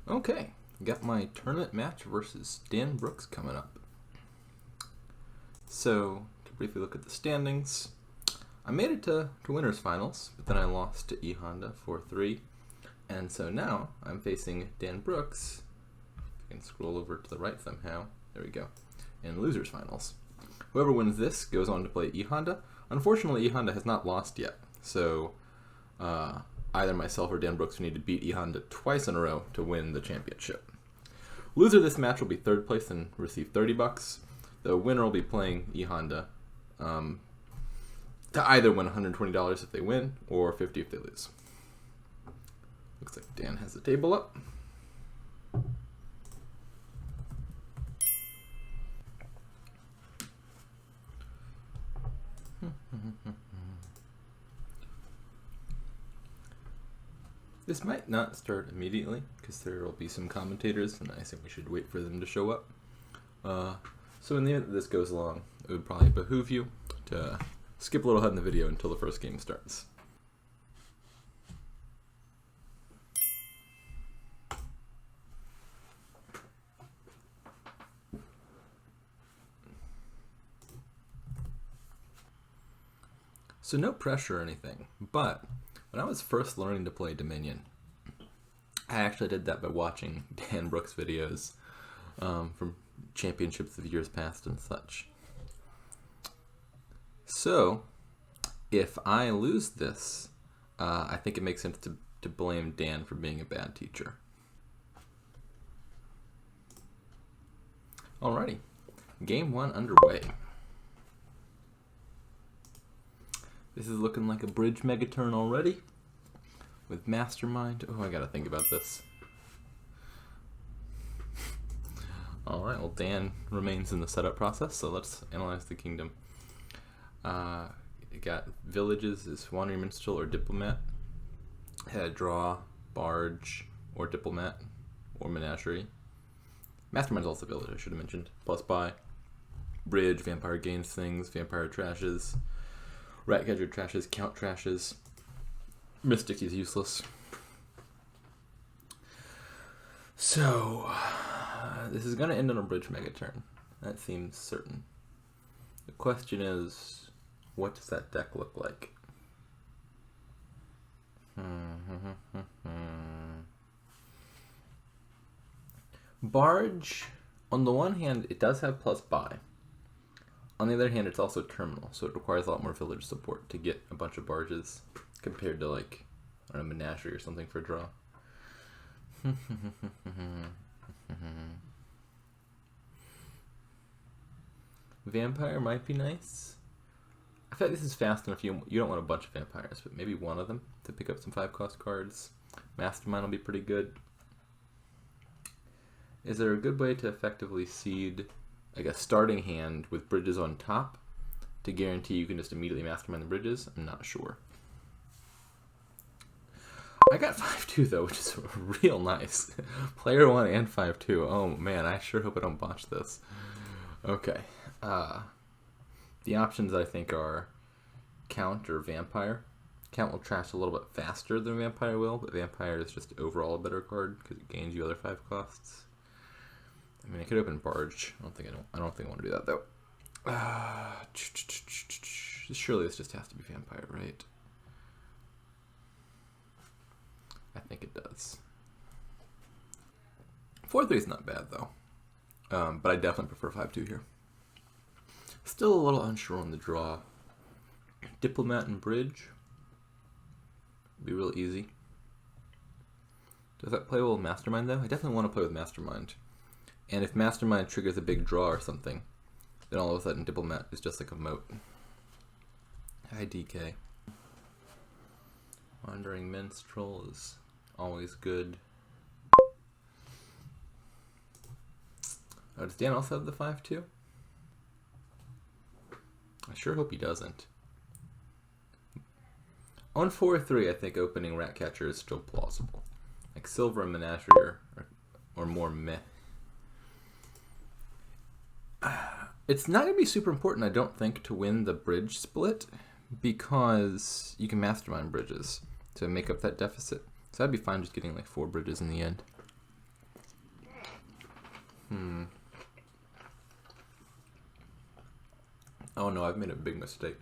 Okay, got my tournament match versus Dan Brooks coming up. So, to briefly look at the standings, I made it to winners finals, but then I lost to E Honda 4-3. And so now I'm facing Dan Brooks. If I can scroll over to the right somehow. There we go. In losers finals. Whoever wins this goes on to play E Honda. Unfortunately, E Honda has not lost yet. So either myself or Dan Brooks need to beat E Honda twice in a row to win the championship. Loser of this match will be third place and receive $30. The winner will be playing E Honda to either win $120 if they win or $50 if they lose. Looks like Dan has the table up. This might not start immediately because there will be some commentators and I think we should wait for them to show up. So in the event that this goes along, it would probably behoove you to skip a little ahead in the video until the first game starts. So no pressure or anything, but when I was first learning to play Dominion, I actually did that by watching Dan Brooks videos from championships of years past and such. So, if I lose this, I think it makes sense to blame Dan for being a bad teacher. Alrighty, game one underway. This is looking like a bridge Megaturn already, with Mastermind. Oh, I gotta think about this. Alright, well Dan remains in the setup process, so let's analyze the kingdom. You got villages as Wandering Minstrel or Diplomat. Had Draw, Barge, or Diplomat, or Menagerie. Mastermind's also village, I should have mentioned. Plus buy. Bridge, Vampire gains things, Vampire trashes. Ratcatcher trashes, Count trashes. Mystic is useless. So, this is going to end on a bridge Megaturn. That seems certain. The question is, what does that deck look like? Barge, on the one hand, it does have plus buy. On the other hand, it's also terminal, so it requires a lot more village support to get a bunch of barges compared to, like, I don't know, Menagerie or something for draw. Vampire might be nice. I feel like this is fast enough. You don't want a bunch of vampires, but maybe one of them to pick up some 5-cost cards. Mastermind will be pretty good. Is there a good way to effectively seed like a starting hand with bridges on top to guarantee you can just immediately mastermind the bridges? I'm not sure. I got 5-2 though, which is real nice. Player 1 and 5-2. Oh man, I sure hope I don't botch this. Okay. The options I think are Count or Vampire. Count will trash a little bit faster than Vampire will, but Vampire is just overall a better card because it gains you other 5 costs. I mean, I could open Barge. I don't think I want to do that though. Surely this just has to be Vampire, right? I think it does. 4-3 is not bad though, but I definitely prefer 5-2 here. Still a little unsure on the draw. Diplomat and Bridge would be real easy. Does that play well with Mastermind though? I definitely want to play with Mastermind. And if Mastermind triggers a big draw or something, then all of a sudden Diplomat is just like a moat. Hi DK. Wandering Minstrel is always good. Oh, does Dan also have the 5-2? I sure hope he doesn't. On 4-3, I think opening Ratcatcher is still plausible. Like Silver and Menagerie or more meh. It's not going to be super important, I don't think, to win the bridge split because you can mastermind bridges to make up that deficit. So I'd be fine just getting like 4 bridges in the end. Oh no, I've made a big mistake.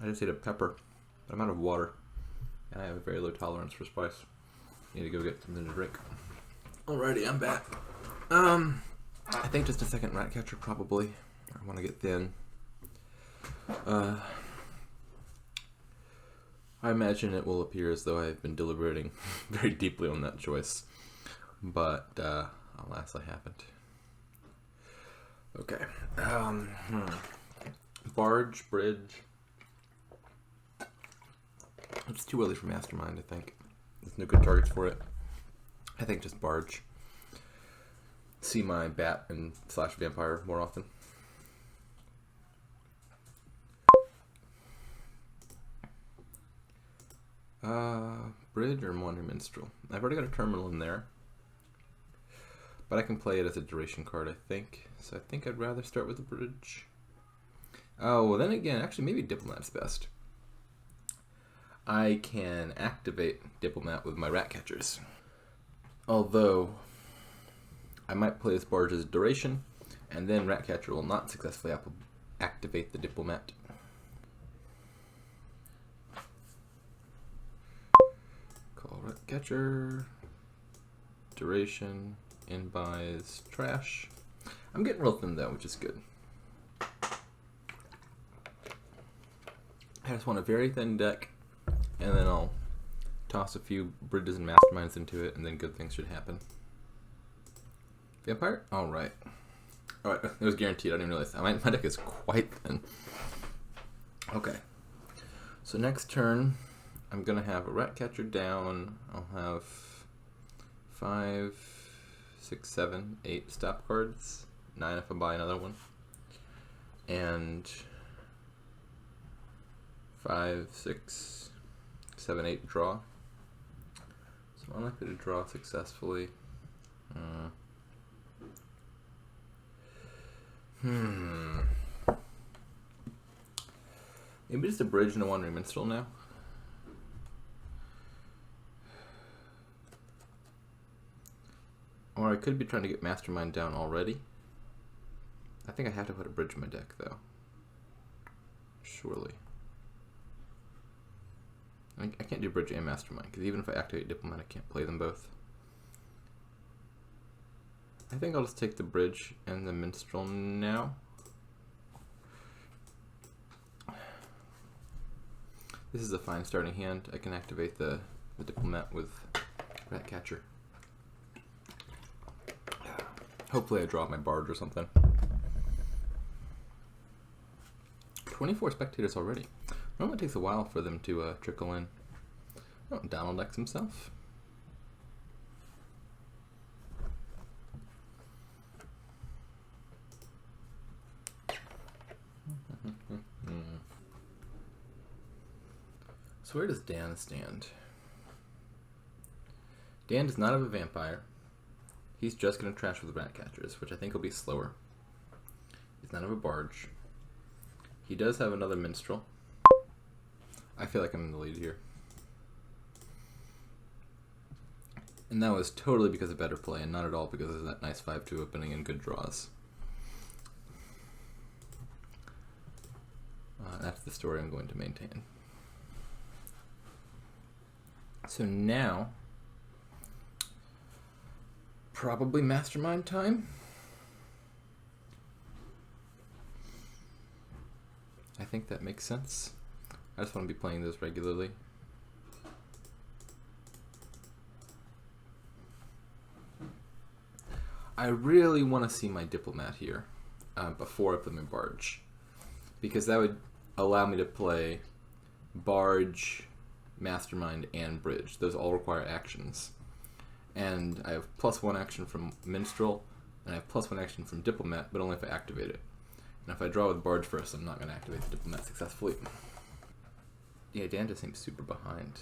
I just ate a pepper, but I'm out of water, and I have a very low tolerance for spice. Need to go get something to drink. Alrighty, I'm back. I think just a second rat catcher probably. I want to get thin. I imagine it will appear as though I've been deliberating very deeply on that choice, but alas, I haven't. Okay. Barge, bridge. It's too early for Mastermind, I think. There's no good targets for it. I think just Barge. See my bat and slash vampire more often. Bridge or Wandering Minstrel? I've already got a terminal in there, but I can play it as a duration card, I think. So I think I'd rather start with the bridge. Oh, well then again, actually maybe Diplomat's best. I can activate Diplomat with my rat catchers. Although, I might play this Barge as duration, and then rat catcher will not successfully activate the Diplomat. Call rat catcher. Duration. In buys trash. I'm getting real thin though, which is good. I just want a very thin deck, and then I'll toss a few bridges and masterminds into it, and then good things should happen. Vampire? Alright. Alright, it was guaranteed. I didn't even realize that. My deck is quite thin. Okay. So next turn, I'm going to have a rat catcher down. I'll have 5, 6, 7, 8 stop cards. 9 if I buy another one. And 5, 6, 7, 8 draw. So I'm unlikely to draw successfully. Maybe just a bridge and a Wandering Minstrel now. Or I could be trying to get Mastermind down already. I think I have to put a bridge in my deck though. Surely. I can't do bridge and Mastermind, because even if I activate Diplomat, I can't play them both. I think I'll just take the bridge and the Minstrel now. This is a fine starting hand. I can activate the Diplomat with Ratcatcher. Hopefully I draw my Barge or something. 24 spectators already. Normally it takes a while for them to trickle in. Oh, Donald X himself. So where does Dan stand? Dan does not have a vampire. He's just going to trash with Ratcatchers, which I think will be slower. He does not have a Barge. He does have another Minstrel. I feel like I'm in the lead here. And that was totally because of better play, and not at all because of that nice 5-2 opening and good draws. That's the story I'm going to maintain. So now, probably Mastermind time. I think that makes sense. I just want to be playing those regularly. I really want to see my Diplomat here before I put my Barge, because that would allow me to play Barge, Mastermind, and Bridge. Those all require actions. And I have +1 action from Minstrel, and I have +1 action from Diplomat, but only if I activate it. And if I draw with Barge first, I'm not going to activate the Diplomat successfully. Yeah, Dan just seems super behind.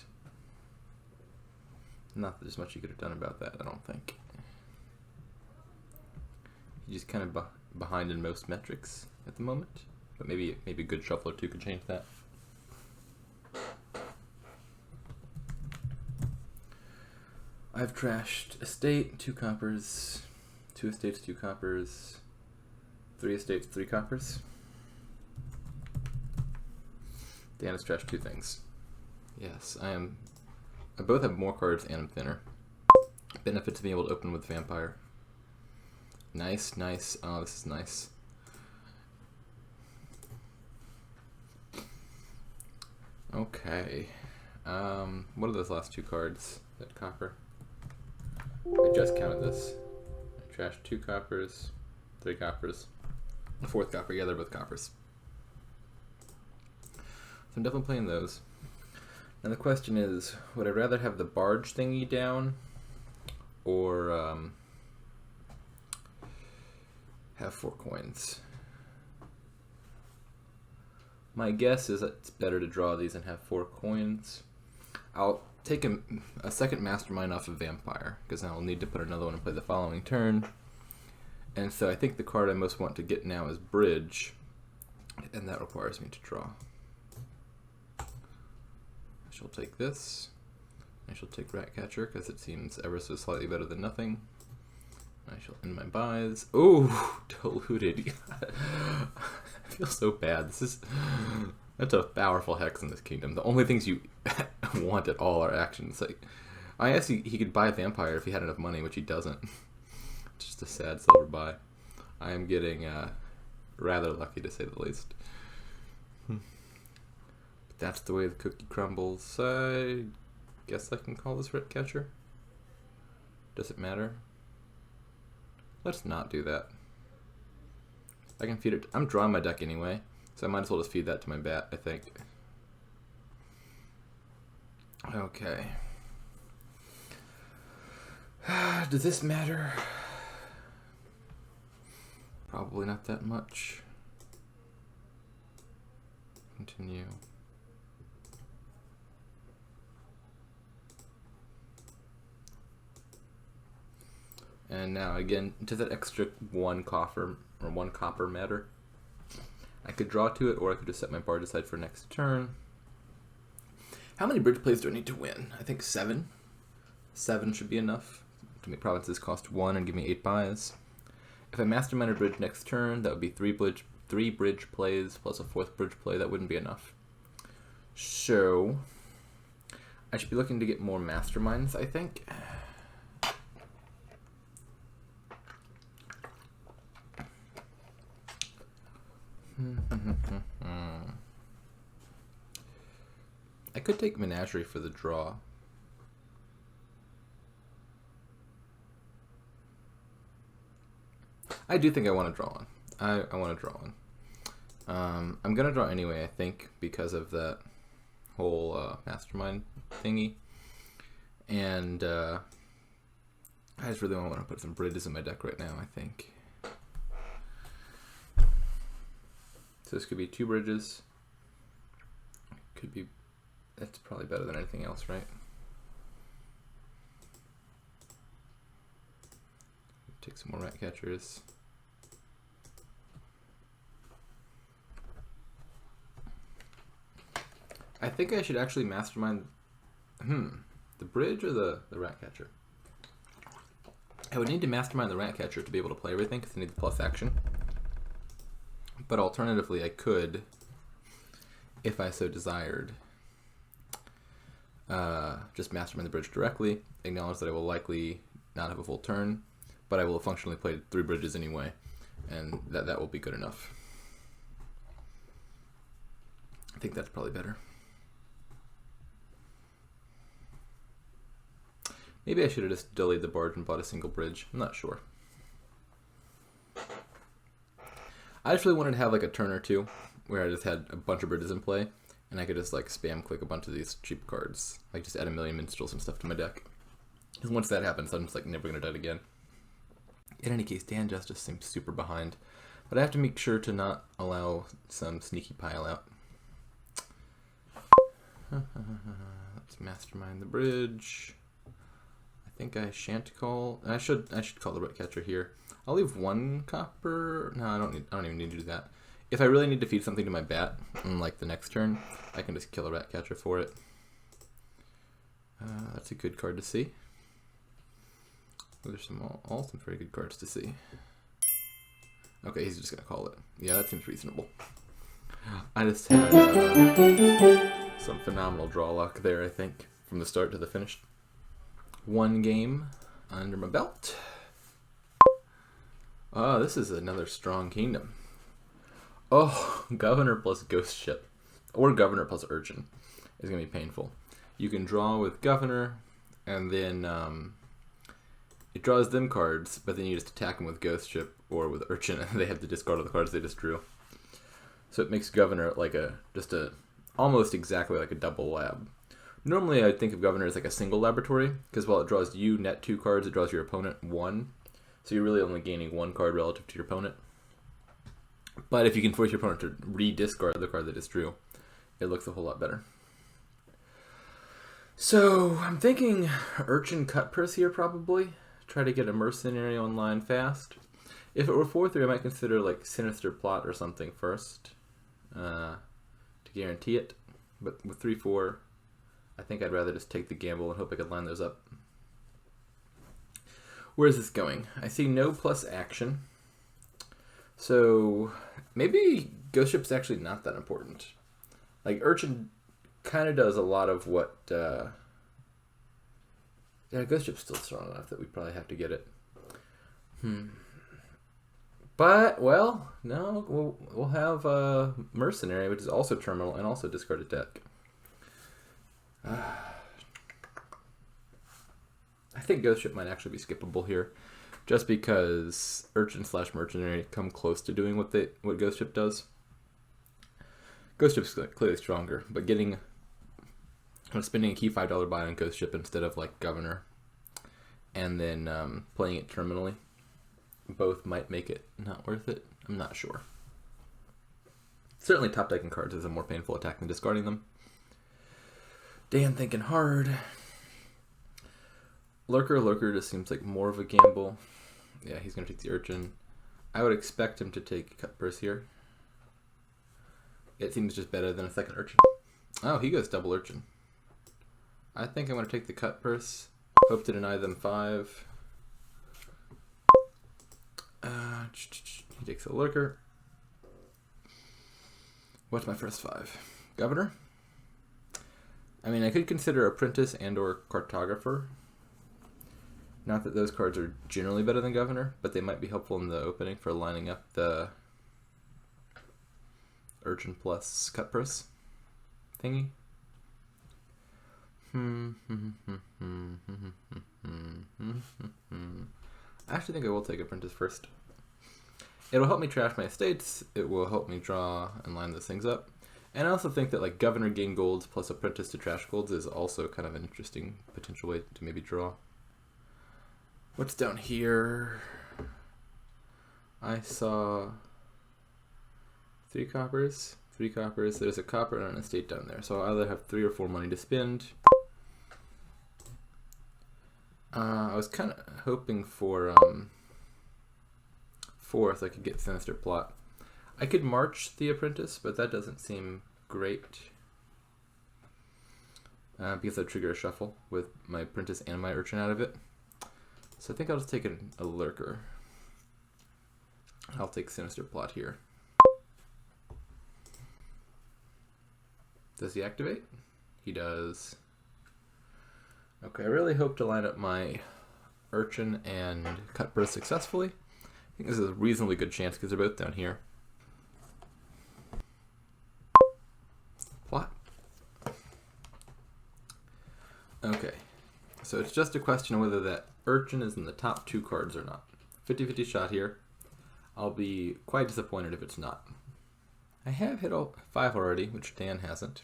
Not that there's much you could have done about that, I don't think. He's just kind of behind in most metrics at the moment, but maybe a good shuffle or two could change that. I've trashed Estate, 2 coppers, 2 estates, 2 coppers. 3 estates, 3 coppers. Dan has trashed 2 things. Yes, I both have more cards and I'm thinner. Benefit to being able to open with Vampire. Nice, nice. Oh, this is nice. Okay. What are those last 2 cards? That copper. I just counted this. I trashed 2 coppers, 3 coppers, a 4th copper. Yeah, they're both coppers. So I'm definitely playing those. Now the question is, would I rather have the barge thingy down, or have 4 coins? My guess is that it's better to draw these and have 4 coins. I'll take a second Mastermind off of Vampire, because I'll need to put another one and play the following turn. And so I think the card I most want to get now is Bridge, and that requires me to draw. I shall take this. I shall take Ratcatcher, because it seems ever so slightly better than nothing. I shall end my buys. Oh, diluted. I feel so bad. That's a powerful hex in this kingdom. The only things you want at all are actions. Like, I guess he could buy a Vampire if he had enough money, which he doesn't. Just a sad silver buy. I am getting rather lucky, to say the least. But that's the way the cookie crumbles. I guess I can call this Ratcatcher. Does it matter? Let's not do that. I can feed it. I'm drawing my deck anyway, so I might as well just feed that to my bat, I think. Okay. Does this matter? Probably not that much. Continue. And now again, does that extra 1 copper or 1 copper matter? I could draw to it, or I could just set my barge aside for next turn. How many bridge plays do I need to win? I think 7. 7 should be enough to make provinces cost 1 and give me 8 buys. If I mastermind a bridge next turn, that would be 3 bridge plays plus a 4th bridge play. That wouldn't be enough. So I should be looking to get more masterminds, I think. I could take Menagerie for the draw. I do think I want to draw one. I want to draw one. I'm going to draw anyway, I think, because of that whole Mastermind thingy. And I just really want to put some bridges in my deck right now, I think. So this could be 2 bridges. Could be, that's probably better than anything else, right? Take some more Ratcatchers. I think I should actually mastermind the bridge or the Ratcatcher. I would need to mastermind the Ratcatcher to be able to play everything, because I need the plus action. But alternatively, I could, if I so desired, just mastermind the bridge directly, acknowledge that I will likely not have a full turn, but I will have functionally played 3 bridges anyway, and that will be good enough. I think that's probably better. Maybe I should have just delayed the barge and bought a single bridge. I'm not sure. I just really wanted to have like a turn or two where I just had a bunch of bridges in play, and I could just like spam click a bunch of these cheap cards, like just add a million minstrels and stuff to my deck. Because once that happens, I'm just like never gonna do it again. In any case, Dan Justice seems super behind, but I have to make sure to not allow some sneaky pile out. Let's mastermind the bridge. I think I shan't call. I should call the Ratcatcher here. I'll leave 1 copper. No, I don't even need to do that. If I really need to feed something to my bat in like the next turn, I can just kill a Ratcatcher for it. That's a good card to see. There's all some very good cards to see. Okay, he's just gonna call it. Yeah, that seems reasonable. I just had some phenomenal draw luck there, I think, from the start to the finish. One game under my belt. Oh, this is another strong kingdom. Oh, Governor plus Ghost Ship, or Governor plus Urchin is going to be painful. You can draw with Governor, and then it draws them cards, but then you just attack them with Ghost Ship or with Urchin, and they have to discard all the cards they just drew. So it makes Governor like almost exactly like a double lab. Normally I'd think of Governor as like a single laboratory, because while it draws you net 2 cards, it draws your opponent 1. So you're really only gaining 1 card relative to your opponent. But if you can force your opponent to re-discard the card they just drew, it looks a whole lot better. So I'm thinking Urchin Cut Purse here probably. Try to get a Mercenary online fast. If it were 4-3, I might consider like Sinister Plot or something first to guarantee it. But with 3-4, I think I'd rather just take the gamble and hope I could line those up. Where is this going? I see no plus action. So maybe Ghost Ship's actually not that important. Like Urchin kind of does a lot of what... yeah, Ghost Ship's still strong enough that we probably have to get it. But, well, no, we'll have Mercenary, which is also terminal and also discard a deck. I think Ghost Ship might actually be skippable here, just because Urchin / Mercenary come close to doing what Ghost Ship does. Ghost Ship's clearly stronger, but spending a key $5 buy on Ghost Ship instead of like Governor, and then playing it terminally, both might make it not worth it. I'm not sure. Certainly top decking cards is a more painful attack than discarding them. Dan thinking hard. Lurker just seems like more of a gamble. Yeah, he's going to take the Urchin. I would expect him to take Cut Purse here. It seems just better than a second Urchin. Oh, he goes double Urchin. I think I'm going to take the Cut Purse. Hope to deny them 5. He takes a Lurker. What's my first 5? Governor? I mean, I could consider Apprentice and or Cartographer. Not that those cards are generally better than Governor, but they might be helpful in the opening for lining up the Urchin plus Cut Purse thingy. I actually think I will take Apprentice first. It'll help me trash my estates, it will help me draw and line those things up. And I also think that like Governor gain golds plus Apprentice to trash golds is also kind of an interesting potential way to maybe draw. What's down here? I saw 3 coppers. 3 coppers. There's a copper and an estate down there. So I'll either have 3 or 4 money to spend. I was kind of hoping for 4th I could get Sinister Plot. I could march the Apprentice, but that doesn't seem great. Because I'd trigger a shuffle with my Apprentice and my Urchin out of it. So I think I'll just take a Lurker. I'll take Sinister Plot here. Does he activate? He does. Okay, I really hope to line up my Urchin and Cut Purse successfully. I think this is a reasonably good chance because they're both down here. Plot. Okay, so it's just a question of whether that Urchin is in the top 2 cards or not. 50-50 shot here. I'll be quite disappointed if it's not. I have hit all 5 already, which Dan hasn't.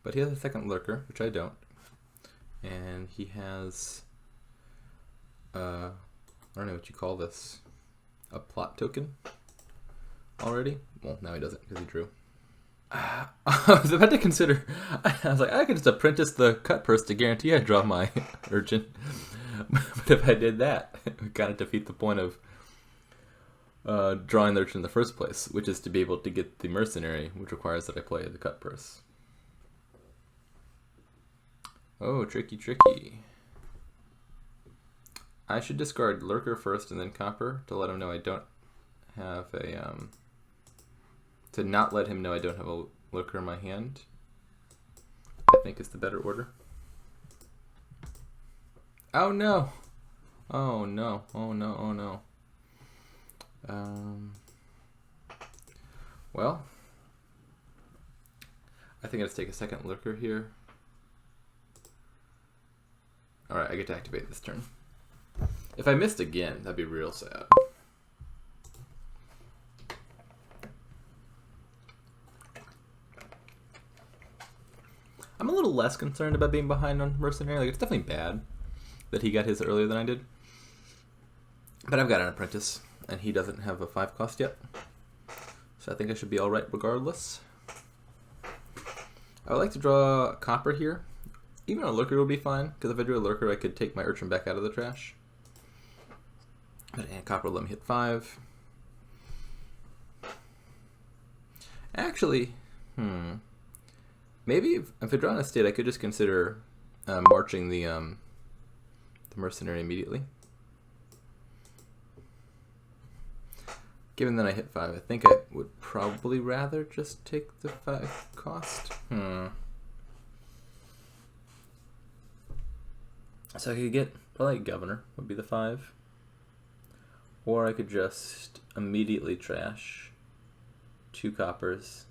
But he has a second Lurker, which I don't. And he has, I don't know what you call this, a plot token already? Well, now he doesn't because he drew. I was about to consider, I was like, I could just Apprentice the Cut Purse to guarantee I draw my Urchin. But if I did that, it would kind of defeat the point of drawing the Urchin in the first place, which is to be able to get the Mercenary, which requires that I play the Cut Purse. Oh, tricky, tricky. I should discard Lurker first and then Copper to let him know I don't have a, to not let him know I don't have a Lurker in my hand. I think is the better order. Oh no! Oh no, oh no, oh no. Well, I think I just take a second Lurker here. Alright, I get to activate this turn. If I missed again, that'd be real sad. I'm a little less concerned about being behind on Mercenary. Like, it's definitely bad that he got his earlier than I did. But I've got an apprentice, and he doesn't have a 5 cost yet. So I think I should be alright regardless. I would like to draw a Copper here. Even a Lurker would be fine, because if I drew a Lurker, I could take my Urchin back out of the trash. But Copper will let me hit 5. Actually, maybe if I draw an estate, I could just consider marching the Mercenary immediately. Given that I hit 5, I think I would probably rather just take the 5 cost. So I could get probably Governor would be the 5. Or I could just immediately trash 2 coppers.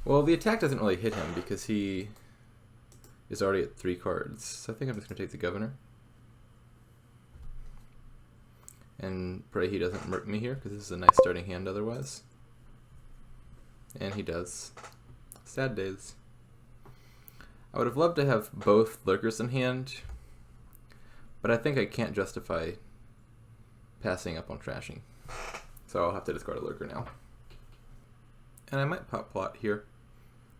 Well, the attack doesn't really hit him because he is already at 3 cards. So I think I'm just going to take the Governor. And pray he doesn't murk me here, because this is a nice starting hand otherwise. And he does. Sad days. I would have loved to have both Lurkers in hand, but I think I can't justify passing up on trashing. So I'll have to discard a Lurker now. And I might pop Plot here.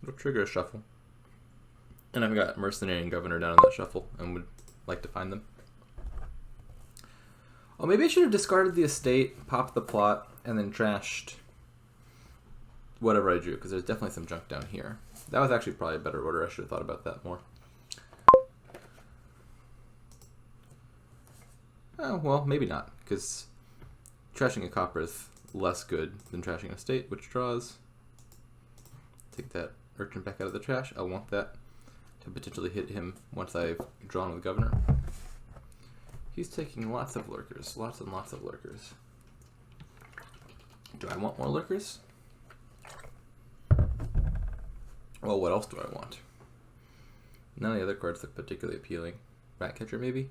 It'll trigger a shuffle. And I've got Mercenary and Governor down in that shuffle, and would like to find them. Oh, maybe I should have discarded the estate, popped the Plot, and then trashed whatever I drew, because there's definitely some junk down here. That was actually probably a better order. I should have thought about that more. Oh, well, maybe not, because trashing a Copper is less good than trashing an estate, which draws. Take that Urchin back out of the trash. I'll want that to potentially hit him once I've drawn with Governor. He's taking lots of Lurkers, lots and lots of Lurkers. Do I want more Lurkers? Well, what else do I want? None of the other cards look particularly appealing. Ratcatcher, maybe?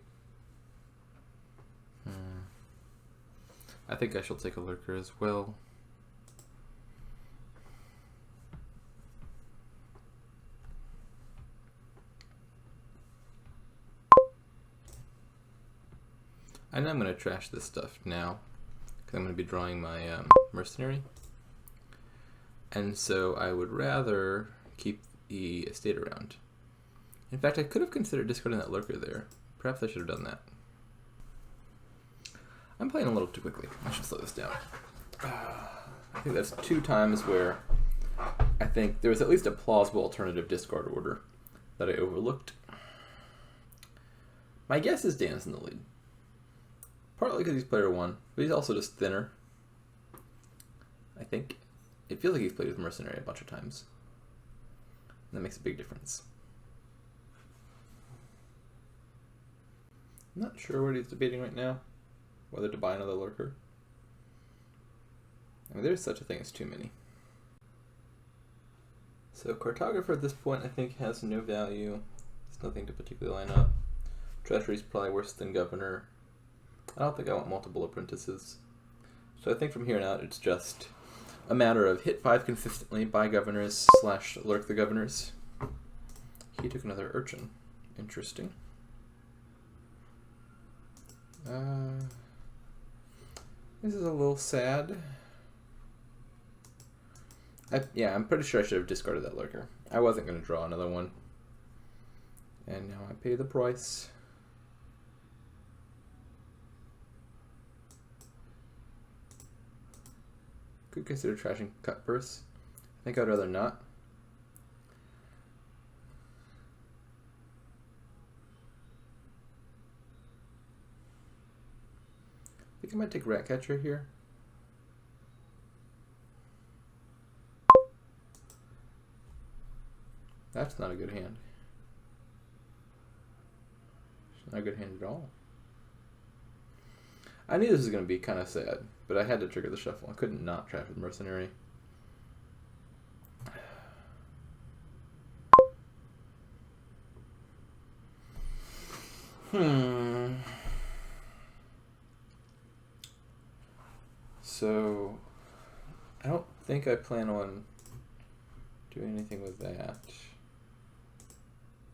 I think I shall take a Lurker as well. I know I'm going to trash this stuff now, because I'm going to be drawing my Mercenary. And so I would rather keep the estate around. In fact, I could have considered discarding that Lurker there. Perhaps I should have done that. I'm playing a little too quickly. I should slow this down. I think that's 2 times where I think there was at least a plausible alternative discard order that I overlooked. My guess is Dan's in the lead. Partly because he's player 1, but he's also just thinner. I think. It feels like he's played with Mercenary a bunch of times. And that makes a big difference. I'm not sure what he's debating right now. Whether to buy another Lurker. I mean, there's such a thing as too many. So Cartographer at this point I think has no value. There's nothing to particularly line up. Treasury's probably worse than Governor. I don't think I want multiple apprentices. So I think from here on out it's just a matter of hit 5 consistently, buy Governors / lurk the Governors. He took another Urchin. Interesting. This is a little sad. Yeah, I'm pretty sure I should have discarded that Lurker. I wasn't going to draw another one. And now I pay the price. Could consider trashing Cutpurse. I think I'd rather not. think I might take Ratcatcher here. That's not a good hand. It's not a good hand at all. I knew this was going to be kind of sad, but I had to trigger the shuffle. I couldn't not trap with Mercenary. So, I don't think I plan on doing anything with that.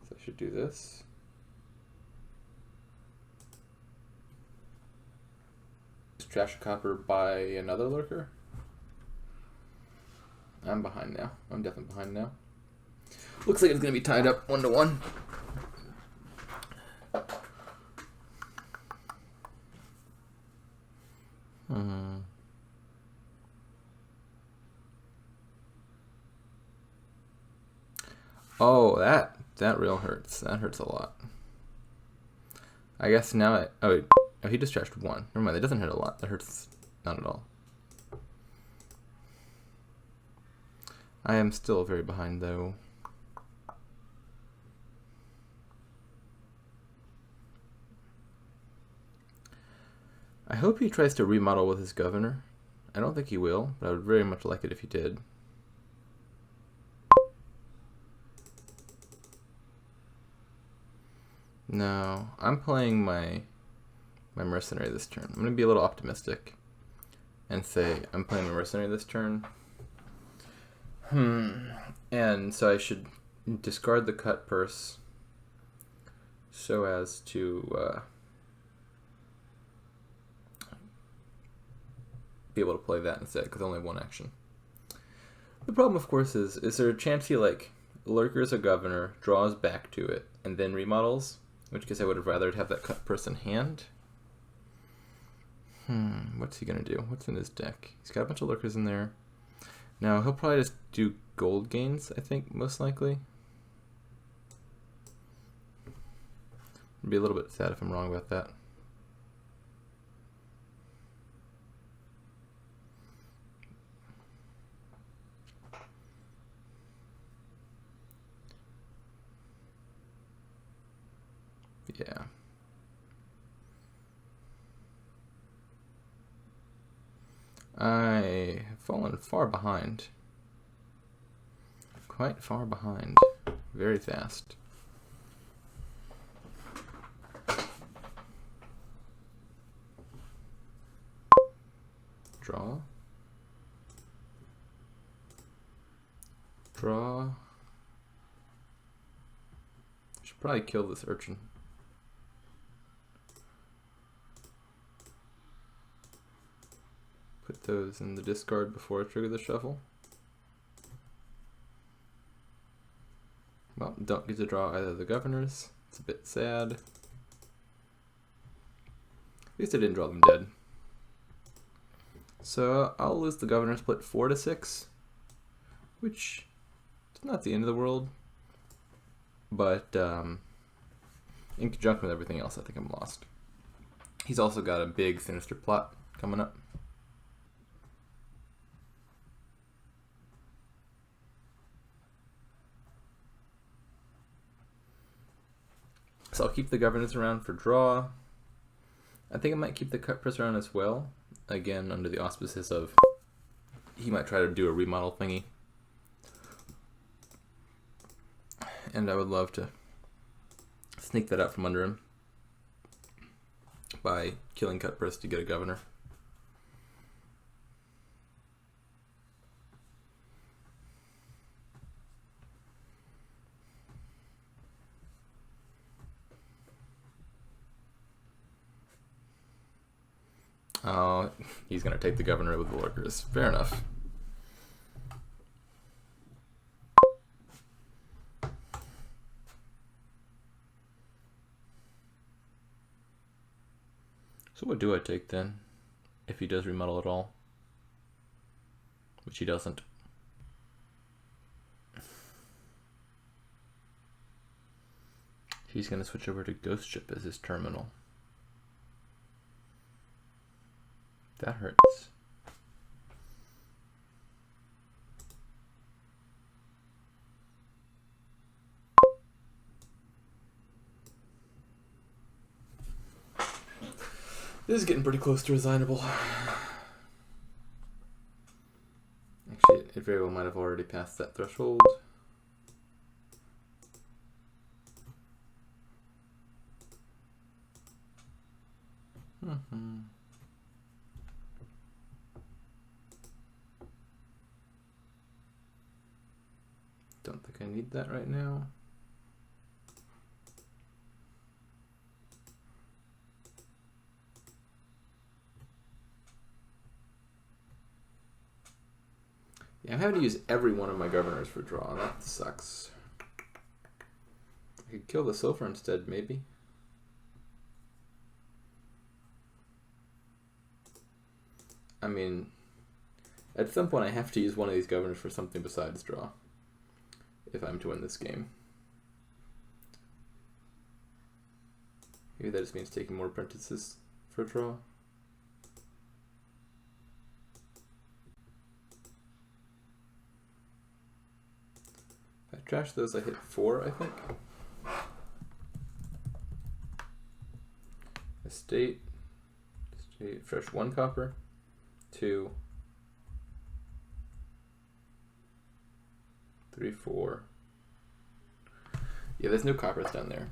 So I should do this. Trash a copper by another lurker. I'm behind now. I'm definitely behind now. Looks like it's going to be tied up 1-1. Oh, that real hurts. That hurts a lot. I guess now oh, he just trashed 1. Never mind, that doesn't hurt a lot. That hurts not at all. I am still very behind though. I hope he tries to remodel with his governor. I don't think he will, but I would very much like it if he did. No, I'm playing my Mercenary this turn. I'm going to be a little optimistic and say I'm playing my Mercenary this turn. And so I should discard the cut purse so as to be able to play that instead, because only 1 action. The problem, of course, is there a chance he like lurkers a governor, draws back to it, and then remodels? In which case I would have rather have that cut purse in hand. What's he gonna do? What's in his deck? He's got a bunch of lurkers in there. Now he'll probably just do gold gains, I think, most likely. I'd be a little bit sad if I'm wrong about that. Yeah. I have fallen far behind. Quite far behind. Very fast. Draw. Draw. Should probably kill this urchin. Put those in the discard before I trigger the shuffle. Well, don't get to draw either of the governors. It's a bit sad. At least I didn't draw them dead. So I'll lose the governor, split 4-6, which is not the end of the world. But in conjunction with everything else, I think I'm lost. He's also got a big sinister plot coming up. So I'll keep the governors around for draw. I think I might keep the cut purse around as well. Again, under the auspices of he might try to do a remodel thingy. And I would love to sneak that out from under him by killing cut purse to get a governor. Oh, he's going to take the governor with the lurkers. Fair enough. So what do I take then, if he does remodel at all? Which he doesn't. He's going to switch over to Ghost Ship as his terminal. That hurts. This is getting pretty close to resignable. Actually, it very well might have already passed that threshold. Don't think I need that right now. Yeah, I'm having to use every one of my governors for draw. That sucks. I could kill the silver instead, maybe. I mean, at some point I have to use one of these governors for something besides draw, if I'm to win this game. Maybe that just means taking more apprentices for draw. If I trash those, I hit 4, I think. Estate, fresh 1 copper, 2, 3, 4. Yeah, there's no coppers down there.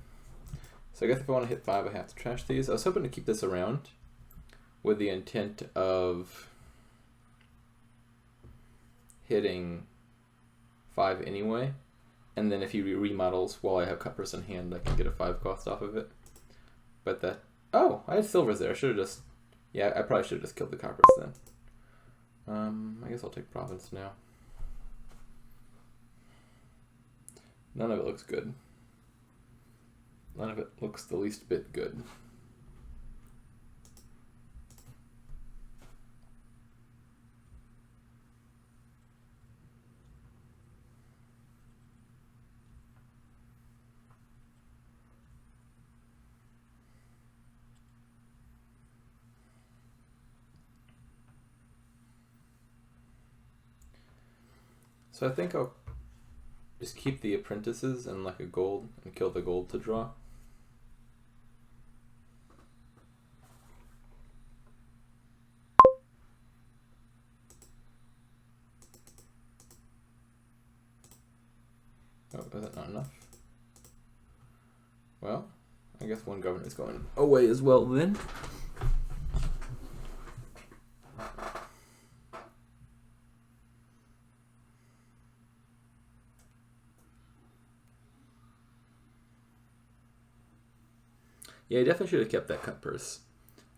So I guess if I want to hit 5, I have to trash these. I was hoping to keep this around with the intent of hitting 5 anyway. And then if he remodels while I have coppers in hand, I can get a 5 cost off of it. But that... Oh, I had silvers there. I should have just... Yeah, I probably should have just killed the coppers then. I guess I'll take province now. None of it looks good. None of it looks the least bit good. So I think I'll just keep the apprentices and like a gold and kill the gold to draw. Oh, is that not enough? Well, I guess one governor is going away as well then. Yeah, I definitely should have kept that cut purse.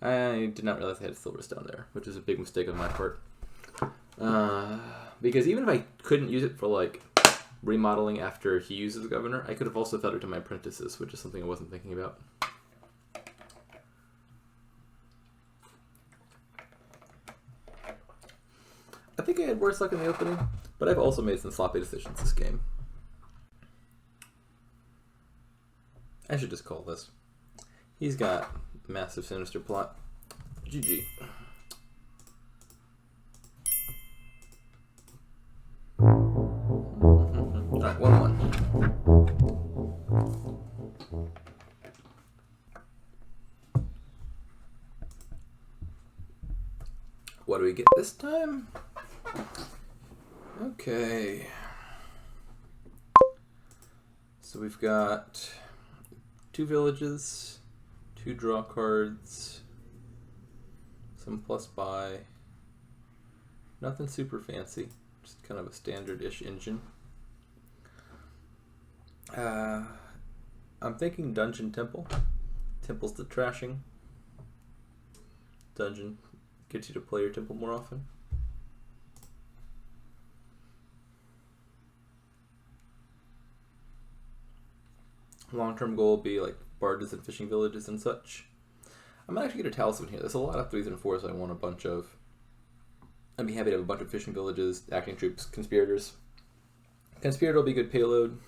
I did not realize I had silvers down there, which is a big mistake on my part. Because even if I couldn't use it for like remodeling after he uses the governor, I could have also fed it to my apprentices, which is something I wasn't thinking about. I think I had worse luck in the opening, but I've also made some sloppy decisions this game. I should just call this. He's got massive sinister plot. GG. Alright, 1-1. What do we get this time? Okay. So we've got 2 villages, 2 draw cards, some plus buy, nothing super fancy, just kind of a standard-ish engine. I'm thinking Dungeon Temple. Temple's the trashing. Dungeon gets you to play your temple more often. Long-term goal will be like barges and fishing villages and such. I might actually get a talisman here. There's a lot of 3s and 4s I want a bunch of. I'd be happy to have a bunch of fishing villages, acting troops, conspirators. Conspirator will be good payload.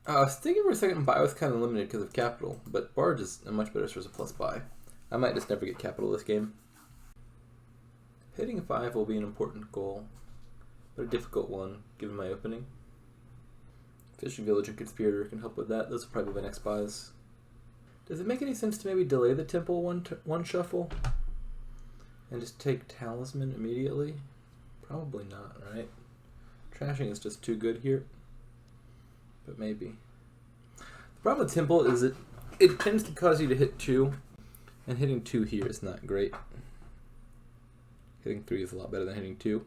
I was thinking for a second buy was kind of limited because of capital, but Barge is a much better source of plus buy. I might just never get capital this game. Hitting 5 will be an important goal, but a difficult one, given my opening. Fishing Village and Conspirator can help with that. Those are probably my next buys. Does it make any sense to maybe delay the Temple one shuffle? And just take Talisman immediately? Probably not, right? Trashing is just too good here. But maybe. The problem with Temple is it tends to cause you to hit 2, and hitting 2 here is not great. Hitting 3 is a lot better than hitting 2.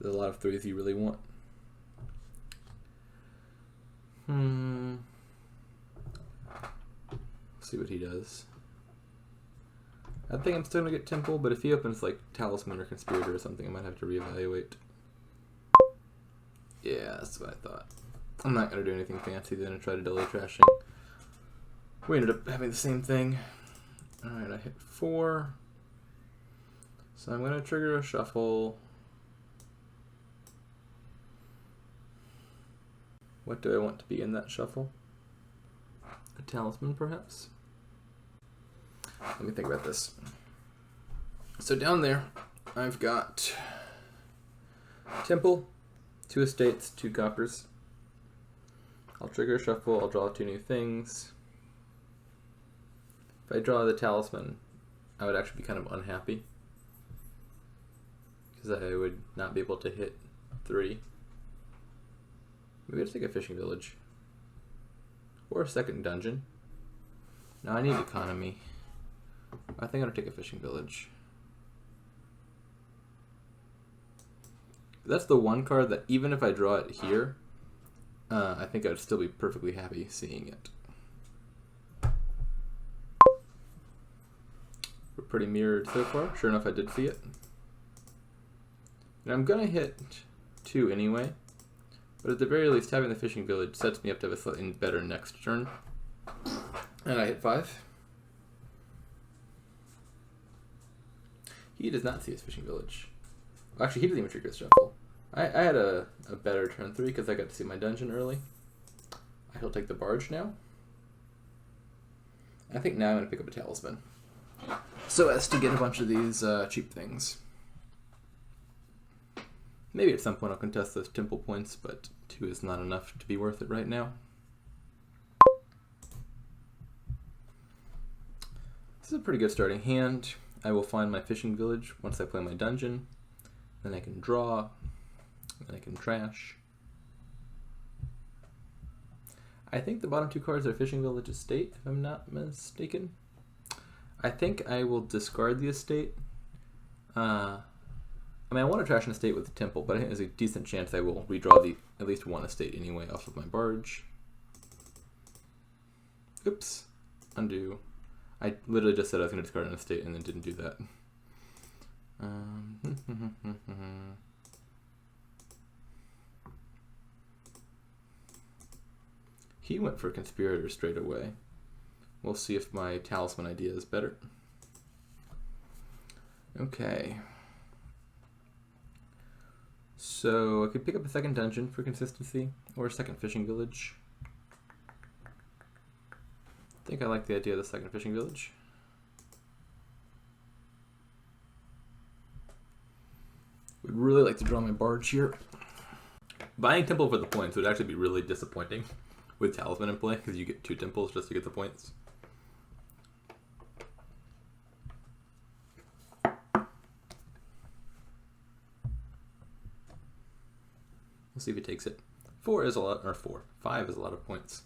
There's a lot of 3s you really want. See what he does. I think I'm still going to get Temple, but if he opens like Talisman or Conspirator or something, I might have to reevaluate. Yeah, that's what I thought. I'm not going to do anything fancy then and try to delay trashing. We ended up having the same thing. Alright, I hit 4. So I'm going to trigger a shuffle. What do I want to be in that shuffle? A Talisman, perhaps? Let me think about this. So down there, I've got Temple, 2 estates, 2 coppers. I'll trigger a shuffle, I'll draw 2 new things. If I draw the Talisman, I would actually be kind of unhappy, because I would not be able to hit 3. Maybe I'll take a Fishing Village. Or a second dungeon. No, I need economy. I think I'm going to take a Fishing Village. That's the one card that even if I draw it here, I think I'd still be perfectly happy seeing it. We're pretty mirrored so far. Sure enough, I did see it. And I'm going to hit 2 anyway. But at the very least, having the Fishing Village sets me up to have a slightly better next turn. And I hit 5. He does not see his Fishing Village. Well, actually, he doesn't even trigger his shuffle. I had a better turn 3 because I got to see my dungeon early. I will take the Barge now. I think now I'm going to pick up a Talisman, so as to get a bunch of these cheap things. Maybe at some point I'll contest those Temple points, but 2 is not enough to be worth it right now. This is a pretty good starting hand. I will find my Fishing Village once I play my dungeon. Then I can draw. Then I can trash. I think the bottom 2 cards are Fishing Village Estate, if I'm not mistaken. I think I will discard the estate. I mean, I want to trash an estate with the Temple, but I think there's a decent chance I will redraw at least 1 estate anyway off of my Barge. Oops. Undo. I literally just said I was going to discard an estate and then didn't do that. He went for Conspirator straight away. We'll see if my Talisman idea is better. Okay. So I could pick up a second dungeon for consistency, or a second Fishing Village. I think I like the idea of the second Fishing Village. Would really like to draw my Barge here. Buying Temple for the points would actually be really disappointing with Talisman in play, because you get 2 Temples just to get the points. We'll see if he takes it. 4 is a lot, or 5 is a lot of points.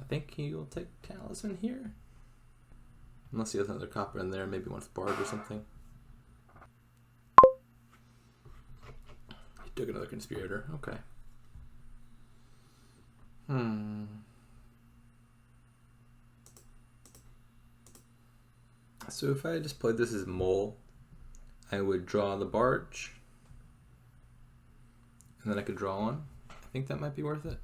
I think he will take Talisman here. Unless he has another copper in there, maybe wants Barge or something. He took another Conspirator, okay. So if I just played this as Mole, I would draw the Barge. And then I could draw 1. I think that might be worth it.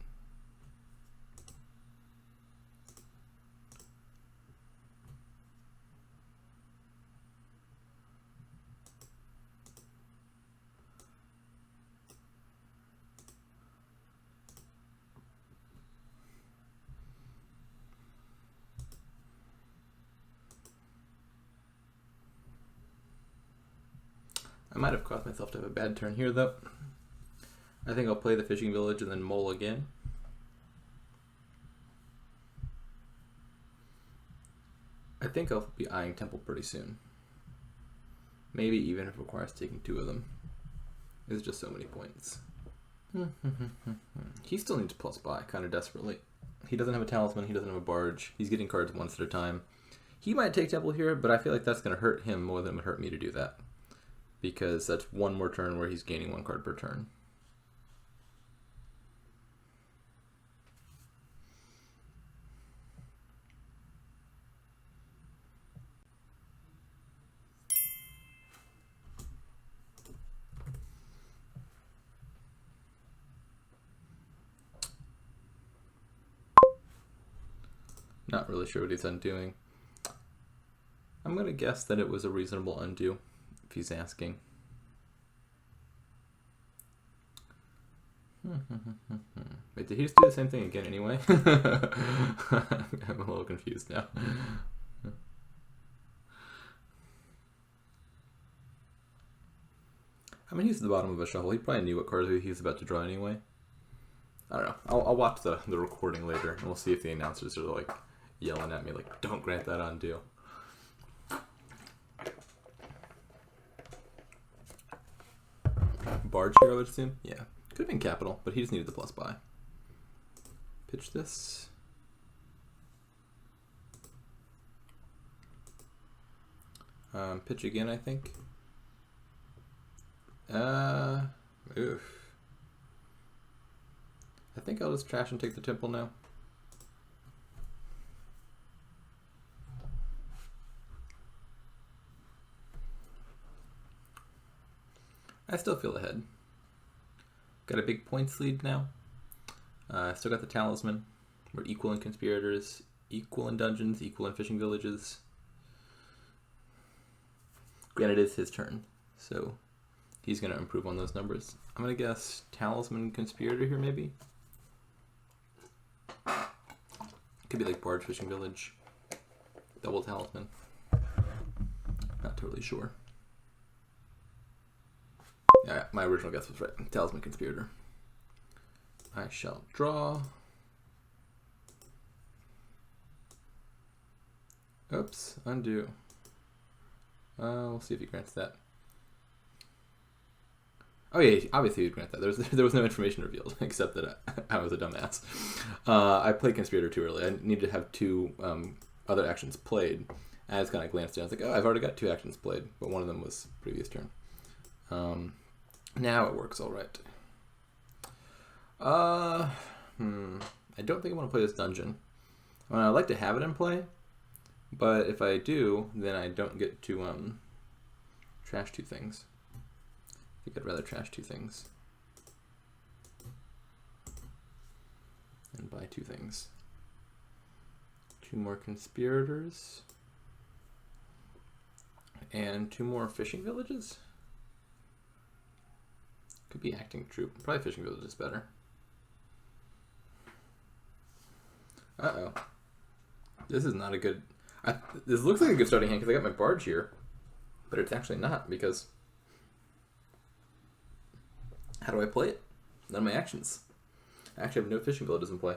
I might have caused myself to have a bad turn here, though. I think I'll play the fishing village and then mole again. I think I'll be eyeing temple pretty soon. Maybe even if it requires taking 2 of them. It's just so many points. He still needs plus buy, kind of desperately. He doesn't have a talisman, he doesn't have a barge. He's getting cards once at a time. He might take temple here, but I feel like that's going to hurt him more than it would hurt me to do that. Because that's 1 more turn where he's gaining 1 card per turn. Not really sure what he's undoing. I'm going to guess that it was a reasonable undo, if he's asking. Wait, did he just do the same thing again anyway? I'm a little confused now. I mean, he's at the bottom of a shuffle. He probably knew what card he was about to draw anyway. I don't know. I'll watch the recording later, and we'll see if the announcers are like yelling at me like, don't grant that undo. Barge here, I would assume? Yeah. Could have been capital, but he just needed the plus buy. Pitch this. Pitch again, I think. Oof. I think I'll just trash and take the temple now. I still feel ahead. Got a big points lead now. Still got the talisman. We're equal in conspirators, equal in dungeons, equal in fishing villages. Granted, it's his turn, so he's going to improve on those numbers. I'm going to guess talisman conspirator here, maybe? Could be like Barge fishing village. Double talisman. Not totally sure. Yeah, my original guess was right. Talisman conspirator. I shall draw. Oops, undo. We'll see if he grants that. Oh yeah, obviously he'd grant that. There was no information revealed except that I was a dumbass. I played conspirator too early. I needed to have 2 other actions played. I just kind of glanced down. I was like, oh, I've already got 2 actions played, but one of them was previous turn. Now it works all right. I don't think I want to play this dungeon. I mean, I'd like to have it in play, but if I do, then I don't get to trash 2 things. I think I'd rather trash 2 things and buy 2 things. 2 more conspirators and 2 more fishing villages. Could be acting troop. Probably fishing village is better. Uh-oh. This is not a good... this looks like a good starting hand because I got my barge here. But it's actually not because... How do I play it? None of my actions. I actually have no fishing villages in play.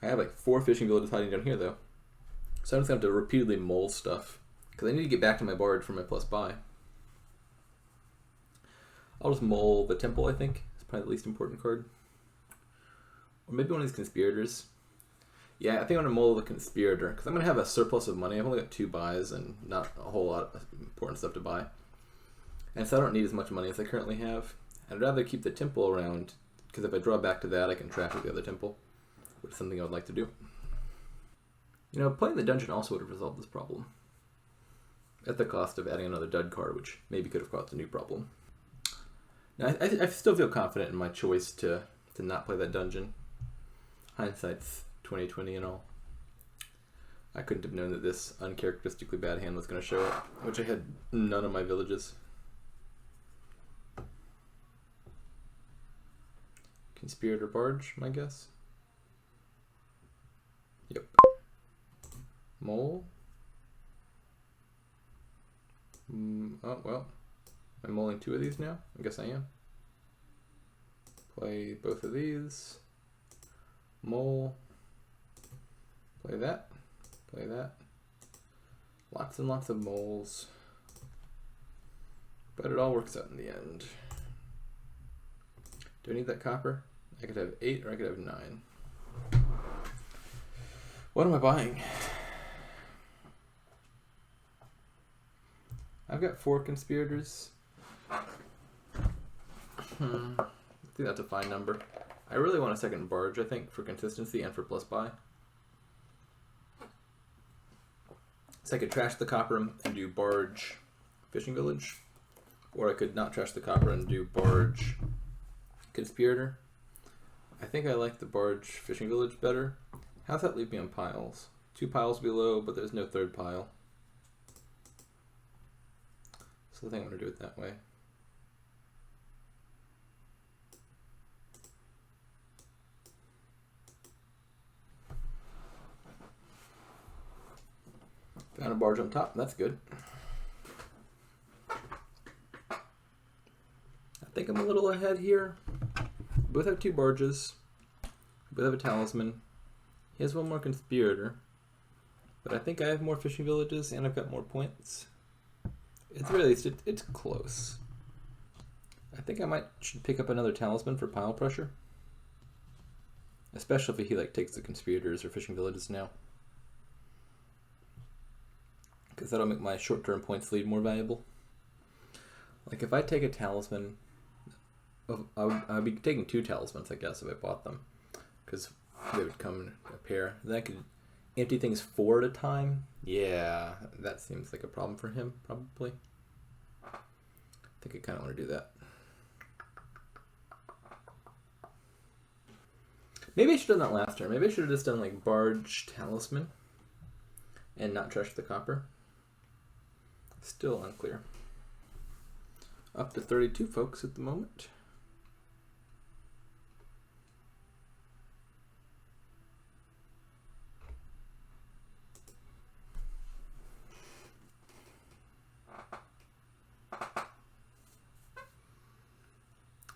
I have like 4 fishing villages hiding down here though. So I'm just going to have to repeatedly mole stuff. Because I need to get back to my barge for my plus buy. I'll just mole the temple, I think. It's probably the least important card. Or maybe one of these conspirators. Yeah, I think I'm going to mole the conspirator. Because I'm going to have a surplus of money. I've only got 2 buys and not a whole lot of important stuff to buy. And so I don't need as much money as I currently have. I'd rather keep the temple around. Because if I draw back to that, I can trash with the other temple. Which is something I would like to do. You know, playing the dungeon also would have resolved this problem. At the cost of adding another dud card, which maybe could have caused a new problem. Now, I still feel confident in my choice to not play that dungeon. Hindsight's 20/20 and all. I couldn't have known that this uncharacteristically bad hand was going to show up, which I had none of my villages. Conspirator Barge, my guess. Yep. Mole. Oh, well. I'm mulling 2 of these now? I guess I am. Play both of these. Mull. Play that. Play that. Lots and lots of mulls. But it all works out in the end. Do I need that copper? I could have 8 or I could have 9. What am I buying? I've got 4 conspirators. I think that's a fine number. I really want a second barge, I think, for consistency and for plus buy. So I could trash the copper and do barge fishing village. Or I could not trash the copper and do barge conspirator. I think I like the barge fishing village better. How's that leave me on piles? 2 piles below, but there's no 3rd pile. So I think I'm going to do it that way. Found a barge on top, that's good. I think I'm a little ahead here. Both have 2 barges. Both have a talisman. He has 1 more conspirator. But I think I have more fishing villages and I've got more points. It's really, it's close. I think I should pick up another talisman for pile pressure. Especially if he takes the conspirators or fishing villages now. Because that'll make my short-term points lead more valuable. Like if I take a talisman, I'd be taking 2 talismans, I guess, if I bought them. Because they would come in a pair. Then I could empty things 4 at a time. Yeah, that seems like a problem for him, probably. I think I kind of want to do that. Maybe I should have done that last turn. Maybe I should have just done like barge talisman and not trash the copper. Still unclear. Up to 32 folks at the moment.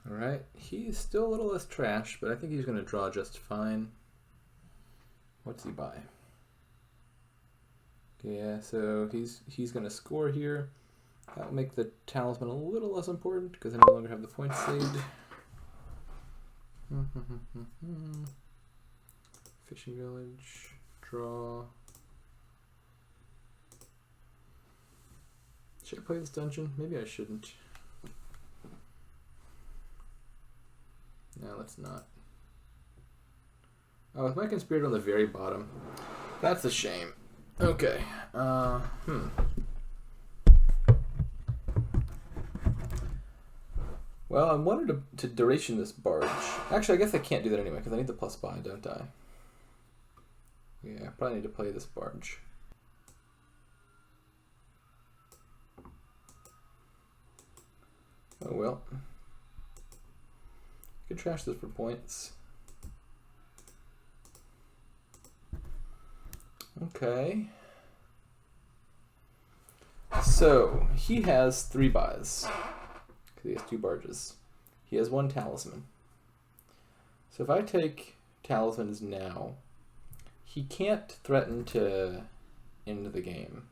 Alright, he's still a little less trash, but I think he's going to draw just fine. What's he buy? Yeah, so he's going to score here. That'll make the talisman a little less important because I no longer have the points saved. Fishing village, draw. Should I play this dungeon? Maybe I shouldn't. No, let's not. Oh, with my conspirator on the very bottom. That's a shame. Okay. Well, I wanted to duration this barge. Actually, I guess I can't do that anyway because I need the plus buy, don't I? Yeah, I probably need to play this barge. Oh well. I could trash this for points. Okay. So, he has 3 buys. Because he has 2 barges. He has 1 talisman. So if I take talismans now, he can't threaten to end the game.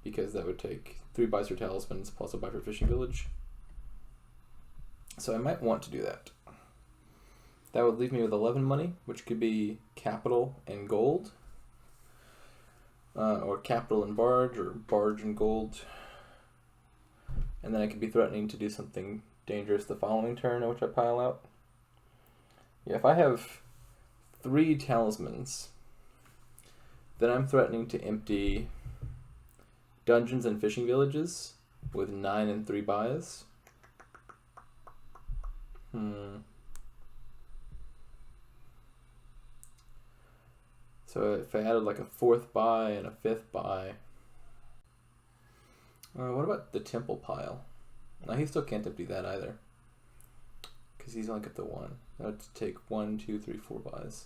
Because that would take 3 buys for talismans plus a buy for fishing village. So I might want to do that. That would leave me with 11 money, which could be capital and gold. Or capital and barge, or barge and gold. And then I could be threatening to do something dangerous the following turn, which I pile out. Yeah, if I have 3 talismans, then I'm threatening to empty dungeons and fishing villages with 9 and 3 buys. So if I added like a 4th buy and a 5th buy. What about the temple pile? No, he still can't empty that either. Because he's only got the 1. That would take 1, 2, 3, 4 buys.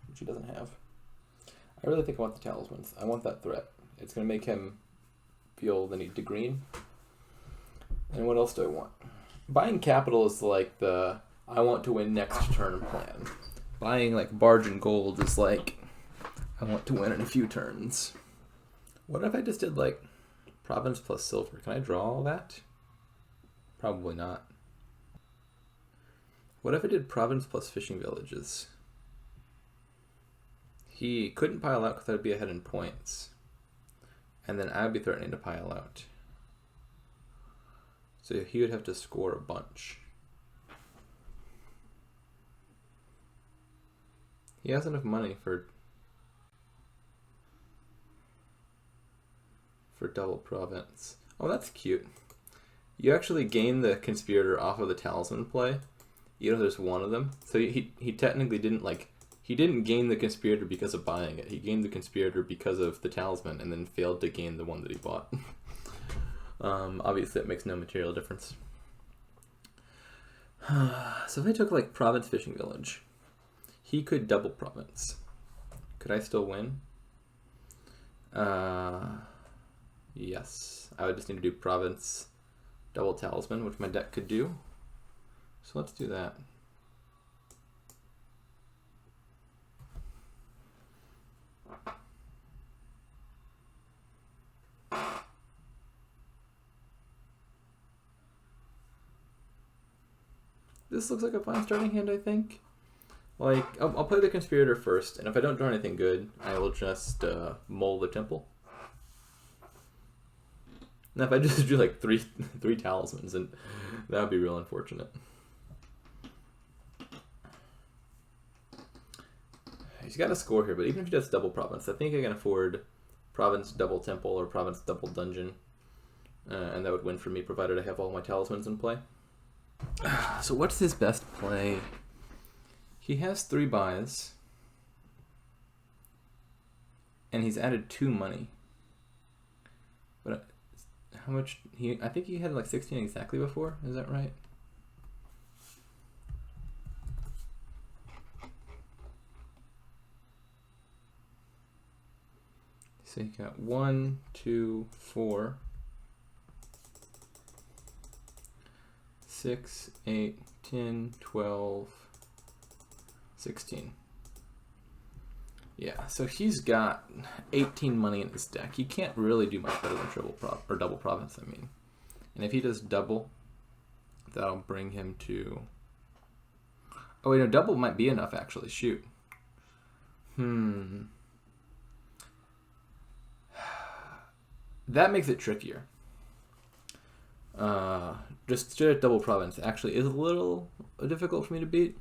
Which he doesn't have. I really think I want the talismans. I want that threat. It's going to make him feel the need to green. And what else do I want? Buying capital is like the I want to win next turn plan. Buying like Barge and gold is like I want to win in a few turns. What if I just did like province plus silver? Can I draw all that? Probably not. What if I did province plus fishing villages? He couldn't pile out because I'd be ahead in points. And then I'd be threatening to pile out. So he would have to score a bunch. He has enough money for double province. Oh, that's cute. You actually gain the conspirator off of the talisman play. You know, there's one of them. So he technically didn't he didn't gain the conspirator because of buying it. He gained the conspirator because of the talisman and then failed to gain the one that he bought. Obviously, it makes no material difference. So if I took like province fishing village, he could double province. Could I still win? Yes. I would just need to do province double talisman, which my deck could do. So let's do that. This looks like a fine starting hand, I think. Like, I'll play the conspirator first, and if I don't draw anything good, I will just mull the temple. Now, if I just do like three talismans, and that would be real unfortunate. He's got a score here, but even if he does double province, I think I can afford province double temple or province double dungeon, and that would win for me, provided I have all my talismans in play. So what's his best play? He has 3 buys, and he's added 2 money. But how much? I think he had like 16 exactly before. Is that right? So he got 1, 2, 4, 6, 8, 10, 12, 16. Yeah, so he's got 18 money in his deck. He can't really do much better than double province, I mean. And if he does double, that'll bring him to... Oh wait, no, double might be enough actually. Shoot. That makes it trickier. Just straight double province actually is a little difficult for me to beat,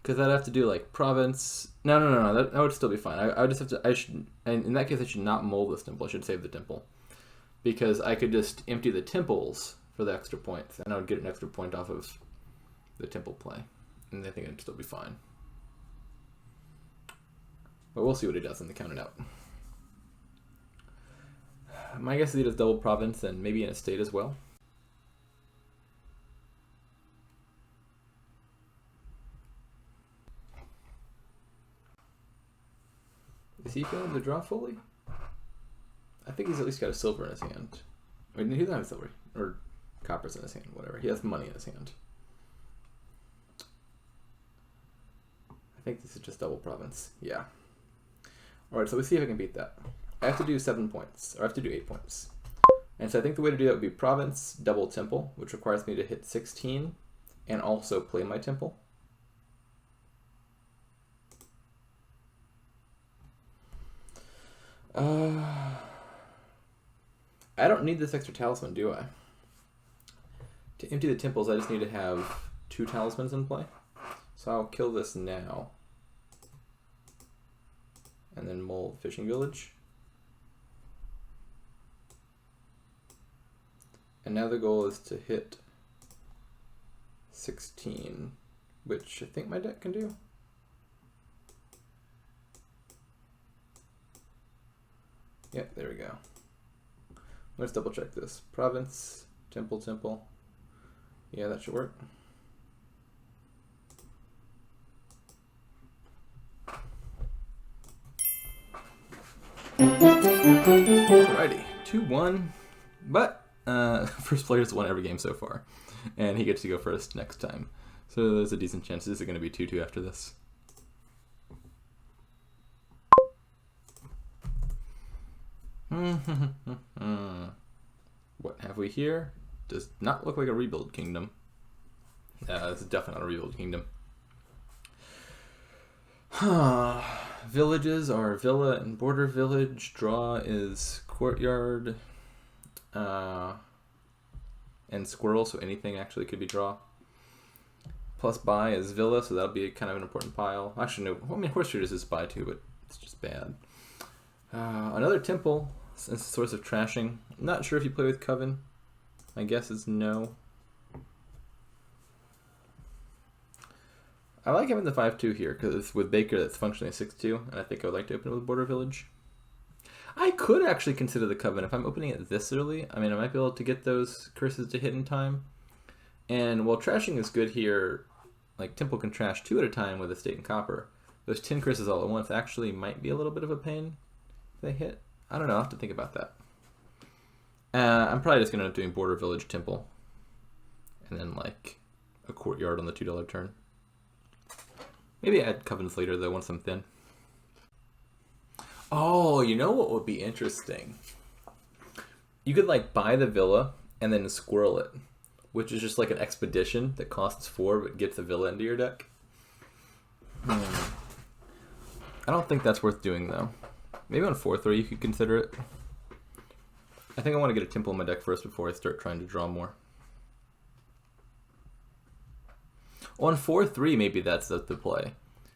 because I'd have to do like province. No. That would still be fine. I would just have to. I should. And in that case, I should not mold this temple. I should save the temple, because I could just empty the temples for the extra points, and I would get an extra point off of the temple play, and I think it'd still be fine. But we'll see what he does in the count it out. My guess is he does double province and maybe an estate as well. Is he failing to draw fully? I think he's at least got a silver in his hand. I mean, he doesn't have silver. Or copper's in his hand, whatever. He has money in his hand. I think this is just double province. Yeah. Alright, so let's see if I can beat that. I have to do 7 points, or I have to do 8 points. And so I think the way to do that would be province, double temple, which requires me to hit 16, and also play my temple. I don't need this extra talisman, do I? To empty the temples, I just need to have 2 talismans in play. So I'll kill this now. And then mull fishing village. And now the goal is to hit 16, which I think my deck can do. Yep, there we go. Let's double check this. Province, temple, temple. Yeah, that should work. Alrighty, 2-1. But first player's won every game so far. And he gets to go first next time. So there's a decent chance this is going to be 2-2 after this. What have we here? Does not look like a rebuild kingdom. This is definitely not a rebuild kingdom. Villages are villa and border village. Draw is courtyard and squirrel, so anything actually could be draw. Plus buy is villa, so that'll be kind of an important pile. Actually, no. Well, I mean, horse traders is buy too, but it's just bad. Another temple is a source of trashing. I'm not sure if you play with Coven. My guess is no. I like having the 5-2 here, because with Baker that's functionally a 6-2, and I think I would like to open it with Border Village. I could actually consider the Coven if I'm opening it this early. I mean, I might be able to get those curses to hit in time. And while trashing is good here, like Temple can trash 2 at a time with Estate and Copper. Those 10 curses all at once actually might be a little bit of a pain if they hit. I don't know, I'll have to think about that. I'm probably just going to end up doing Border Village Temple. And then like a Courtyard on the $2 turn. Maybe add Covens later though once I'm thin. Oh, you know what would be interesting? You could like buy the villa and then squirrel it, which is just like an expedition that costs 4 but gets the villa into your deck. I don't think that's worth doing though. Maybe on 4-3 you could consider it. I think I want to get a temple in my deck first before I start trying to draw more. On 4-3 maybe that's the play.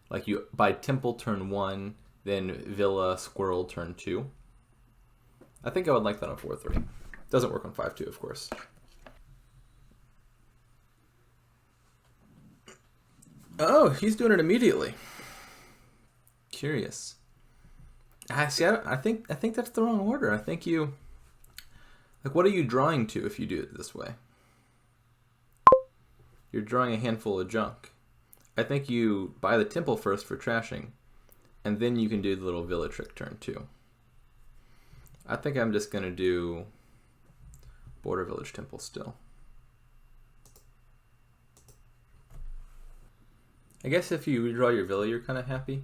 Like you buy temple turn 1, then villa squirrel turn 2. I think I would like that on 4-3. Doesn't work on 5-2 of course. Oh, he's doing it immediately. Curious. I think that's the wrong order. I think you like what are you drawing to if you do it this way? You're drawing a handful of junk. I think you buy the temple first for trashing, and then you can do the little villa trick turn 2. I think I'm just gonna do Border Village Temple still. I guess if you redraw your villa, you're kind of happy.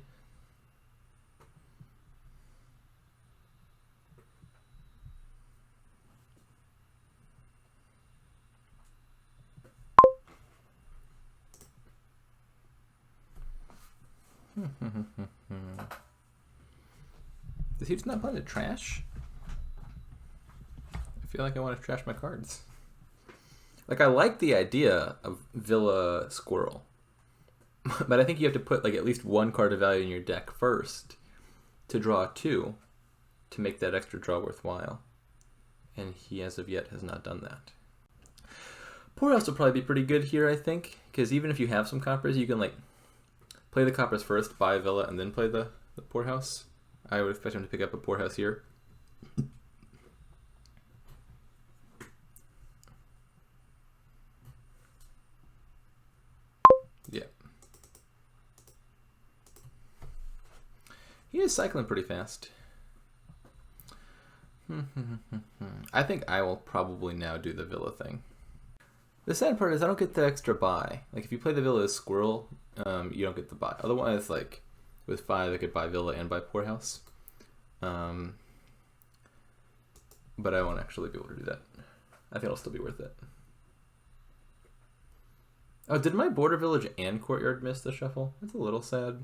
Does he just not plan to trash? I feel like I want to trash my cards. Like I like the idea of Villa Squirrel, but I think you have to put like at least 1 card of value in your deck first to draw 2 to make that extra draw worthwhile. And he as of yet has not done that. Poorhouse will probably be pretty good here, I think, because even if you have some coppers, you can like play the coppers first, buy a villa, and then play the Poorhouse. I would expect him to pick up a Poorhouse here. Yeah. He is cycling pretty fast. I think I will probably now do the villa thing. The sad part is I don't get the extra buy. Like if you play the villa as Squirrel, you don't get the buy. Otherwise, like with 5, I could buy villa and buy Poorhouse. But I won't actually be able to do that. I think it'll still be worth it. Oh, did my Border Village and Courtyard miss the shuffle? That's a little sad.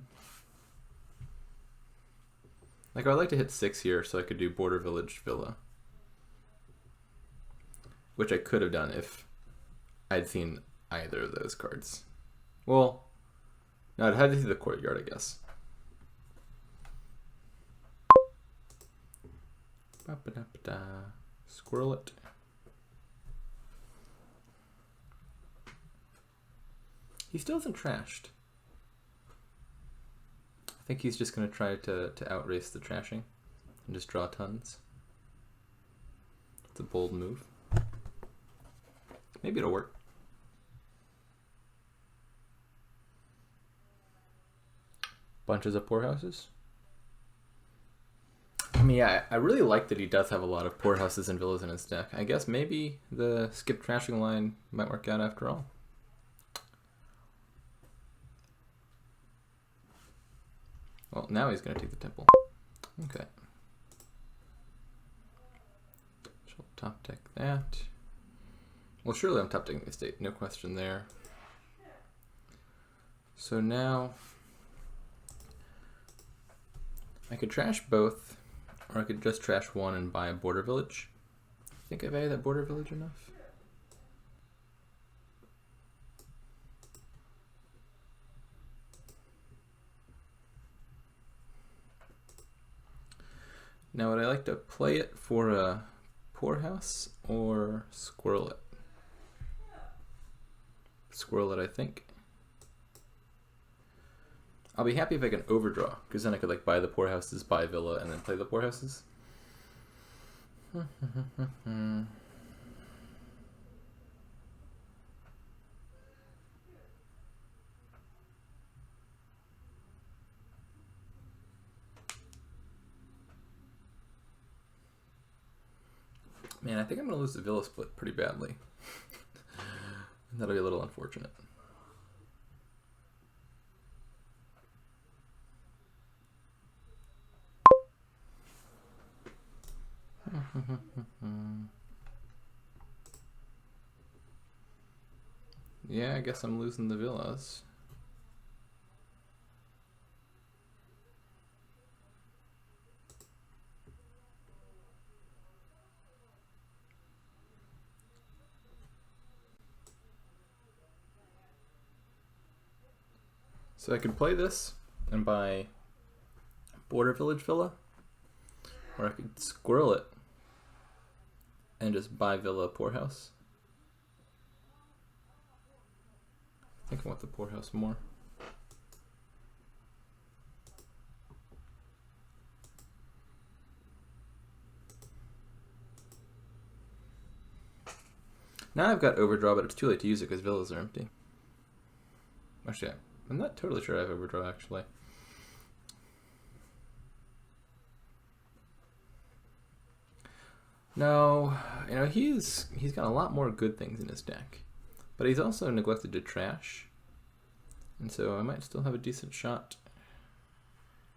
Like I would like to hit 6 here so I could do Border Village Villa. Which I could have done if I'd seen either of those cards. Well, no, I'd had to see the Courtyard, I guess. Squirrel it. He still hasn't trashed. I think he's just going to try to outrace the trashing and just draw tons. It's a bold move. Maybe it'll work. Bunches of Poorhouses. Yeah, I really like that he does have a lot of poorhouses and villas in his deck. I guess maybe the skip trashing line might work out after all. Well, now he's going to take the temple. Okay. She'll top deck that. Well, surely I'm top decking the estate, no question there. So now I could trash both, or I could just trash one and buy a border village. Think I value that border village enough? Now, would I like to play it for a poorhouse or squirrel it? Squirrel it, I think. I'll be happy if I can overdraw, because then I could like buy the poorhouses, buy a villa, and then play the poorhouses. Man, I think I'm going to lose the villa split pretty badly. That'll be a little unfortunate. Yeah, I guess I'm losing the villas. So I could play this and buy border village villa, or I could squirrel it and just buy villa poorhouse. I think I want the poorhouse more. Now I've got overdraw, but it's too late to use it because villas are empty. Actually, I'm not totally sure I have overdraw actually. No, you know, he's got a lot more good things in his deck. But he's also neglected to trash. And so I might still have a decent shot.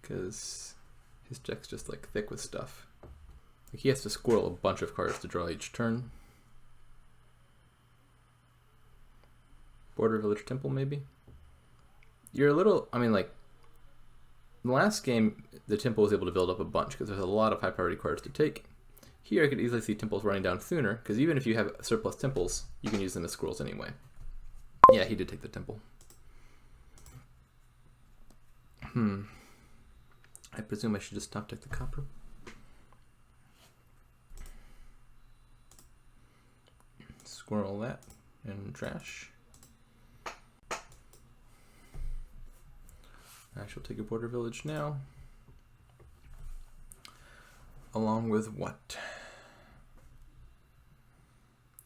Because his deck's just like thick with stuff. Like he has to squirrel a bunch of cards to draw each turn. Border Village Temple maybe? You're a little, I mean like, in the last game the Temple was able to build up a bunch because there's a lot of high priority cards to take. Here I could easily see Temples running down sooner, because even if you have surplus Temples, you can use them as squirrels anyway. Yeah, he did take the Temple. I presume I should just top deck the copper. Squirrel that and trash. I shall take a border village now. Along with what?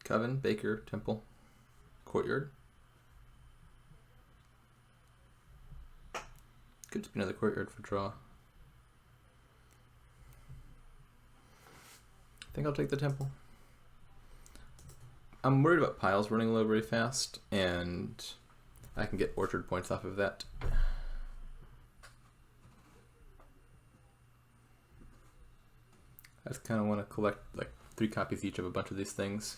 Coven, Baker, Temple, Courtyard. Could just be another Courtyard for draw. I think I'll take the Temple. I'm worried about piles running low very fast, and I can get orchard points off of that. I just kind of want to collect like 3 copies each of a bunch of these things.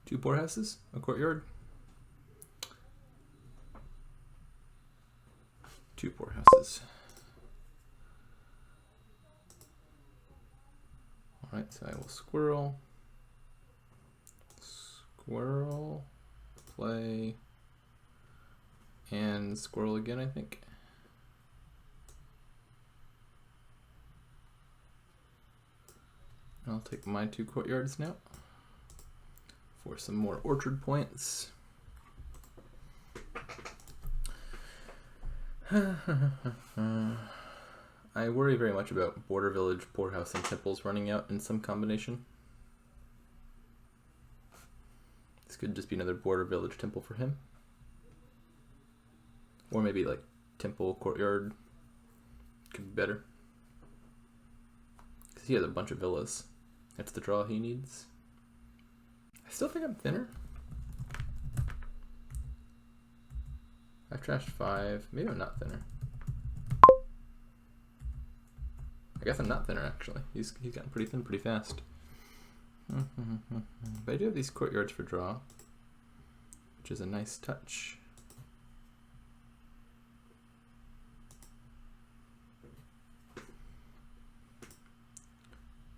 Two poorhouses, a courtyard. 2 poorhouses. Alright, so I will squirrel, play, and squirrel again, I think. I'll take my 2 courtyards now for some more orchard points. I worry very much about border village, poorhouse, and temples running out in some combination. This could just be another border village temple for him. Or maybe like temple courtyard could be better. Because he has a bunch of villas. That's the draw he needs. I still think I'm thinner. I've trashed 5. Maybe I'm not thinner. I guess I'm not thinner actually. He's gotten pretty thin pretty fast. But I do have these courtyards for draw, which is a nice touch.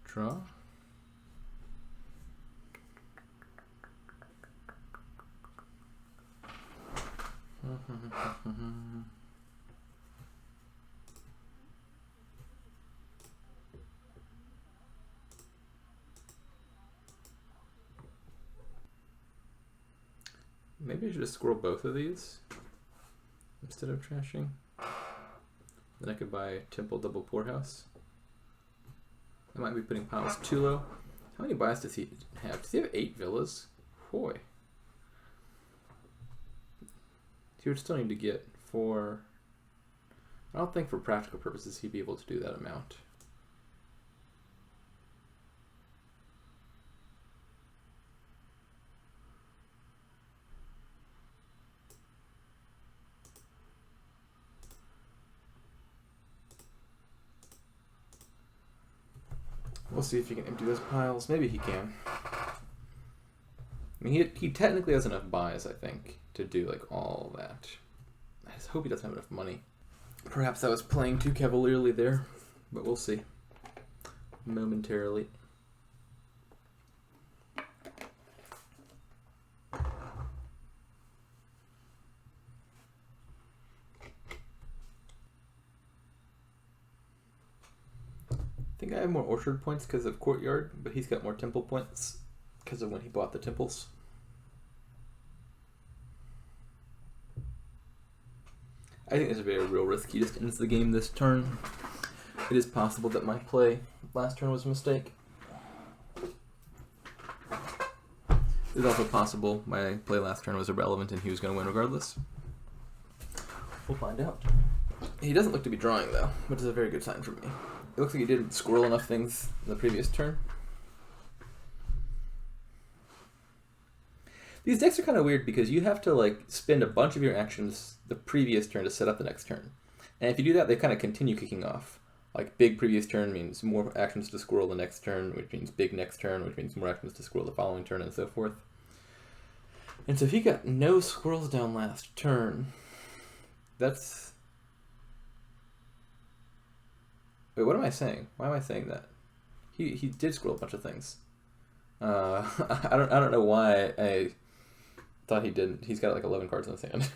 Draw. Maybe I should just squirrel both of these instead of trashing. Then I could buy Temple Double Poorhouse. I might be putting piles too low. How many buys does he have? Does he have 8 villas? Boy. He would still need to get 4. I don't think for practical purposes he'd be able to do that amount. We'll see if he can empty those piles. Maybe he can. I mean, he technically has enough buys, I think, to do like all that. I just hope he doesn't have enough money. Perhaps I was playing too cavalierly there, but we'll see. Momentarily. I think I have more orchard points because of courtyard, but he's got more temple points because of when he bought the temples. I think this is very real risk. He just ends the game this turn. It is possible that my play last turn was a mistake. It's also possible my play last turn was irrelevant and he was going to win regardless. We'll find out. He doesn't look to be drawing though, which is a very good sign for me. It looks like he did squirrel enough things in the previous turn. These decks are kind of weird because you have to like spend a bunch of your actions the previous turn to set up the next turn. And if you do that, they kind of continue kicking off. Like big previous turn means more actions to squirrel the next turn, which means big next turn, which means more actions to squirrel the following turn, and so forth. And so if he got no squirrels down last turn, that's... Wait, what am I saying? Why am I saying that? He did squirrel a bunch of things. I don't know why I thought he didn't. He's got like 11 cards in his hand.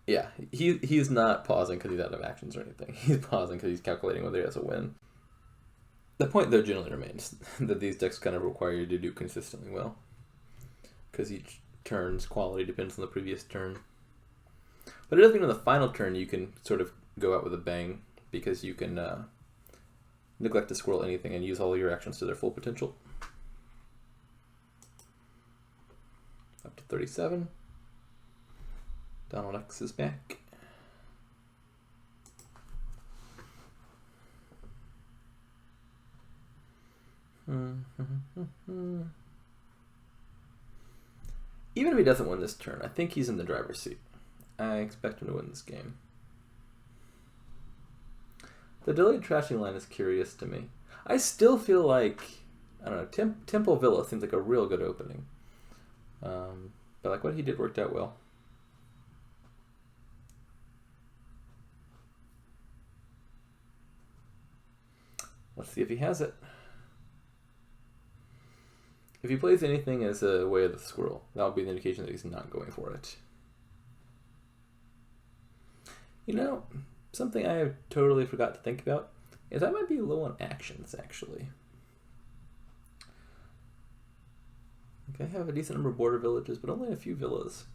Yeah, he's not pausing because he's out of actions or anything. He's pausing because he's calculating whether he has a win. The point though generally remains that these decks kind of require you to do consistently well, because each turn's quality depends on the previous turn. But it does mean on the final turn you can sort of go out with a bang, because you can neglect to squirrel anything and use all your actions to their full potential. Up to 37. Donald X is back. Even if he doesn't win this turn, I think he's in the driver's seat. I expect him to win this game. The delayed trashing line is curious to me. I still feel like, I don't know, Temple Villa seems like a real good opening. But like what he did worked out well. Let's see if he has it. If he plays anything as a way of the squirrel, that would be an indication that he's not going for it. You know, something I have totally forgot to think about is I might be low on actions, actually. Okay, I have a decent number of border villages, but only a few villas.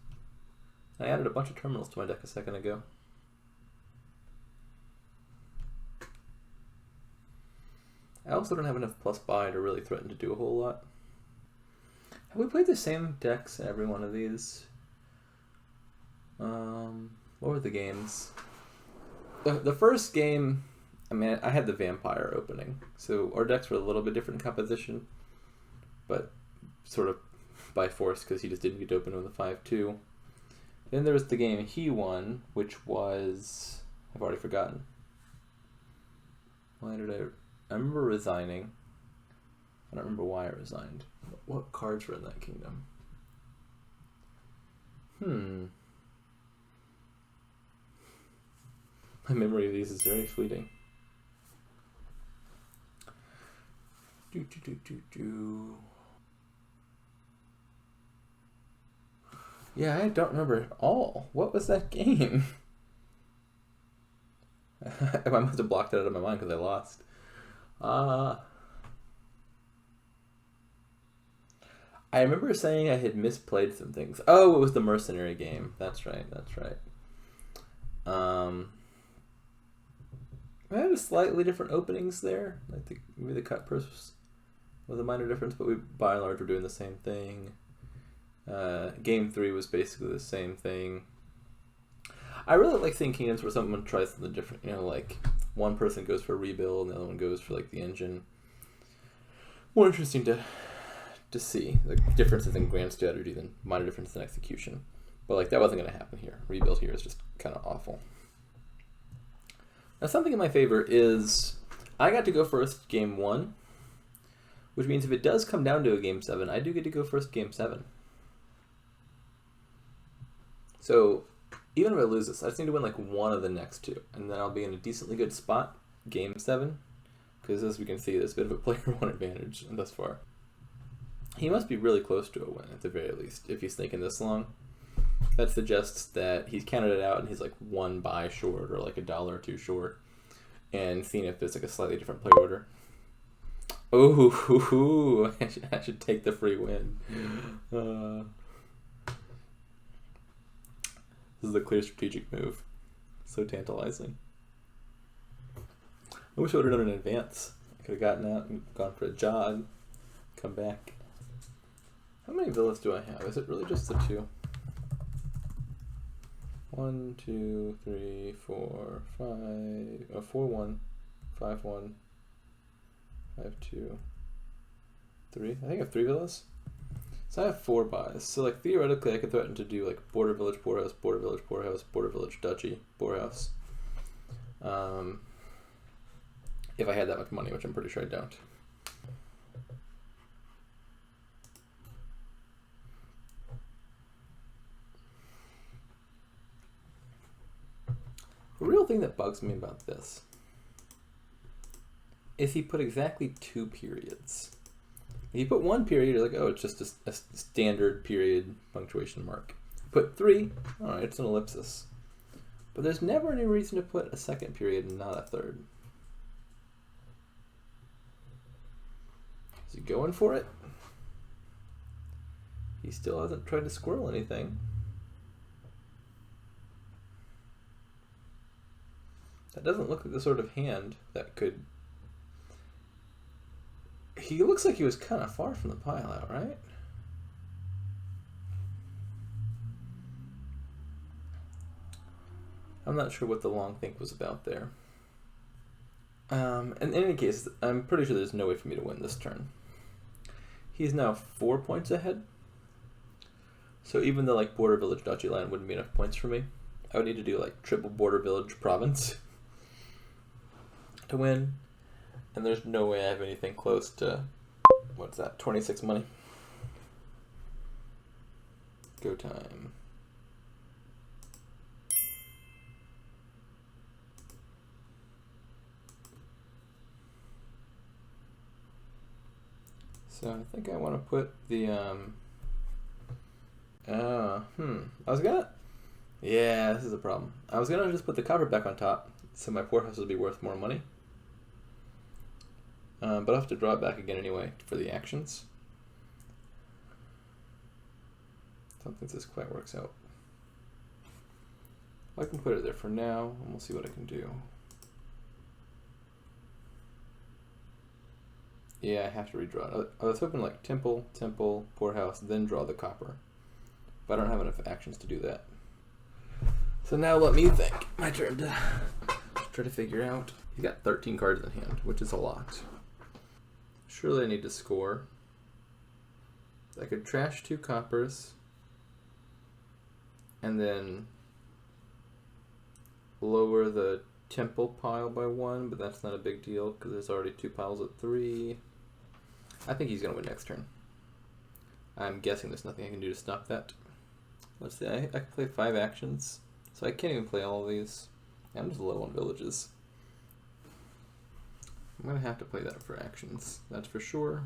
I added a bunch of terminals to my deck a second ago. I also don't have enough plus buy to really threaten to do a whole lot. Have we played the same decks in every one of these? What were the games? The first game, I mean, I had the vampire opening, so our decks were a little bit different in composition, but sort of by force because he just didn't get to open with a 5-2. Then there was the game he won, which was, I've already forgotten. Why did I remember resigning. I don't remember why I resigned. What cards were in that kingdom? My memory of these is very fleeting. Yeah, I don't remember at all. What was that game? I must have blocked it out of my mind because I lost. I remember saying I had misplayed some things. Oh, it was the Mercenary game. That's right, that's right. I had slightly different openings there. I think maybe the cut purse was a minor difference, but we by and large were doing the same thing. Game 3 was basically the same thing. I really like seeing kingdoms where someone tries something different. You know, like one person goes for a rebuild and the other one goes for like the engine. More interesting to see like differences in grand strategy than minor differences in execution. But like that wasn't going to happen here. Rebuild here is just kind of awful. Now something in my favor is I got to go first game 1, which means if it does come down to a game 7, I do get to go first game 7. So even if I lose this, I just need to win like one of the next 2, and then I'll be in a decently good spot game 7, because as we can see, there's a bit of a player 1 advantage thus far. He must be really close to a win at the very least if he's thinking this long. That suggests that he's counted it out and he's like 1 buy short or like $1 or 2 short, and seeing if there's like a slightly different play order. Oh, I should take the free win. This is a clear strategic move. So tantalizing. I wish I would have done it in advance. I could have gotten out and gone for a jog, come back. How many villas do I have? Is it really just the 2? 1, 2, 3, 4, 5, 4, 1, 5, 1, 5, 2, 3. I think I have 3 villas. So I have 4 buys. So like theoretically I could threaten to do like border village, poorhouse, border village, poorhouse, border village, duchy, poorhouse. If I had that much money, which I'm pretty sure I don't. The real thing that bugs me about this is he put exactly 2 periods. If you put 1 period, you're like, oh, it's just a standard period punctuation mark. Put 3, all right, it's an ellipsis. But there's never any reason to put a second period and not a third. Is he going for it? He still hasn't tried to squirrel anything. That doesn't look like the sort of hand that could... He looks like he was kind of far from the pile out, right? I'm not sure what the long think was about there. In any case, I'm pretty sure there's no way for me to win this turn. He's now 4 points ahead. So even the like border village duchy line wouldn't be enough points for me. I would need to do like triple border village province to win. And there's no way I have anything close to, what's that, 26 money. Go time. So I think I want to put the, I was gonna, yeah, this is a problem. I was gonna just put the copper back on top, so my poorhouse will be worth more money. But I'll have to draw it back again anyway for the actions. Don't think this quite works out. I can put it there for now, and we'll see what I can do. Yeah, I have to redraw it. I was hoping like temple, temple, poorhouse, then draw the copper. But I don't have enough actions to do that. So now let me think. My turn to try to figure out. He's got 13 cards in hand, which is a lot. Surely I need to score. I could trash 2 coppers. And then lower the temple pile by 1, but that's not a big deal because there's already 2 piles at 3. I think he's going to win next turn. I'm guessing there's nothing I can do to stop that. Let's see, I can play 5 actions, so I can't even play all of these. I'm just low on villages. I'm going to have to play that for actions, that's for sure.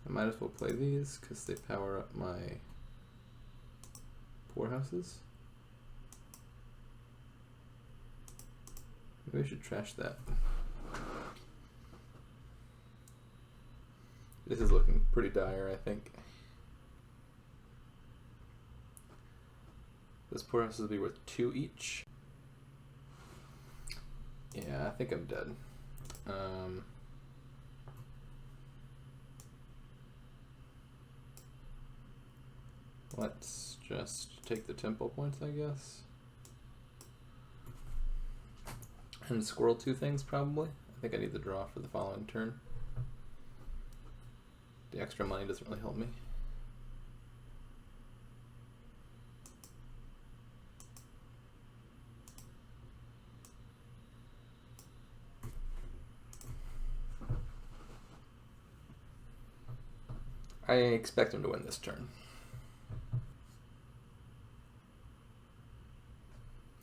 I might as well play these because they power up my poorhouses. Maybe I should trash that. This is looking pretty dire, I think. Those poorhouses will be worth 2 each. Yeah, I think I'm dead. Let's just take the temple points, I guess. And squirrel 2 things, probably. I think I need the draw for the following turn. The extra money doesn't really help me. I expect him to win this turn.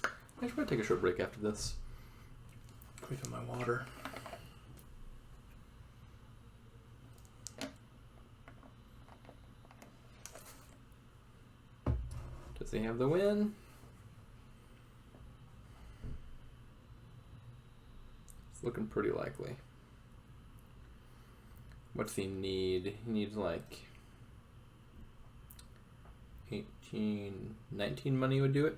I should probably take a short break after this. Refill my water. Does he have the win? It's looking pretty likely. What's he need? He needs like 18, 19 money would do it.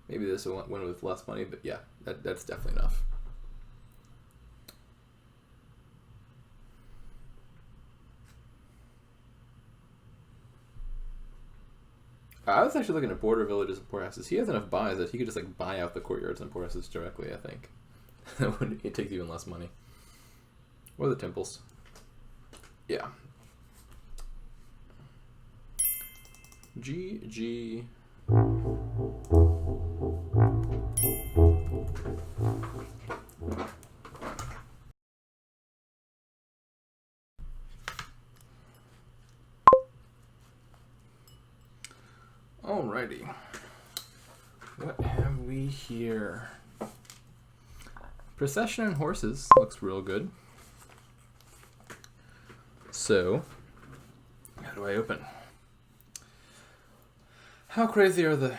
Maybe this will win with less money, but yeah, that's definitely enough. I was actually looking at border villages and poorhouses. He has enough buys that he could just like buy out the courtyards and poorhouses directly, I think. It takes even less money. Or the temples. Yeah. GG. Alrighty. What have we here? Procession and horses looks real good. So, how do I open? How crazy are the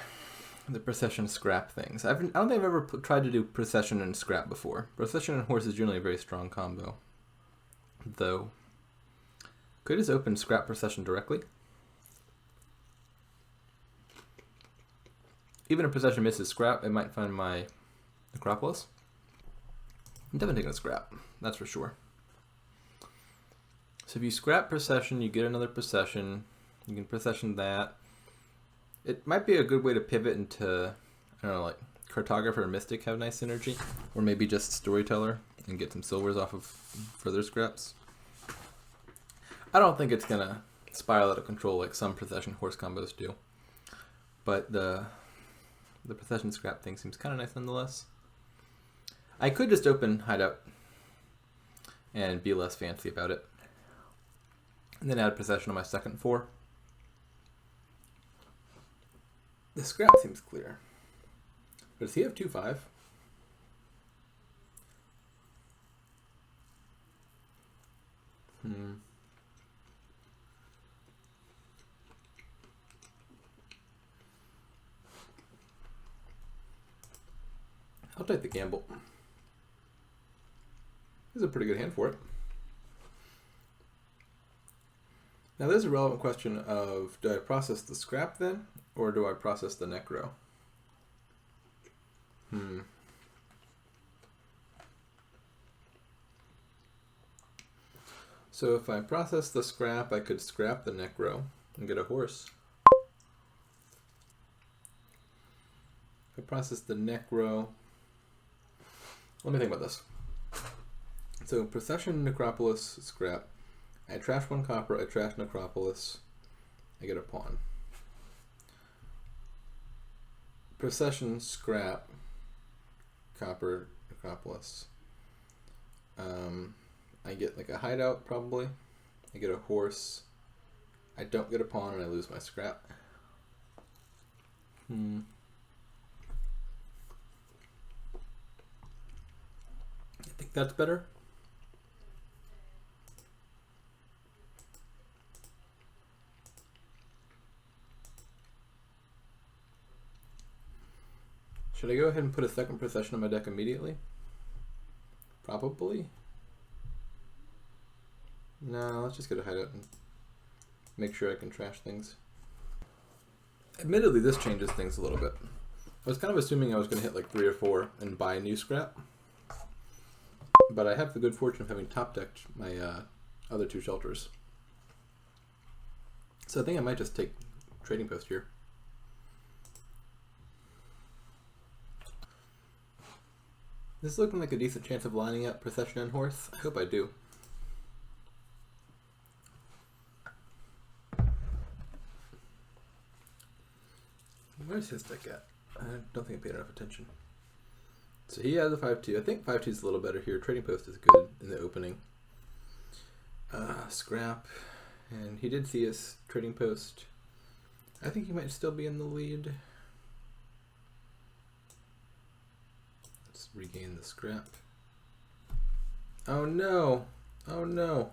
procession scrap things? I don't think I've ever tried to do procession and scrap before. Procession and horse is generally a very strong combo. Though, could I just open scrap procession directly? Even if procession misses scrap, it might find my Necropolis. I'm definitely taking a scrap, that's for sure. So if you scrap procession, you get another procession. You can procession that. It might be a good way to pivot into, I don't know, like Cartographer or Mystic have nice synergy. Or maybe just Storyteller and get some silvers off of further scraps. I don't think it's going to spiral out of control like some procession horse combos do. But the procession scrap thing seems kind of nice nonetheless. I could just open Hideout and be less fancy about it. And then add procession on my second 4. The scrap seems clear. But does he have 2-5? I'll take the gamble. This is a pretty good hand for it. Now there's a relevant question of, do I process the scrap then, or do I process the necro? So if I process the scrap, I could scrap the necro and get a horse. If I process the necro, let me think about this. So Procession, Necropolis, scrap. I trash 1 copper, I trash Necropolis, I get a pawn. Procession, scrap, copper, Necropolis. I get like a hideout probably. I get a horse. I don't get a pawn and I lose my scrap. I think that's better. Should I go ahead and put a second Procession on my deck immediately? Probably. No, let's just get a hideout and make sure I can trash things. Admittedly, this changes things a little bit. I was kind of assuming I was going to hit like 3 or 4 and buy new scrap. But I have the good fortune of having top decked my other 2 shelters. So I think I might just take Trading Post here. This is looking like a decent chance of lining up Procession and Horse. I hope I do. Where's his deck at? I don't think I paid enough attention. So he has a 5-2. I think 5-2 is a little better here. Trading Post is good in the opening. Scrap. And he did see his Trading Post. I think he might still be in the lead. Let's regain the scrap. Oh no! Oh no!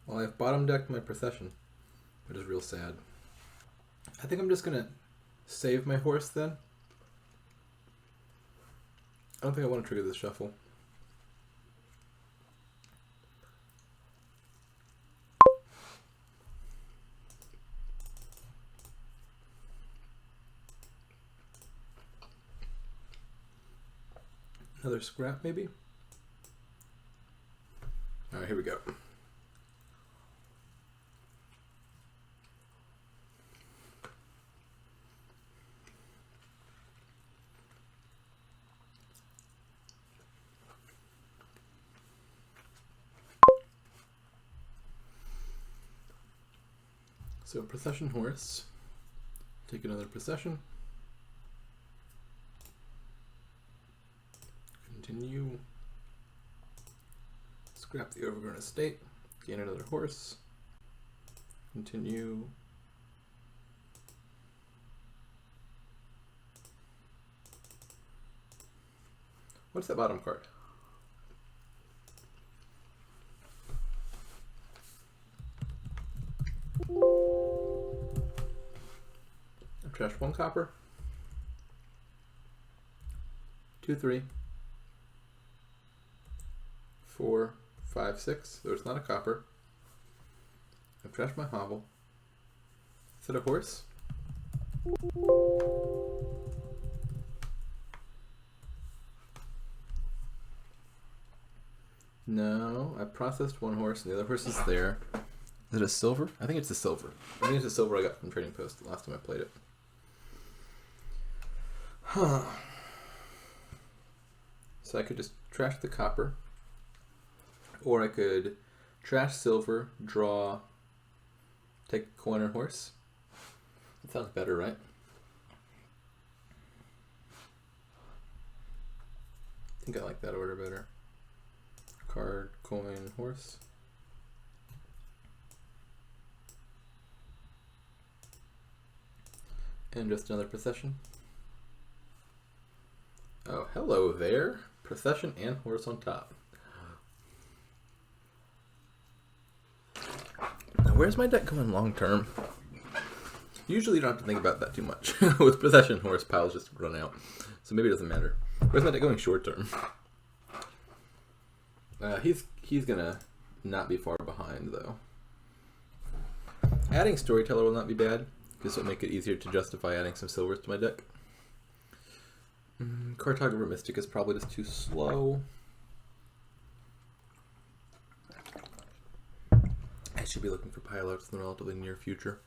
Well, I've bottom decked my Procession, which is real sad. I think I'm just gonna save my horse then. I don't think I want to trigger this shuffle. Another scrap, maybe? Alright, here we go. So Procession Horse, take another Procession, continue, scrap the overgrown estate, gain another horse, continue, what's that bottom card? Trash 1 copper, 2, 3, 4, 5, 6. There's not a copper. I've trashed my hovel. Is it a horse? No, I processed 1 horse and the other horse is there. Is it a silver? I think it's a silver. I think it's a silver I got from Trading Post the last time I played it. Huh. So I could just trash the copper, or I could trash silver, draw, take coin or horse. That sounds better, right? I think I like that order better. Card, coin, horse. And just another Procession. Oh, hello there. Procession and horse on top. Now, where's my deck going long term? Usually you don't have to think about that too much. With Procession, horse, piles just run out. So maybe it doesn't matter. Where's my deck going short term? He's gonna not be far behind, though. Adding Storyteller will not be bad, because it'll make it easier to justify adding some silvers to my deck. Cartographer Mystic is probably just too slow. I should be looking for pilots in the relatively near future.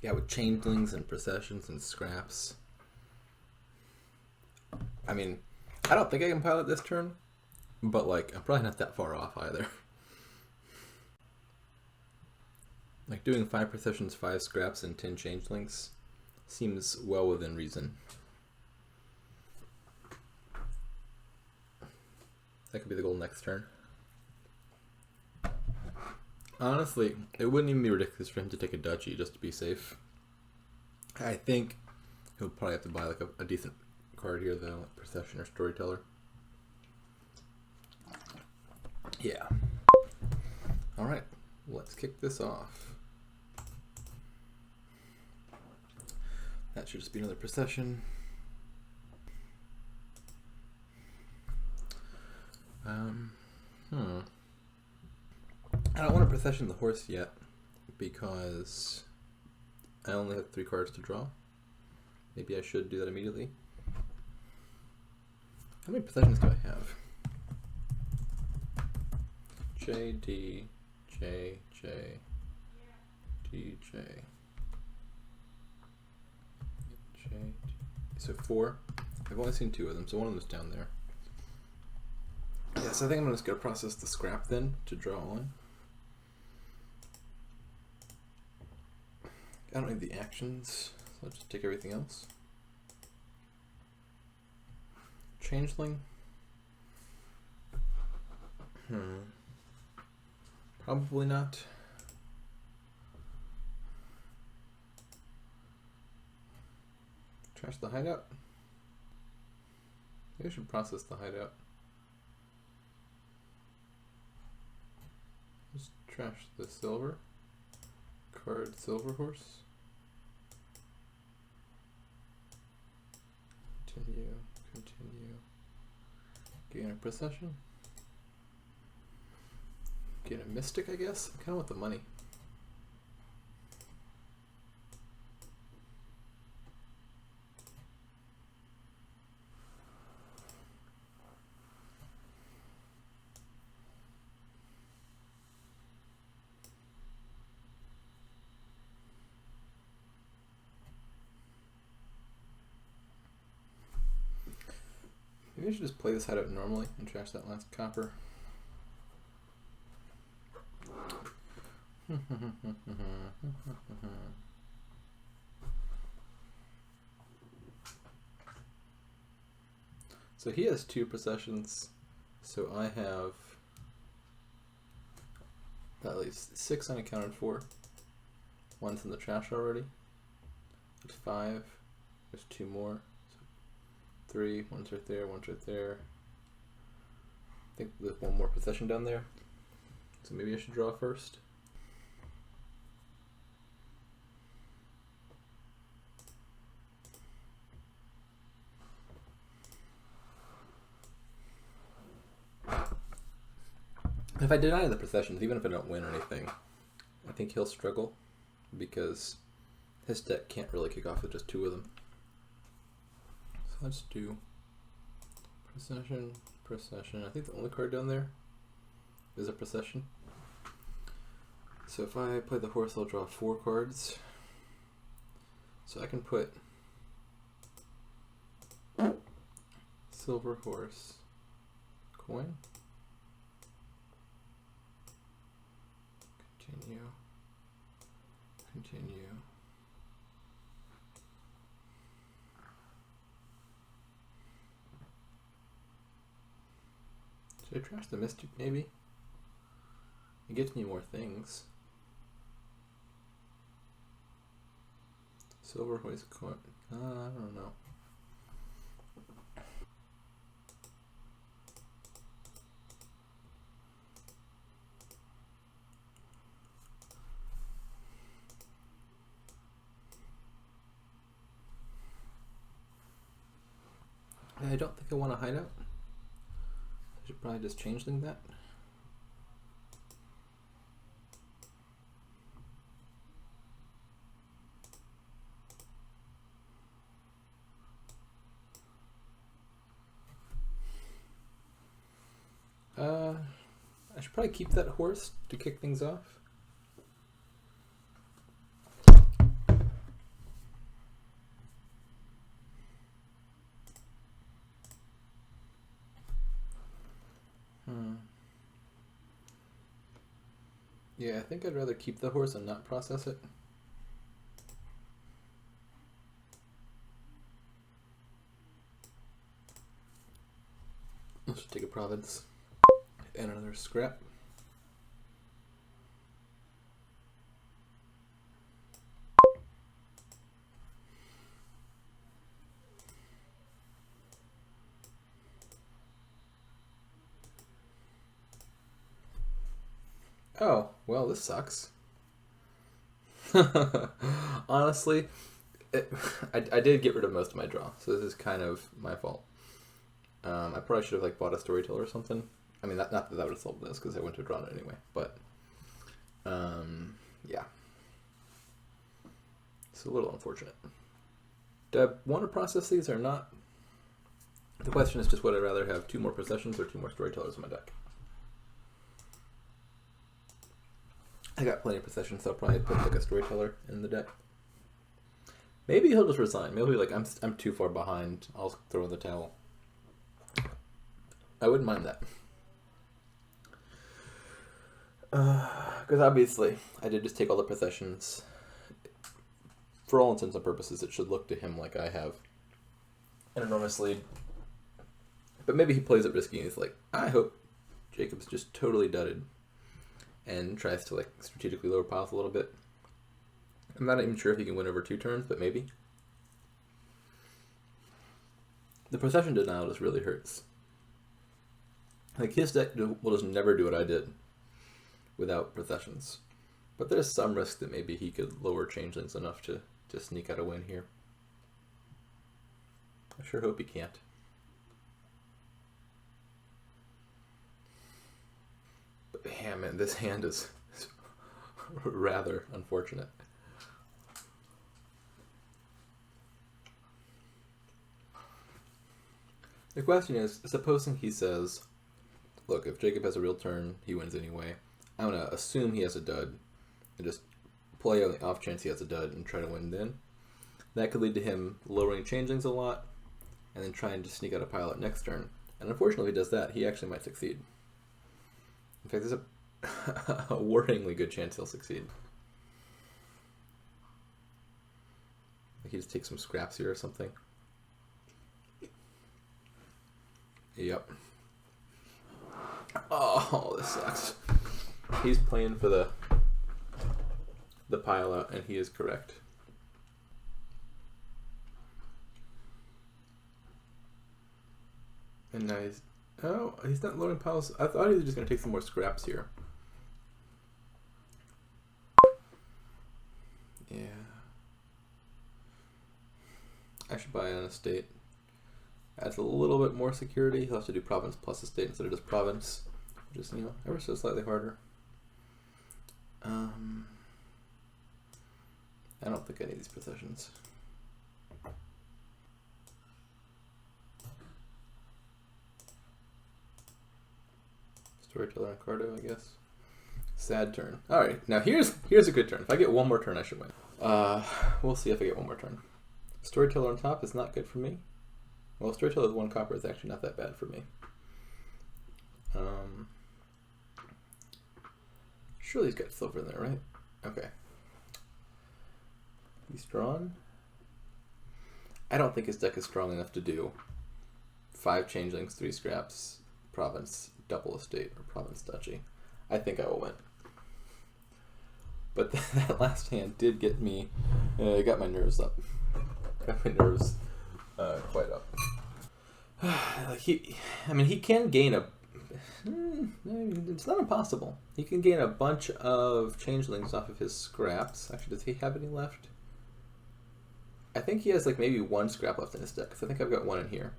Yeah, with changelings and processions and scraps. I mean, I don't think I can pilot this turn, but like, I'm probably not that far off either. Like doing 5 processions, 5 scraps, and 10 changelings seems well within reason. That could be the goal next turn. Honestly, it wouldn't even be ridiculous for him to take a duchy just to be safe. I think he'll probably have to buy like a decent card here though, like Procession or Storyteller. Yeah. Alright, let's kick this off. That should just be another Procession. I don't want to Procession the horse yet because I only have 3 cards to draw. Maybe I should do that immediately. How many Processions do I have? J, D, J, J, D, J, J, D. So 4. I've only seen 2 of them, so one of them's down there. Yes, I think I'm just going to process the scrap then to draw one. I don't need the actions, so I'll just take everything else. Changeling. Probably not. Trash the hideout. Maybe I should process the hideout. Just trash the silver. Card Silver Horse. Continue. Gain a Procession. Gain a Mystic, I guess. I kind of want the money. Maybe I should just play this hideout normally and trash that last copper. So he has 2 processions, so I have at least 6 unaccounted for. One's in the trash already. There's 5. There's 2 more. 3, one's right there, one's right there. I think there's 1 more procession down there. So maybe I should draw first. If I deny the processions, even if I don't win anything, I think he'll struggle because his deck can't really kick off with just 2 of them. So let's do Procession, Procession. I think the only card down there is a Procession. So if I play the horse, I'll draw 4 cards. So I can put Silver Horse, coin, continue. Should I trash the Mystic maybe? It gets me more things. Silver Horse coin. I don't know. I don't think I want to hide out. I should probably just changeling that. probably keep that horse to kick things off. Yeah, I think I'd rather keep the horse and not process it. Let's just take a province and another scrap. Oh, well, this sucks. Honestly, I did get rid of most of my draw, so this is kind of my fault. I probably should have like bought a storyteller or something. I mean, not that would have solved this because I went to draw it anyway. But yeah, it's a little unfortunate. Do I want to process these or not? The question is just would I rather have 2 more processions or 2 more storytellers in my deck? I got plenty of processions, so I'll probably put like a storyteller in the deck. Maybe he'll just resign. Maybe he'll be like, I'm too far behind. I'll throw in the towel. I wouldn't mind that. Because obviously, I did just take all the processions. For all intents and purposes, it should look to him like I have an enormous lead. But maybe he plays it risky and he's like, I hope Jacob's just totally dudded. And tries to like strategically lower piles a little bit. I'm not even sure if he can win over 2 turns, but maybe. The procession denial just really hurts. Like his deck will just never do what I did without processions. But there's some risk that maybe he could lower changelings enough to sneak out a win here. I sure hope he can't. But yeah, man, this hand is rather unfortunate. The question is, supposing he says, look, if Jacob has a real turn, he wins anyway. I'm going to assume he has a dud and just play on the off chance he has a dud and try to win then. That could lead to him lowering changelings a lot and then trying to sneak out a pile at next turn. And unfortunately, if he does that, he actually might succeed. In fact, there's a worryingly good chance he'll succeed. Like he just takes some scraps here or something. Yep. Oh, this sucks. He's playing for the pile out, and he is correct. And now he's not loading piles. I thought he was just going to take some more scraps here. Yeah. I should buy an estate. Adds a little bit more security. He'll have to do province plus estate instead of just province, which is, ever so slightly harder. I don't think I need these possessions. Storyteller and Cardo, I guess. Sad turn. Alright, now here's a good turn. If I get one more turn, I should win. We'll see if I get one more turn. Storyteller on top is not good for me. Well, Storyteller with 1 copper is actually not that bad for me. Surely he's got silver in there, right? Okay. He's drawn. I don't think his deck is strong enough to do 5 changelings, 3 scraps, province, double estate, or province duchy. I think I will win. But that last hand did get me, got my nerves up. Got my nerves quite up. He can gain it's not impossible. He can gain a bunch of changelings off of his scraps. Actually, does he have any left? I think he has like maybe 1 scrap left in his deck, because I think I've got 1 in here.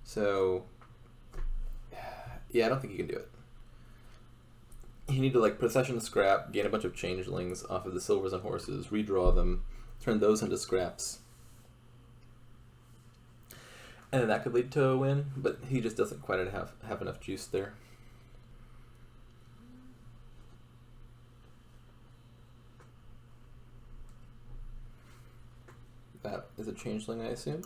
So, yeah, I don't think he can do it. You need to like procession scrap, gain a bunch of changelings off of the silvers and horses, redraw them, turn those into scraps. And then that could lead to a win, but he just doesn't quite have enough juice there. is a changeling, I assume.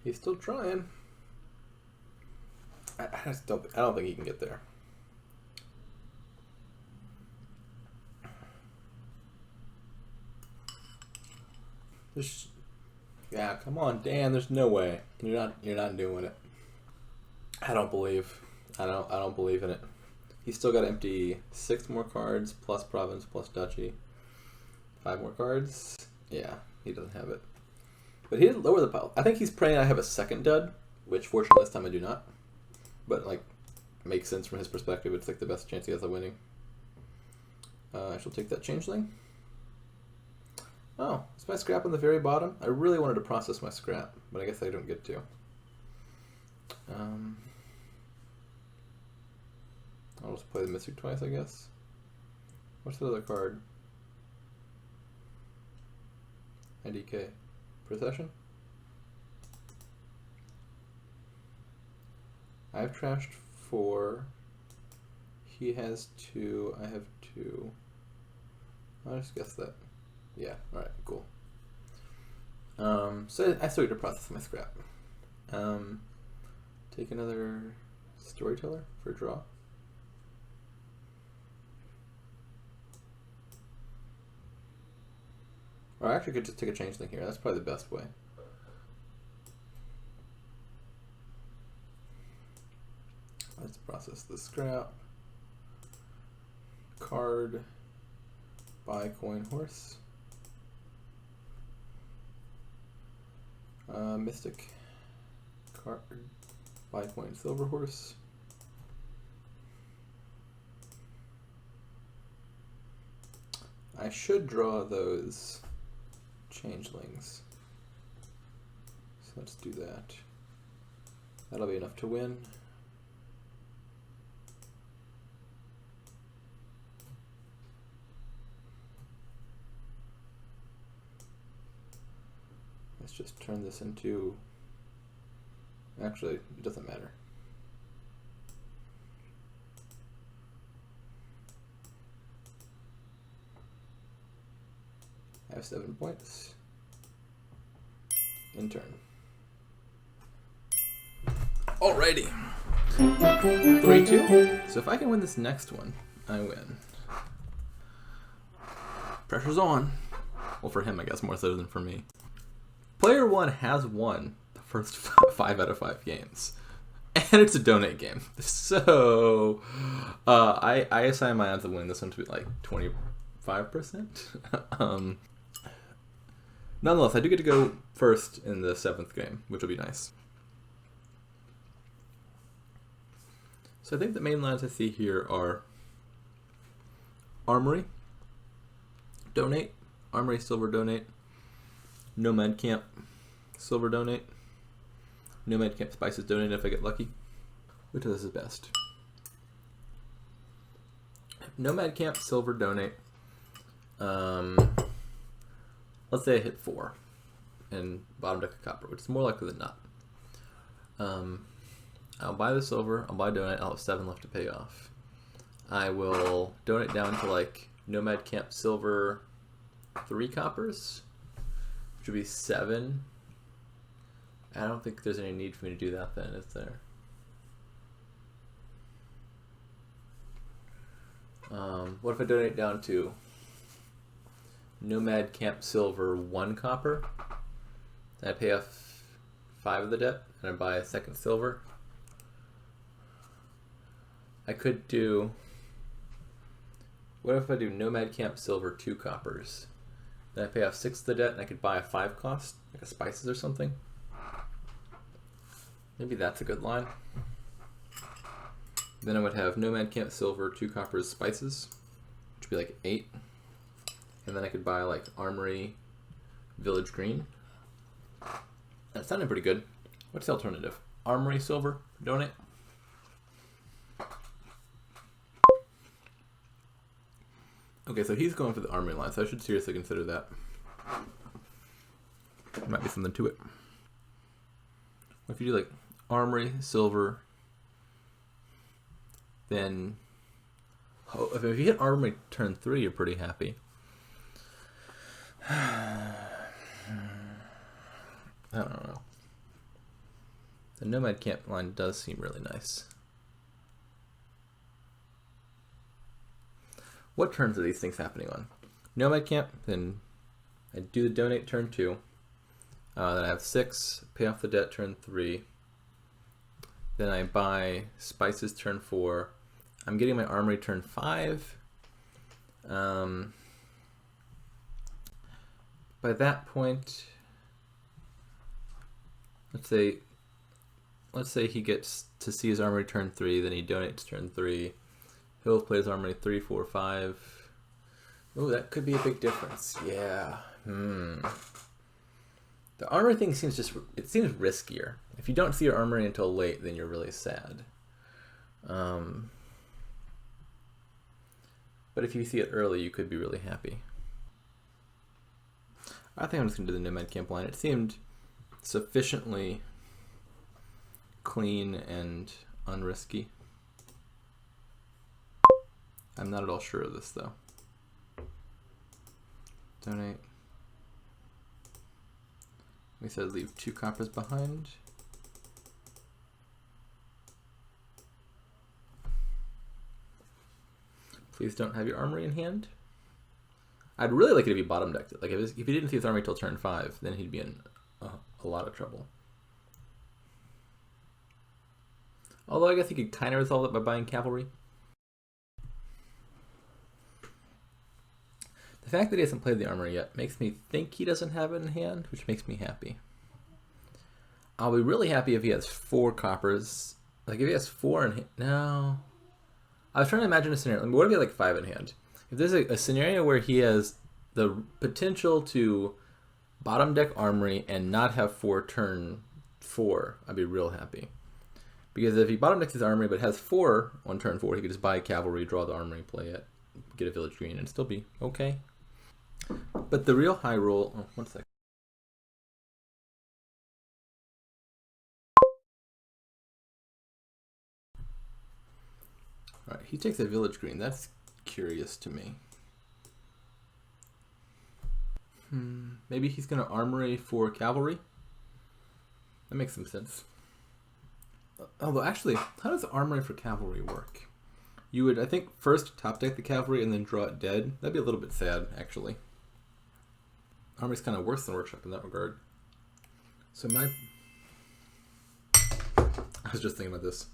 He's still trying. I don't think he can get there. Yeah, come on, Dan. There's no way you're not doing it. I don't believe in it. He's still got to empty 6 more cards plus province plus duchy. 5 more cards. Yeah, he doesn't have it. But he didn't lower the pile. I think he's praying I have a second dud, which fortunately this time I do not. But like, makes sense from his perspective. It's like the best chance he has of winning. I shall take that changeling. Oh, is my scrap on the very bottom? I really wanted to process my scrap, but I guess I don't get to. I'll just play the Mystic twice, I guess. What's the other card? IDK. Procession? I've trashed 4. He has 2. I have 2. I'll just guess that. Yeah, alright, cool. So I still get to process my scrap. Take another storyteller for a draw. Or I actually could just take a changeling here. That's probably the best way. Let's process the scrap. Card. Buy coin horse. Mystic. Card. Buy coin silver horse. I should draw those changelings. So let's do that. That'll be enough to win. Let's just turn this into... Actually, it doesn't matter. I have 7 points. In turn. Alrighty. 3-2. So if I can win this next one, I win. Pressure's on. Well, for him, I guess, more so than for me. Player 1 has won the first 5 out of 5 games. And it's a donate game. So, I assign my odds of winning this one to be like 25%. Nonetheless, I do get to go first in the 7th game, which will be nice. So I think the main lines I see here are Armory, donate, Armory, silver, donate, Nomad Camp, silver, donate, Nomad Camp, spices, donate if I get lucky. Which of this is best? Nomad Camp, silver, donate. Let's say I hit 4 and bottom deck a copper, which is more likely than not. I'll buy the silver, I'll buy donate, I'll have 7 left to pay off. I will donate down to like Nomad Camp silver 3 coppers, which would be 7. I don't think there's any need for me to do that then, is there? What if I donate down to Nomad Camp silver 1 copper, and I pay off 5 of the debt, and I buy a 2nd silver? I could do... What if I do Nomad Camp silver 2 coppers? Then I pay off 6 of the debt, and I could buy a 5 cost, like a spices or something? Maybe that's a good line. Then I would have Nomad Camp silver 2 coppers spices, which would be like 8. And then I could buy like Armory, Village Green. That sounded pretty good. What's the alternative? Armory silver, donate. Okay, so he's going for the Armory line, so I should seriously consider that. There might be something to it. What if you do like Armory, silver. Then, if you hit Armory turn 3, you're pretty happy. I don't know. The Nomad camp line does seem really nice. What turns are these things happening on? Nomad camp, then I do the donate turn 2. Then I have 6, pay off the debt turn 3. Then I buy spices turn 4. I'm getting my armory turn 5. By that point, let's say he gets to see his armory turn 3, then he donates turn 3. He'll play his armory 3, 4, 5. Oh, that could be a big difference. Yeah. The armory thing seems riskier. If you don't see your armory until late, then you're really sad. But if you see it early, you could be really happy. I think I'm just going to do the Nomad camp line. It seemed sufficiently clean and unrisky. I'm not at all sure of this, though. Donate. We said leave 2 coppers behind. Please don't have your armory in hand. I'd really like it if he bottom decked it. Like if he didn't see his armory till turn 5, then he'd be in a lot of trouble. Although I guess he could kind of resolve it by buying cavalry. The fact that he hasn't played the armory yet makes me think he doesn't have it in hand, which makes me happy. I'll be really happy if he has 4 coppers. Like if he has 4 in hand. No. I was trying to imagine a scenario. What if he had like 5 in hand? If there's a scenario where he has the potential to bottom deck armory and not have 4 turn 4, I'd be real happy. Because if he bottom decks his armory but has 4 on turn 4, he could just buy cavalry, draw the armory, play it, get a village green, and still be okay. But the real high roll... Oh, 1 second. Alright, he takes a village green. That's curious to me. Maybe he's going to armory for cavalry? That makes some sense. Although, actually, how does armory for cavalry work? You would, I think, first top deck the cavalry and then draw it dead. That'd be a little bit sad, actually. Armory's kind of worse than workshop in that regard. So I was just thinking about this.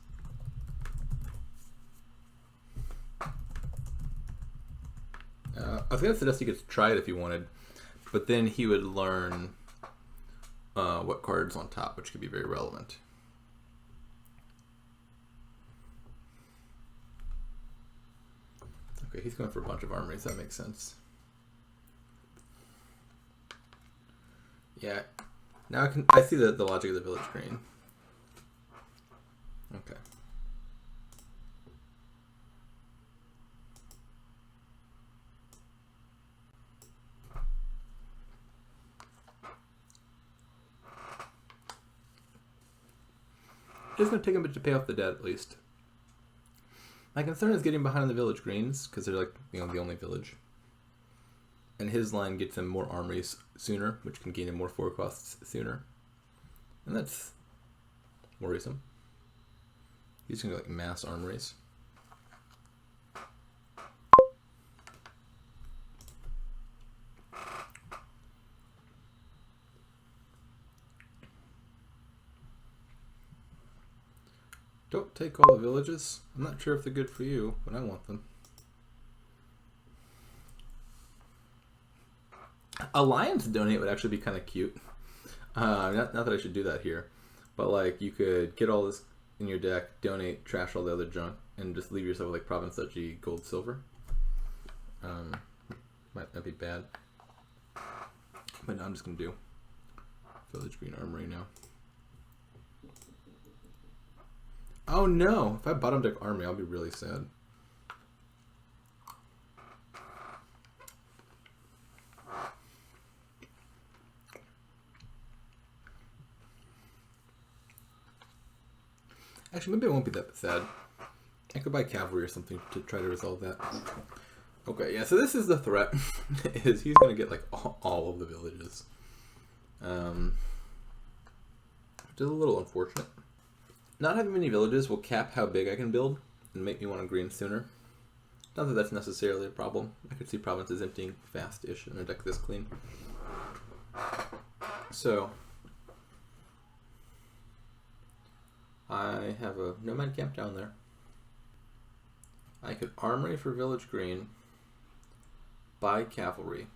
I was going to suggest he could try it if he wanted, but then he would learn what card's on top, which could be very relevant. Okay, he's going for a bunch of armories. That makes sense. Yeah. Now I see the logic of the village green. Okay. It's going to take a bit to pay off the debt, at least. My concern is getting behind the village greens, because they're like, the only village. And his line gets him more armories sooner, which can gain him more 4 costs sooner. And that's worrisome. He's going to like mass armories. Don't take all the villages. I'm not sure if they're good for you, but I want them. Alliance donate would actually be kind of cute. Not that I should do that here, but like you could get all this in your deck, donate, trash all the other junk, and just leave yourself with like province, duchy, gold, silver. Might not be bad, but no, I'm just gonna do village green armory now. Oh no! If I bottom deck armory, I'll be really sad. Actually, maybe it won't be that sad. I could buy cavalry or something to try to resolve that. Okay, yeah, so this is the threat. Is he's going to get like all of the villages. Which is a little unfortunate. Not having many villages will cap how big I can build and make me want to green sooner. Not that that's necessarily a problem. I could see provinces emptying fast-ish in a deck this clean. So, I have a Nomad camp down there. I could Armory for village green, buy cavalry,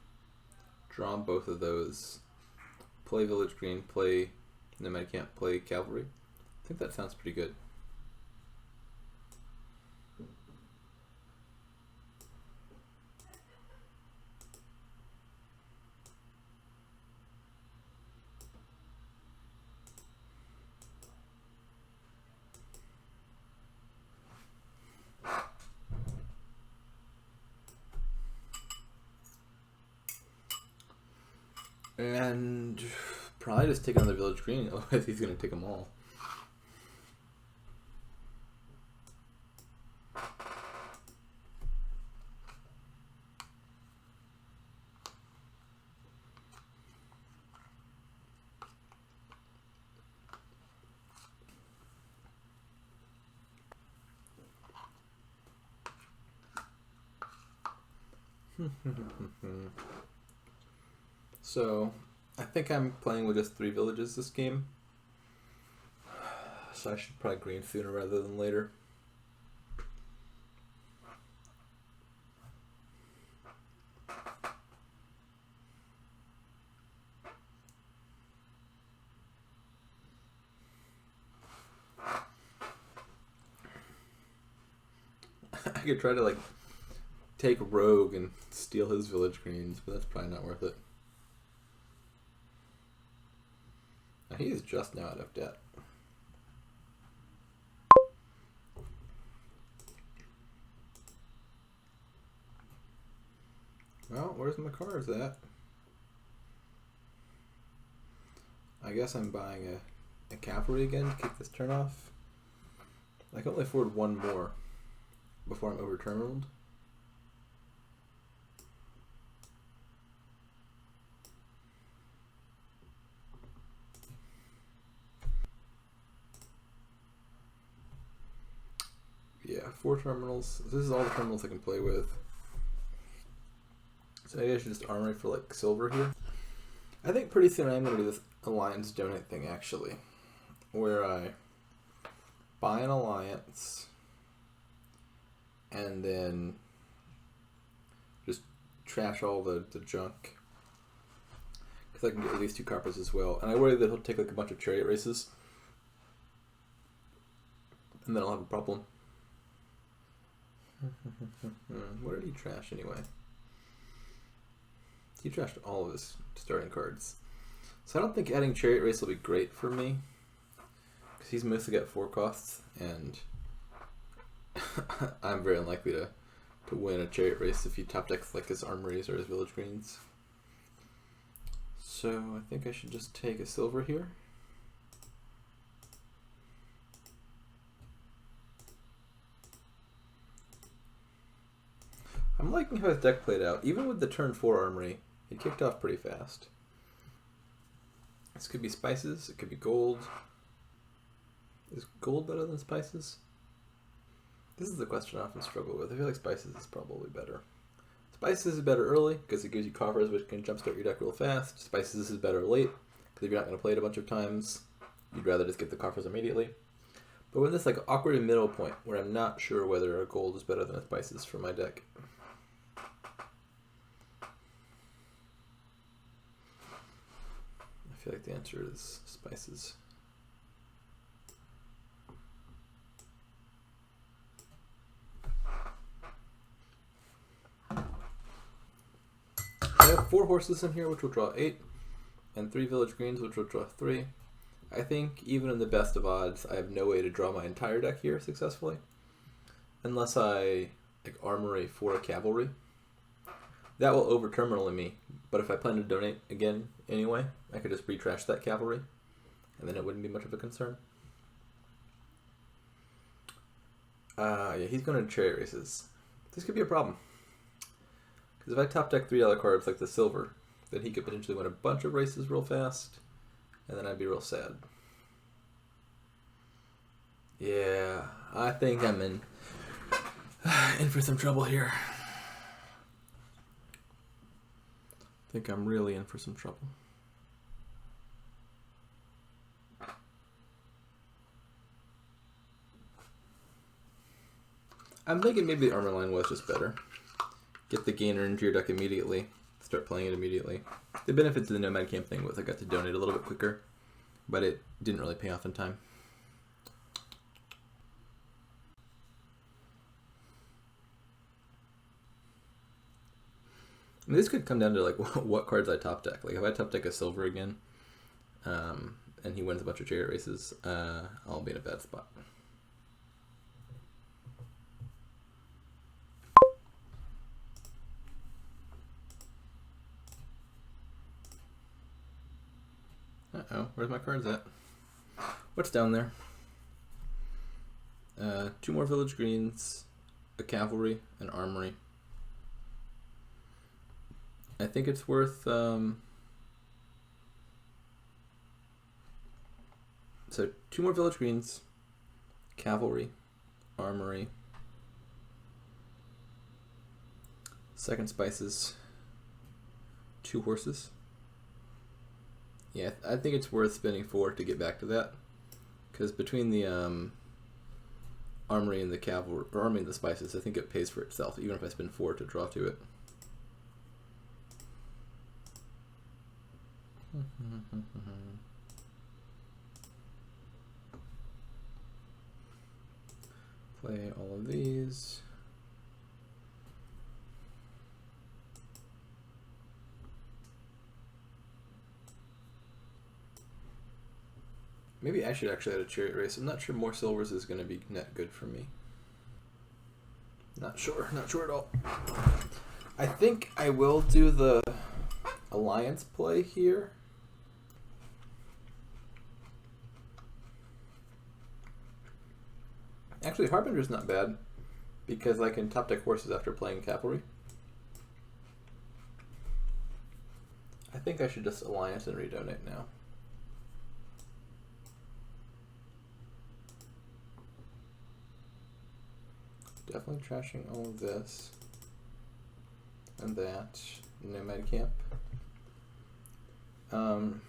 draw both of those, play village green, play Nomad camp, play cavalry. I think that sounds pretty good. And probably just take another village green, otherwise he's going to take them all. So, I think I'm playing with just 3 villages this game. So I should probably green sooner rather than later. I could try to like take Rogue and steal his village greens, but that's probably not worth it. He is just now out of debt. Well, where's my cars at? I guess I'm buying a cavalry again to kick this turn off. I can only afford 1 more before I'm over-terminaled. Yeah, 4 terminals. This is all the terminals I can play with. So maybe I should just Armory for like silver here. I think pretty soon I'm going to do this alliance donate thing actually, where I buy an alliance and then just trash all the junk. Because I can get at least 2 carpets as well. And I worry that he'll take like a bunch of chariot races. And then I'll have a problem. What did he trash anyway? He trashed all of his starting cards. So I don't think adding Chariot Race will be great for me. Because he's mostly got 4 costs. And I'm very unlikely to win a Chariot Race if he top decks like his Armories or his Village Greens. So I think I should just take a silver here. I'm liking how his deck played out. Even with the turn 4 Armory, he kicked off pretty fast. This could be spices, it could be gold. Is gold better than spices? This is the question I often struggle with. I feel like spices is probably better. Spices is better early, because it gives you coffers which can jumpstart your deck real fast. Spices is better late, because if you're not going to play it a bunch of times, you'd rather just get the coffers immediately. But with this like awkward middle point, where I'm not sure whether a gold is better than a spices for my deck. I feel like the answer is spices. I have 4 horses in here, which will draw 8, and 3 village greens, which will draw 3. I think even in the best of odds, I have no way to draw my entire deck here successfully, unless I like Armory for a cavalry. That will over-terminal me, but if I plan to donate again anyway, I could just retrash that cavalry, and then it wouldn't be much of a concern. Yeah, he's going to chariot races. This could be a problem. Because if I top deck $3 cards like the silver, then he could potentially win a bunch of races real fast, and then I'd be real sad. Yeah, I think I'm in for some trouble here. I think I'm really in for some trouble. I'm thinking maybe the armor line was just better. Get the gainer into your deck immediately. Start playing it immediately. The benefit to the Nomad camp thing was I got to donate a little bit quicker, but it didn't really pay off in time. I mean, this could come down to like what cards I top deck. Like if I top deck a silver again, and he wins a bunch of chariot races, I'll be in a bad spot. Uh-oh, where's my cards at? What's down there? 2 more village greens, a cavalry, an armory. I think it's worth, so 2 more village greens, cavalry, armory, second spices, 2 horses. Yeah, I think it's worth spending 4 to get back to that, because between the armory and the cavalry, or armory and the spices, I think it pays for itself, even if I spend 4 to draw to it. Play all of these. Maybe I should actually add a chariot race. I'm not sure more silvers is going to be net good for me. Not sure at all. I think I will do the alliance play here. Actually, Harbinger's not bad, because I can top deck horses after playing cavalry. I think I should just alliance and redonate now. Definitely trashing all of this and that. Nomad camp. The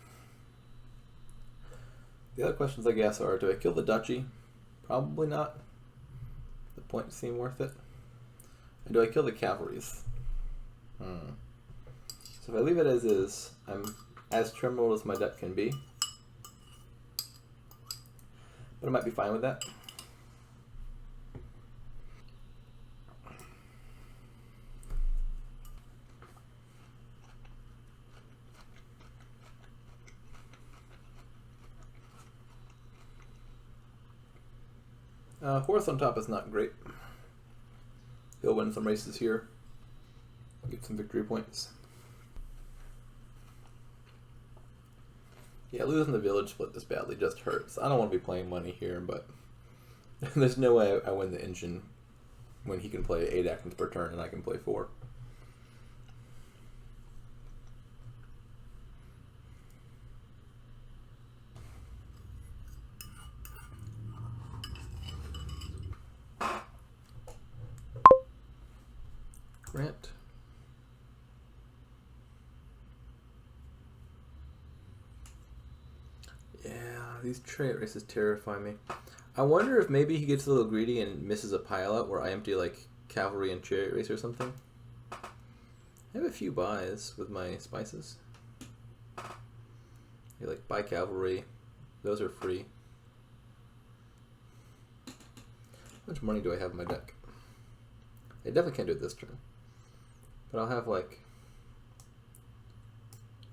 other questions, I guess, are: do I kill the duchy? Probably not. The points seem worth it. And do I kill the cavalries? So if I leave it as is, I'm as terminal as my deck can be. But I might be fine with that. Horse on top is not great. He'll win some races here. Get some victory points. Yeah, losing the village split this badly just hurts. I don't want to be playing money here, but there's no way I win the engine when he can play 8 actions per turn and I can play 4. Grant. Yeah, these chariot races terrify me. I wonder if maybe he gets a little greedy and misses a pile out where I empty like cavalry and chariot race or something. I have a few buys with my spices. You like buy cavalry. Those are free. How much money do I have in my deck? I definitely can't do it this turn. But I'll have like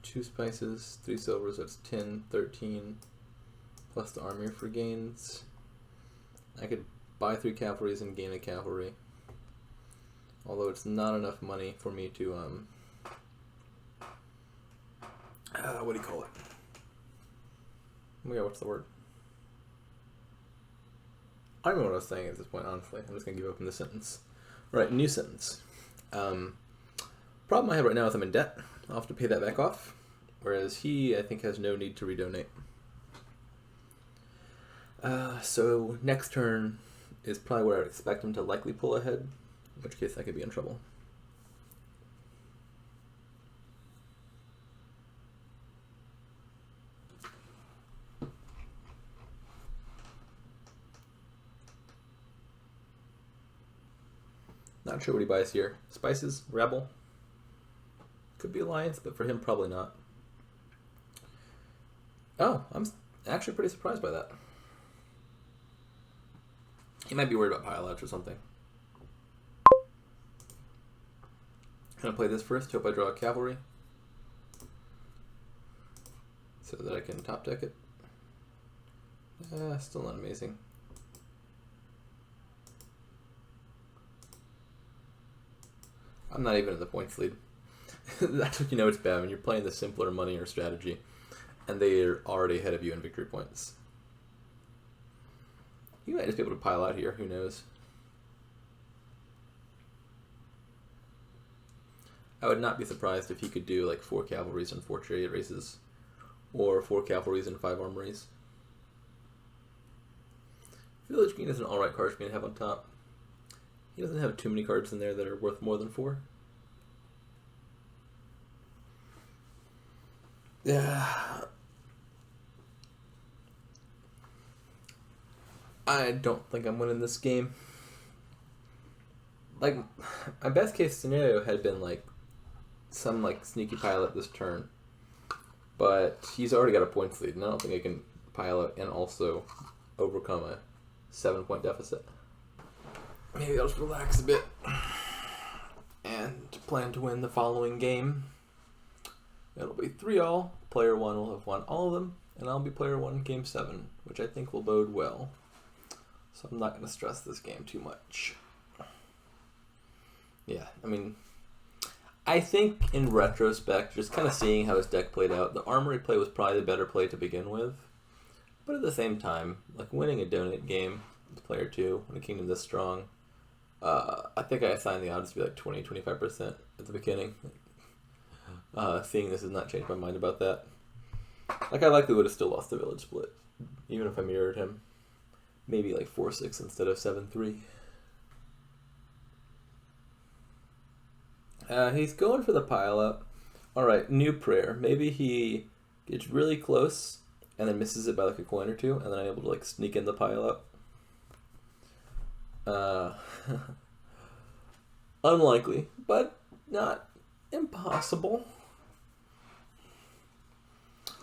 2 spices, 3 silvers, that's 10, 13, plus the armory for gains. I could buy 3 cavalries and gain a cavalry. Although it's not enough money for me to, what do you call it? Oh my god, what's the word? I don't know what I was saying at this point, honestly. I'm just going to give up in this sentence. Right, new sentence. Problem I have right now is I'm in debt. I'll have to pay that back off. Whereas he, I think, has no need to redonate. So next turn is probably where I'd expect him to likely pull ahead, in which case I could be in trouble. Not sure what he buys here. Spices? Rebel? Could be Alliance, but for him, probably not. Oh, I'm actually pretty surprised by that. He might be worried about pileouts or something. I'm going to play this first. Hope I draw a cavalry. So that I can top deck it. Still not amazing. I'm not even in the points lead. That's when you know it's bad, when you're playing the simpler money or strategy, and they are already ahead of you in victory points. You might just be able to pile out here, who knows. I would not be surprised if he could do like 4 cavalries and 4 chariot races, or 4 cavalries and 5 armories. Village Green is an alright card for me to have on top. He doesn't have too many cards in there that are worth more than 4. Yeah. I don't think I'm winning this game. Like, my best case scenario had been like some like sneaky pilot this turn. But he's already got a points lead, and I don't think I can pilot and also overcome a 7-point deficit. Maybe I'll just relax a bit and plan to win the following game. It'll be 3-all. Player 1 will have won all of them, and I'll be player 1 in game 7, which I think will bode well. So I'm not going to stress this game too much. Yeah, I mean, I think in retrospect, just kind of seeing how his deck played out, the Armory play was probably the better play to begin with. But at the same time, like winning a donate game with player 2 when a kingdom this strong, I think I assigned the odds to be like 20-25% at the beginning. Seeing this has not changed my mind about that. Like, I likely would have still lost the village split, even if I mirrored him. Maybe like 4-6 instead of 7-3. He's going for the pile up. Alright, new prayer. Maybe he gets really close and then misses it by like a coin or 2, and then I'm able to like sneak in the pile up. Unlikely, but not impossible.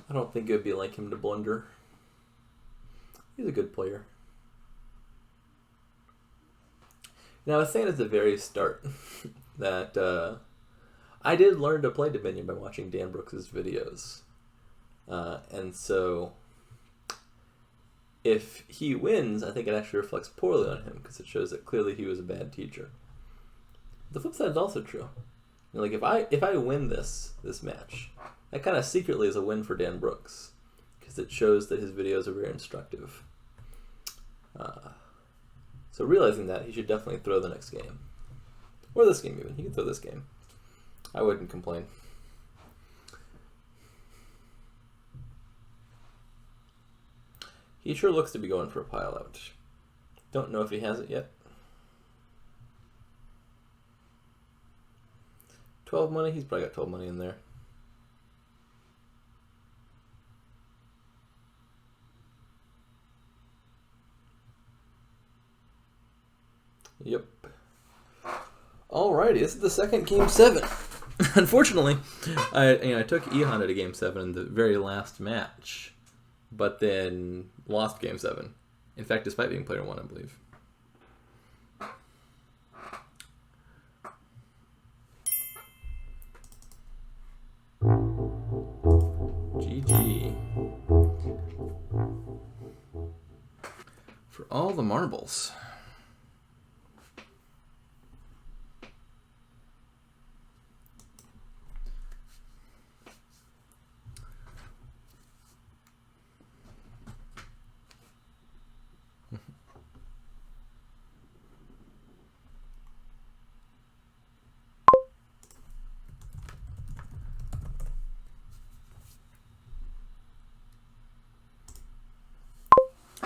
I don't think it would be like him to blunder. He's a good player. Now, I was saying at the very start that I did learn to play Dominion by watching Dan Brooks' videos. And so if he wins, I think it actually reflects poorly on him because it shows that clearly he was a bad teacher. The flip side is also true. You know, like if I win this match, that kind of secretly is a win for Dan Brooks because it shows that his videos are very instructive. So realizing that, he should definitely throw the next game. Or this game even. He can throw this game. I wouldn't complain. He sure looks to be going for a pile out. Don't know if he has it yet. 12 money? He's probably got 12 money in there. Yep. Alrighty, this is the second game 7. Unfortunately, I took E-Honda to game 7 in the very last match, but then lost game 7. In fact, despite being player 1, I believe. GG. For all the marbles.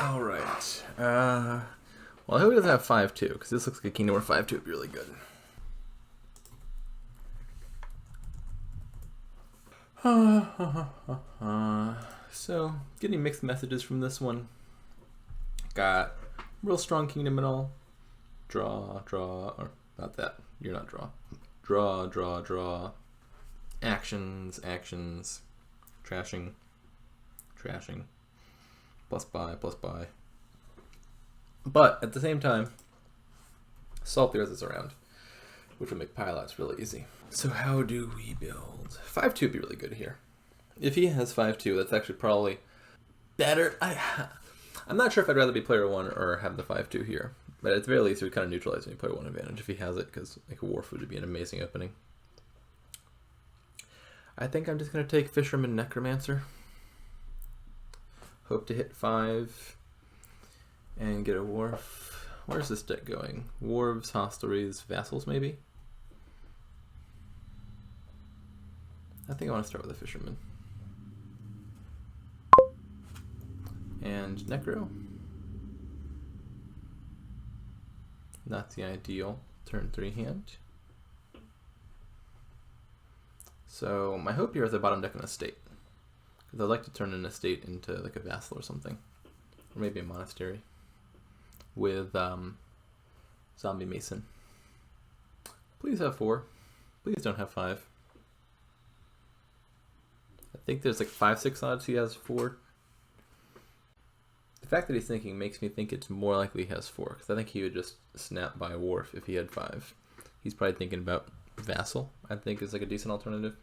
Alright. Well, I hope he doesn't have 5-2, because this looks like a kingdom where 5-2 would be really good. So, getting mixed messages from this one. Got real strong kingdom and all. Draw, or not that. You're not draw. Draw. Actions. Trashing. Plus buy. But at the same time, Salt throws us around, which will make pilouts really easy. So how do we build? 5-2 would be really good here. If he has 5-2, that's actually probably better. I'm not sure if I'd rather be player 1 or have the 5-2 here. But at the very least, it would kind of neutralize any player 1 advantage if he has it, because like a Wharf would be an amazing opening. I think I'm just going to take Fisherman Necromancer. Hope to hit 5 and get a Wharf. Where's this deck going? Wharves, Hostelries, Vassals maybe? I think I want to start with a Fisherman. And Necro. Not the ideal turn 3 hand. So my hope here is I bottom deck an estate, because I'd like to turn an estate into like a vassal or something, or maybe a monastery with Zombie Mason. Please have 4. Please don't have 5. I think there's like 5-6 odds he has 4. The fact that he's thinking makes me think it's more likely he has 4, because I think he would just snap by Wharf if he had 5. He's probably thinking about Vassal, I think, is like a decent alternative.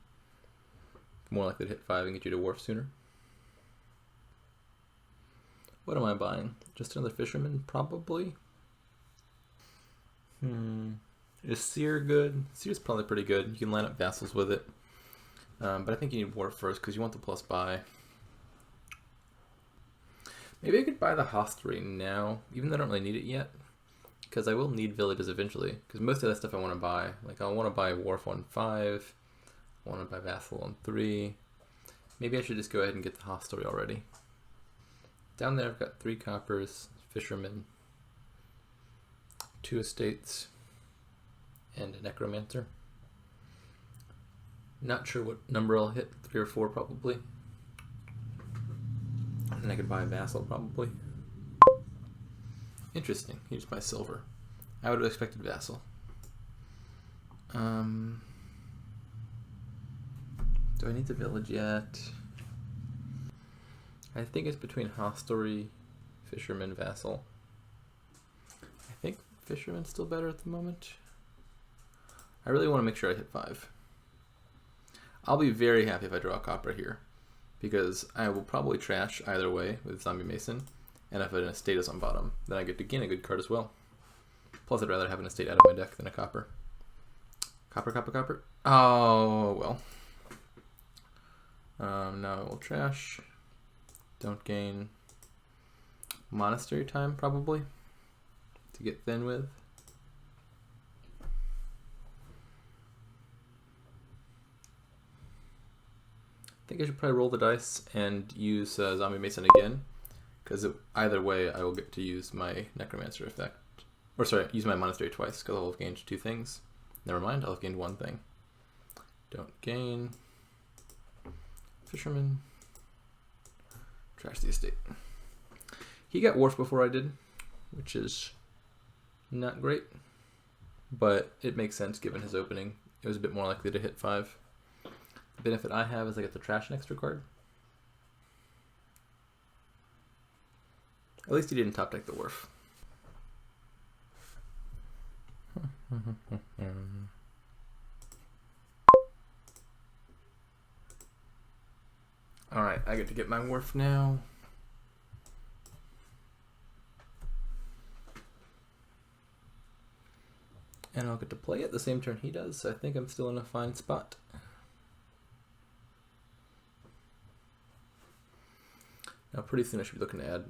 More likely to hit 5 and get you to Wharf sooner. What am I buying? Just another Fisherman, probably? Is Seer good? Seer's probably pretty good. You can line up Vassals with it. But I think you need Wharf first, because you want the plus buy. Maybe I could buy the Hostelry now, even though I don't really need it yet, because I will need villages eventually, because most of that stuff I want to buy. Like, I want to buy Wharf on 5, I want to buy Vassal on 3. Maybe I should just go ahead and get the Hostelry already. Down there I've got 3 coppers, Fisherman, 2 estates, and a Necromancer. Not sure what number I'll hit, 3 or 4 probably. And I could buy a Vassal probably. Interesting, here's my silver. I would have expected Vassal. Do I need the village yet? I think it's between Hostelry, Fisherman, Vassal. I think Fisherman's still better at the moment. I really want to make sure I hit 5. I'll be very happy if I draw a copper here, because I will probably trash either way with Zombie Mason, and if an estate is on bottom, then I get to gain a good card as well. Plus, I'd rather have an estate out of my deck than a copper. Copper. Oh, well. Now I will trash. Don't gain. Monastery time, probably, to get thin with. I think I should probably roll the dice and use Zombie Mason again, because either way I will get to use my Necromancer effect. Or sorry, use my Monastery twice, because I'll have gained 2 things. Never mind, I'll have gained 1 thing. Don't gain. Fisherman. Trash the estate. He got Wharf before I did, which is not great, but it makes sense given his opening. It was a bit more likely to hit 5. The benefit I have is I get to trash an extra card. At least he didn't top deck the Wharf. Alright, I get to get my Wharf now. And I'll get to play it the same turn he does, so I think I'm still in a fine spot. Now pretty soon I should be looking to add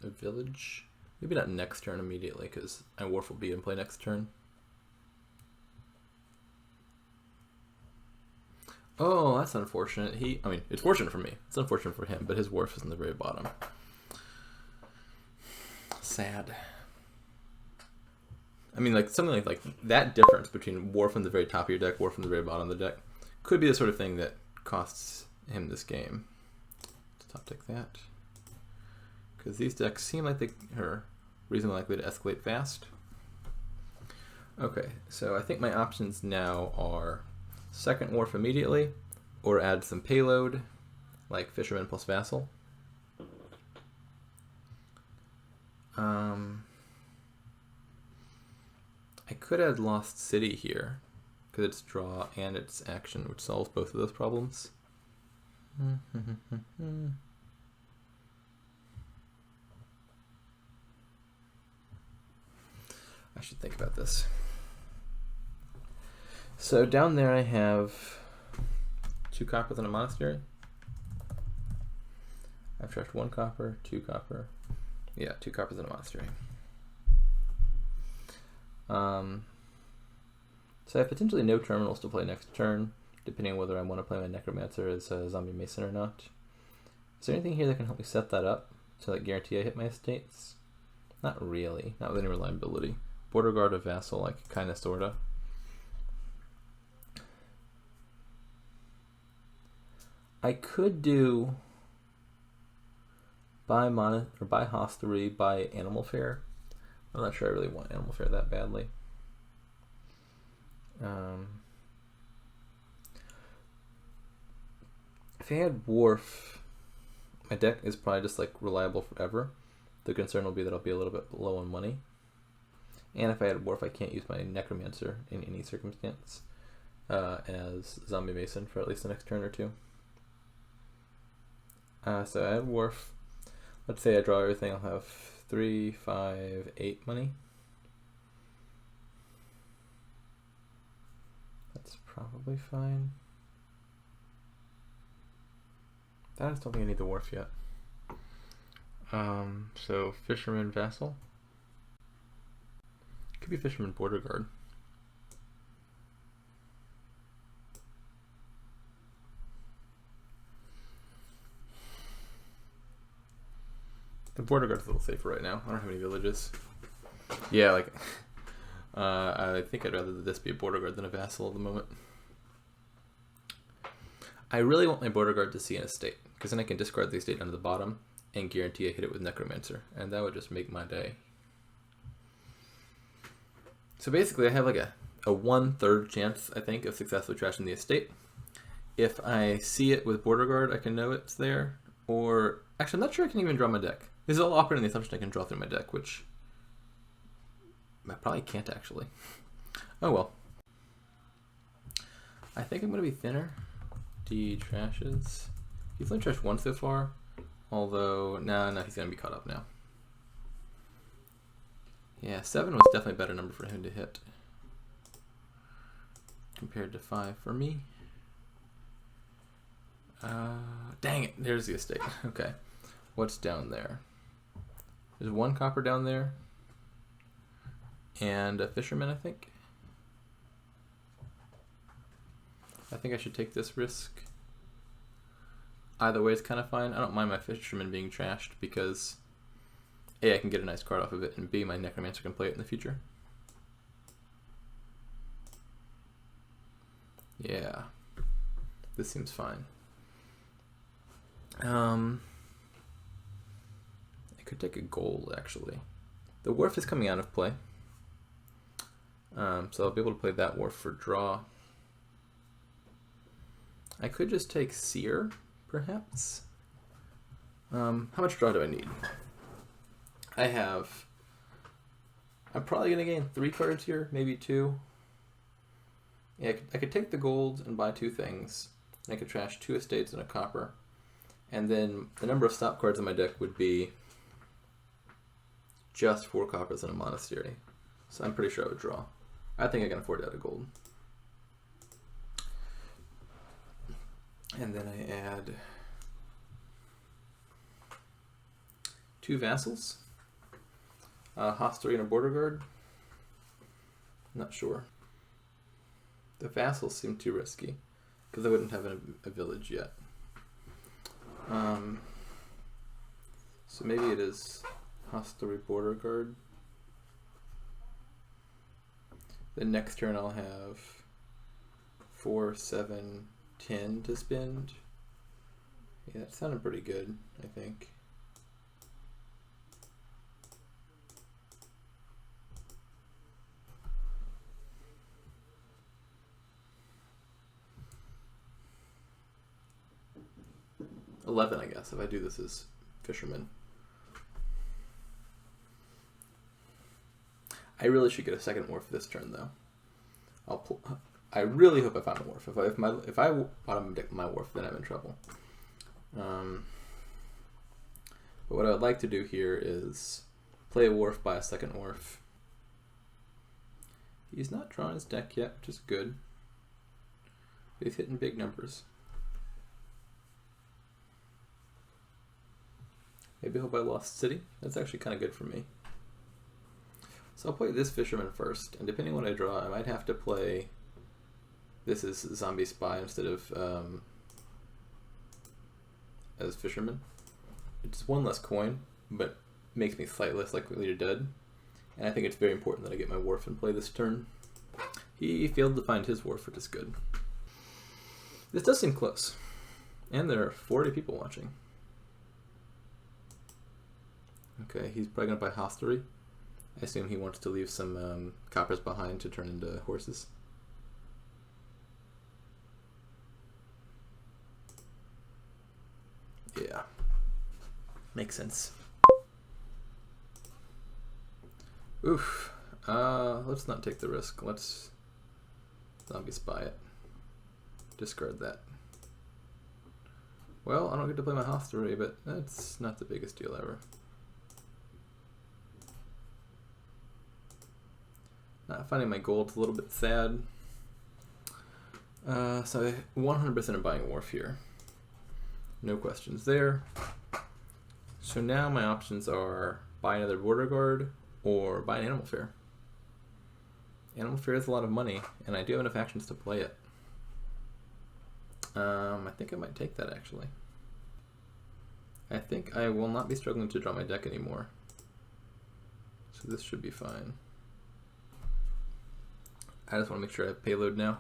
a village. Maybe not next turn immediately, because my Wharf will be in play next turn. Oh, that's unfortunate. I mean, it's fortunate for me. It's unfortunate for him, but his Wharf is in the very bottom. sad. I mean, like something like that difference between Wharf on the very top of your deck, Wharf on the very bottom of the deck, could be the sort of thing that costs him this game. Let's top deck that. Because these decks seem like they are reasonably likely to escalate fast. Okay, so I think my options now are second Wharf immediately, or add some payload, like Fisherman plus Vassal. I could add Lost City here, because it's draw and it's action, which solves both of those problems. I should think about this. So down there I have 2 coppers and a monastery. I've trashed 1 copper, 2 copper. Yeah, 2 coppers and a monastery. So I have potentially no terminals to play next turn, depending on whether I want to play my Necromancer as a Zombie Mason or not. Is there anything here that can help me set that up to like guarantee I hit my estates? Not really, not with any reliability. Border Guard or Vassal, like kinda sorta. I could do buy Mana or buy Hostelry, buy Animal Fare. I'm not sure I really want Animal Fare that badly. If I had Wharf, my deck is probably just like reliable forever. The concern will be that I'll be a little bit low on money. And if I had Wharf, I can't use my Necromancer in any circumstance as Zombie Mason for at least the next turn or two. So I had Wharf. Let's say I draw everything, I'll have 3, 5, 8 money. That's probably fine. I just don't think I need the Wharf yet. So Fisherman Vassal. Could be Fisherman Border Guard. The Border Guard's a little safer right now. I don't have any villages. Yeah, like I think I'd rather this be a Border Guard than a Vassal at the moment. I really want my Border Guard to see an estate, because then I can discard the estate under the bottom and guarantee I hit it with Necromancer, and that would just make my day. So basically I have like a 1/3 chance, I think, of successfully trashing the estate. If I see it with Border Guard, I can know it's there, or actually I'm not sure I can even draw my deck. This is all operating on the assumption I can draw through my deck, which I probably can't actually. Oh well. I think I'm going to be thinner. D trashes. He's only trashed 1 so far, although no, he's going to be caught up now. Yeah, 7 was definitely a better number for him to hit compared to 5 for me. Dang it, there's the estate. Okay, what's down there? There's 1 copper down there and a fisherman, I think. I think I should take this risk. Either way is kind of fine. I don't mind my fisherman being trashed because A, I can get a nice card off of it, and B, my Necromancer can play it in the future. Yeah, this seems fine. I could take a gold, actually. The Wharf is coming out of play, so I'll be able to play that Wharf for draw. I could just take Seer, perhaps. How much draw do I need? I'm probably going to gain 3 cards here, maybe 2. Yeah, I could take the gold and buy 2 things. And I could trash 2 estates and a copper. And then the number of stop cards in my deck would be just 4 coppers and a monastery. So I'm pretty sure I would draw. I think I can afford to add a gold. And then I add 2 vassals. Hostelry and a Border Guard. Not sure. The vassals seem too risky because I wouldn't have a village yet. So maybe it is Hostelry Border Guard. The next turn I'll have 4, 7, 10 to spend. Yeah, that sounded pretty good, I think. $11, I guess, if I do this as fisherman. I really should get a second wharf this turn, though. I really hope I find a wharf. If I bottom deck my wharf, then I'm in trouble. But what I would like to do here is play a wharf, buy a second wharf. He's not drawn his deck yet, which is good. But he's hitting big numbers. Maybe he'll buy Lost City. That's actually kind of good for me. So I'll play this Fisherman first, and depending on what I draw, I might have to play this as Zombie Spy instead of as Fisherman. It's one less coin, but makes me slightly less likely to dead. And I think it's very important that I get my Wharf in play this turn. He failed to find his Wharf, which is good. This does seem close. And there are 40 people watching. Okay, he's probably going to buy Hostelry. I assume he wants to leave some coppers behind to turn into horses. Yeah. Makes sense. Oof. Let's not take the risk. Let's Zombie Spy it. Discard that. Well, I don't get to play my Hostelry, but that's not the biggest deal ever. Not finding my gold's a little bit sad. So I 100% am buying a Wharf here. No questions there. So now my options are buy another Border Guard or buy an Animal Fair. Animal Fair is a lot of money, and I do have enough actions to play it. I think I might take that, actually. I think I will not be struggling to draw my deck anymore. So this should be fine. I just want to make sure I have payload now.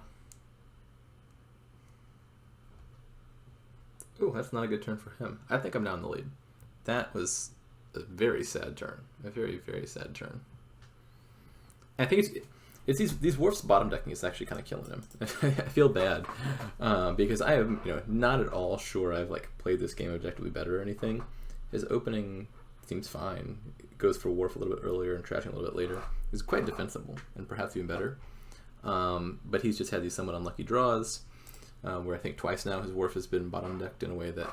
Ooh, that's not a good turn for him. I think I'm now in the lead. That was a very sad turn. A very, very sad turn. I think it's these Wharfs bottom decking is actually kind of killing him. I feel bad because I am not at all sure I've played this game objectively better or anything. His opening seems fine. It goes for Wharf a little bit earlier and trashing a little bit later. He's quite defensible and perhaps even better. But he's just had these somewhat unlucky draws where I think twice now his Wharf has been bottom decked in a way that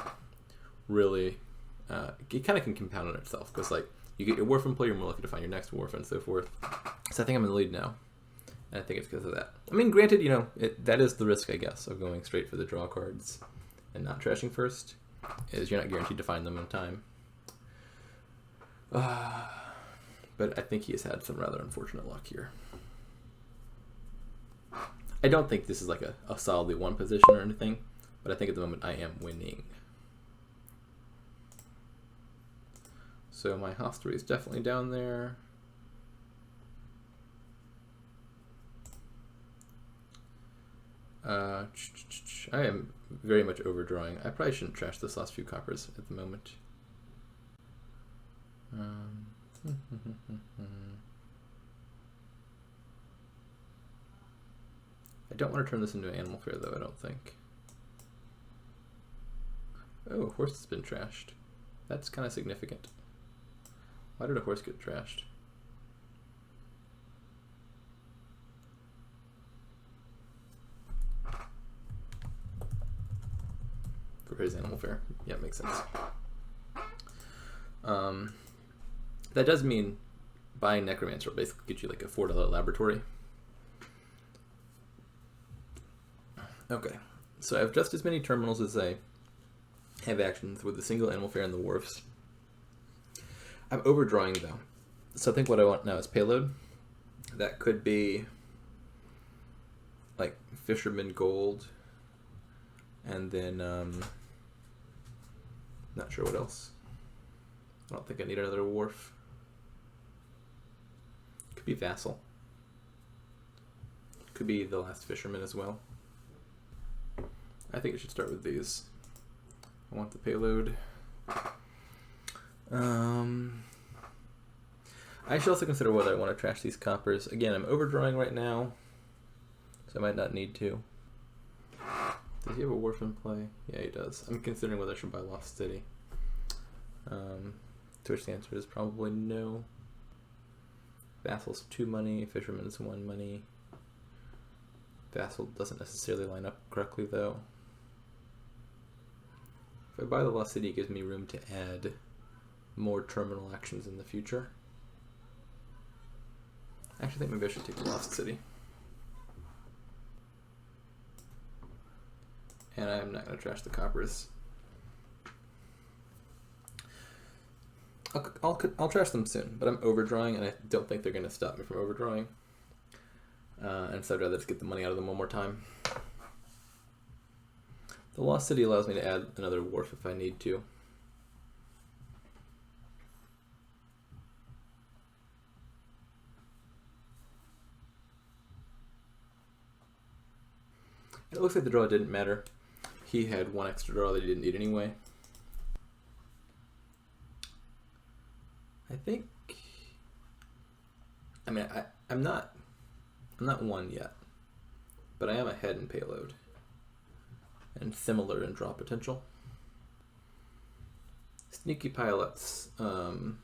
really it kind of can compound on itself because you get your Wharf in play, you're more likely to find your next Wharf and so forth. So I think I'm in the lead now. And I think it's because of that. I mean, granted, that is the risk, I guess, of going straight for the draw cards and not trashing first, is you're not guaranteed to find them in time. But I think he has had some rather unfortunate luck here. I don't think this is a solidly won position or anything, but I think at the moment I am winning. So my Hostelry is definitely down there. I am very much overdrawing. I probably shouldn't trash this last few coppers at the moment. I don't want to turn this into an Animal Fair, though, I don't think. Oh, a horse has been trashed. That's kind of significant. Why did a horse get trashed? For his Animal Fair. Yeah, makes sense. That does mean buying Necromancer will basically get you a $4 laboratory. Okay, so I have just as many terminals as I have actions with the single Animal Fair and the Wharfs. I'm overdrawing though. So I think what I want now is payload. That could be Fisherman Gold. And then, not sure what else. I don't think I need another Wharf. Could be Vassal. Could be the last Fisherman as well. I think I should start with these. I want the payload. I should also consider whether I want to trash these coppers. Again, I'm overdrawing right now, so I might not need to. Does he have a Wharf in play? Yeah, he does. I'm considering whether I should buy Lost City. To which the answer is probably no. Vassal's 2 money, Fisherman's 1 money. Vassal doesn't necessarily line up correctly though. If I buy the Lost City, it gives me room to add more terminal actions in the future. I actually think maybe I should take the Lost City. And I'm not going to trash the coppers. I'll trash them soon, but I'm overdrawing, and I don't think they're going to stop me from overdrawing. And so I'd rather just get the money out of them one more time. The Lost City allows me to add another Wharf if I need to. It looks like the draw didn't matter. He had 1 extra draw that he didn't need anyway. I think, I mean, I'm not 1 yet, but I am ahead in payload and similar in draw potential. Sneaky pilots are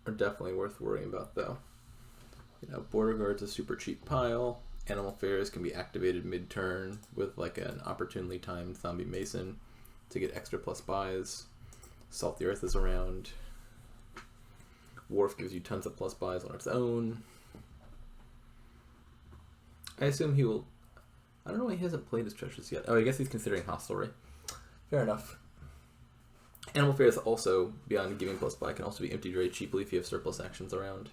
definitely worth worrying about though. You know, Border Guard's a super cheap pile. Animal Fairs can be activated mid-turn with like an opportunely timed Zombie Mason to get extra plus buys. Salt the Earth is around. Wharf gives you tons of plus buys on its own. I assume he will... I don't know why he hasn't played his treasures yet. Oh, I guess he's considering Hostelry. Fair enough. Animal Fairs also, beyond giving plus buy, can also be emptied very cheaply if you have surplus actions around.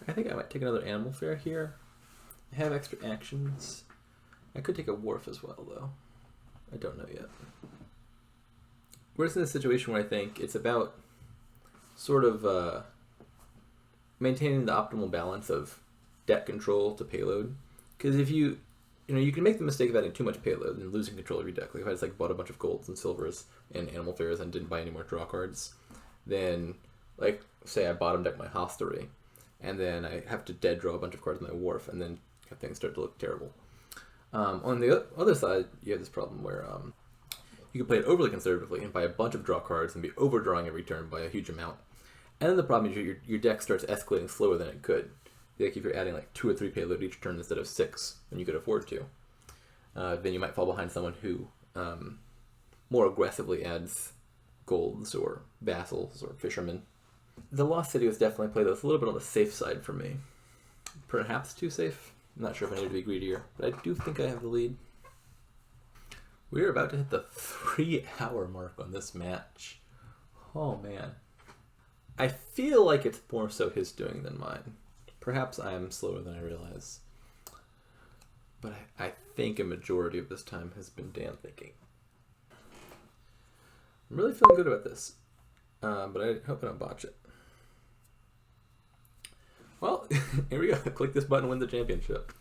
I think I might take another Animal Fair here. I have extra actions. I could take a Wharf as well, though. I don't know yet. We're just in a situation where I think it's about sort of maintaining the optimal balance of deck control to payload. Because if you can make the mistake of adding too much payload and losing control of your deck. Like if I just bought a bunch of golds and silvers and Animal Fairs and didn't buy any more draw cards, then like say I bottom deck my Hostelry, and then I have to dead draw a bunch of cards in my Wharf, and then things start to look terrible. On the other side, you have this problem where you can play it overly conservatively and buy a bunch of draw cards and be overdrawing every turn by a huge amount. And then the problem is your deck starts escalating slower than it could. Like if you're adding like 2 or 3 payload each turn instead of 6, when you could afford to, then you might fall behind someone who more aggressively adds golds or vassals or fishermen. The Lost City was definitely played a little bit on the safe side for me. Perhaps too safe. I'm not sure if I need to be greedier, but I do think I have the lead. We're about to hit the 3-hour mark on this match. Oh man. I feel like it's more so his doing than mine. Perhaps I am slower than I realize. But I think a majority of this time has been Dan thinking. I'm really feeling good about this. But I hope I don't botch it. Well, here we go. Click this button, win the championship.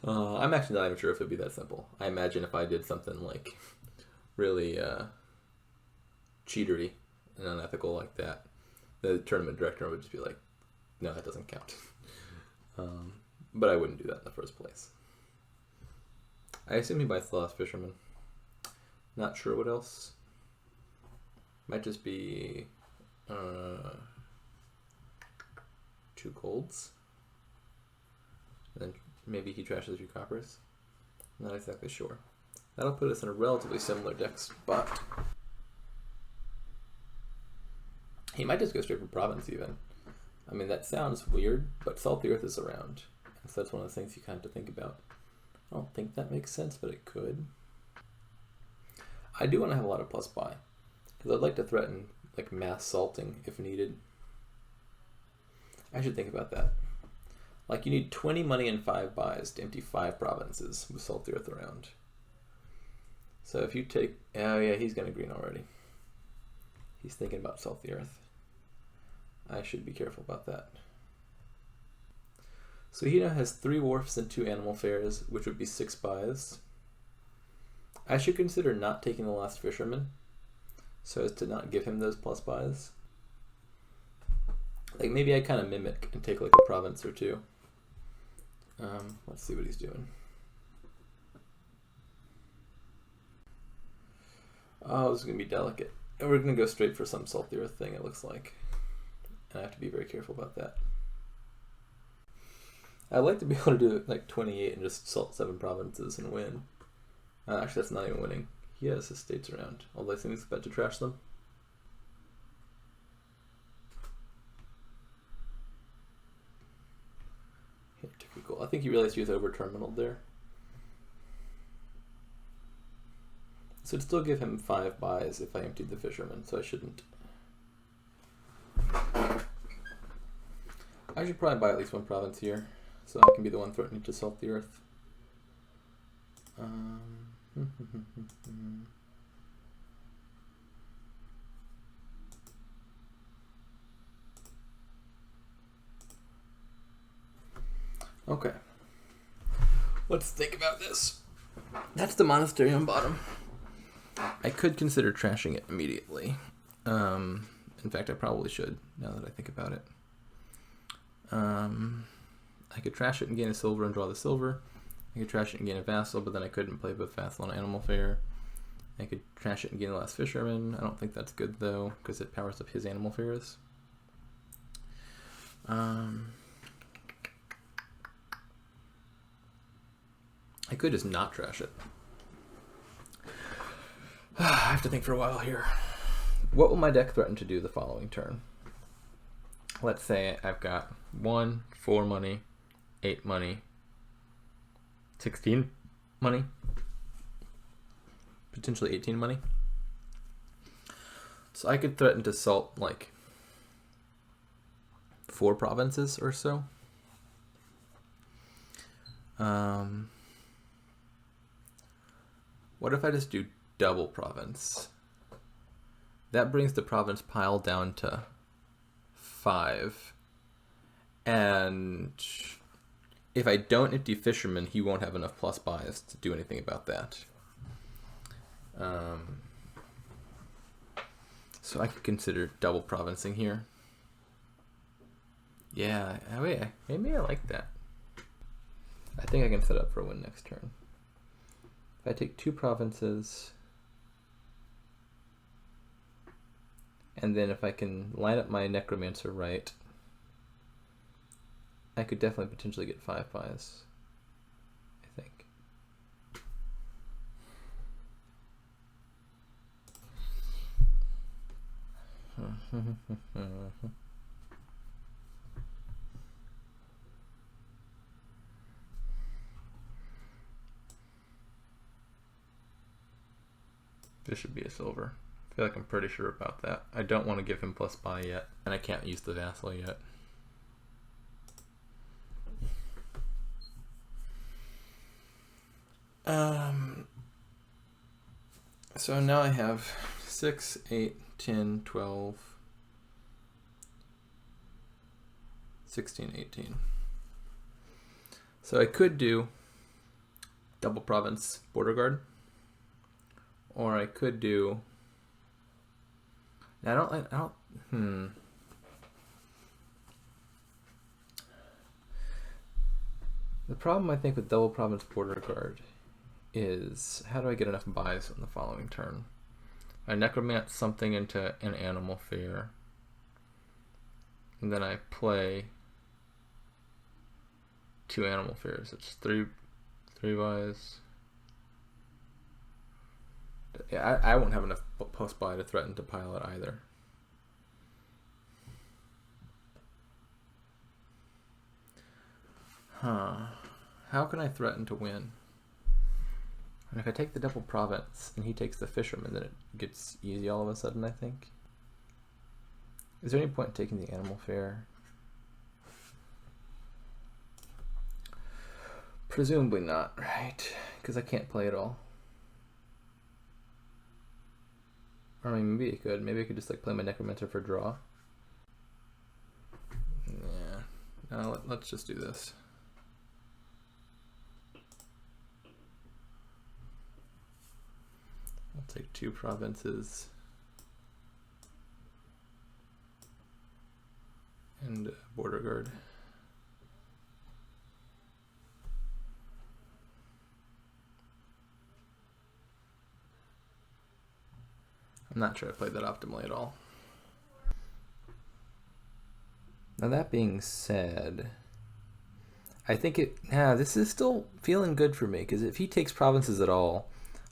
I'm actually not even sure if it'd be that simple. I imagine if I did something like really cheatery and unethical like that, the tournament director would just be like, no, that doesn't count. But I wouldn't do that in the first place. I assume he buys the Lost Fisherman. Not sure what else. Might just be 2 golds. And then maybe he trashes a few coppers. Not exactly sure. That'll put us in a relatively similar deck spot. He might just go straight for Province even. I mean, that sounds weird, but Salt the Earth is around. So that's one of the things you kind of have to think about. I don't think that makes sense, but it could. I do want to have a lot of plus buy, because I'd like to threaten like mass salting if needed. I should think about that. Like you need 20 money and 5 buys to empty 5 provinces with Salt the Earth around. So if you take, oh yeah, he's gonna green already. He's thinking about Salt the Earth. I should be careful about that. So he now has 3 wharfs and 2 animal fares, which would be 6 buys. I should consider not taking the last fisherman, so as to not give him those plus buys. Like maybe I kind of mimic and take like a province or 2. Let's see what he's doing. Oh, this is going to be delicate. And we're going to go straight for some Salt the Earth thing, it looks like. And I have to be very careful about that. I'd like to be able to do like 28 and just salt 7 provinces and win. Actually, that's not even winning. He has his states around, although I think he's about to trash them. Cool. I think he realized he was over-terminaled there. So it'd still give him 5 buys if I emptied the fisherman, so I shouldn't. I should probably buy at least 1 province here, so I can be the one threatening to salt the earth. Okay. Let's think about this. That's the monastery on bottom. I could consider trashing it immediately. In fact, I probably should, now that I think about it. I could trash it and gain a silver and draw the silver. I could trash it and gain a vassal, but then I couldn't play both vassal and animal fair. I could trash it and gain the last fisherman. I don't think that's good, though, because it powers up his animal fairs. I could just not trash it. I have to think for a while here. What will my deck threaten to do the following turn? Let's say I've got 1, 4 money, 8 money, 16 money, potentially 18 money. So I could threaten to salt like 4 provinces or so. What if I just do double province? That brings the province pile down to 5. And if I don't empty fisherman, he won't have enough plus buys to do anything about that. So I could consider double provincing here. Yeah, maybe I like that. I think I can set up for a win next turn. If I take 2 provinces, and then if I can line up my necromancer right, I could definitely potentially get 5 buys, I think. This should be a silver. I feel like I'm pretty sure about that. I don't want to give him plus buy yet, and I can't use the vassal yet. So now I have 6, 8, 10, 12, 16, 18. So I could do double province border guard, or I could do. I don't. The problem I think with double province border guard is how do I get enough buys on the following turn? I necromant something into an animal fair, and then I play 2 animal fairs. It's 3 buys. Yeah, I won't have enough post buy to threaten to pile it either. How can I threaten to win? And if I take the double province and he takes the fisherman, then it gets easy all of a sudden, I think. Is there any point in taking the animal fair? Presumably not, right? Because I can't play it all. Or I mean, maybe it could. Maybe I could just like play my necromancer for draw. Yeah. No, let's just do this. I'll take 2 provinces. And border guard. I'm not sure I played that optimally at all. Now that being said, I think this is still feeling good for me, because if he takes provinces at all,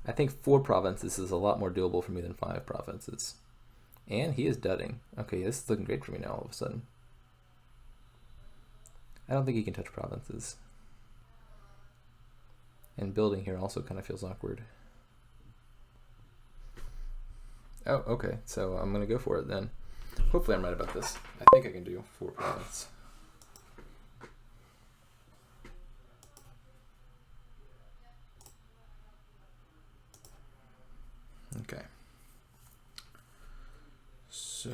I think 4 provinces is a lot more doable for me than 5 provinces. And he is dudding. Okay, this is looking great for me now all of a sudden. I don't think he can touch provinces. And building here also kind of feels awkward. Oh, okay, so I'm going to go for it then. Hopefully I'm right about this. I think I can do 4 provinces. Okay. So,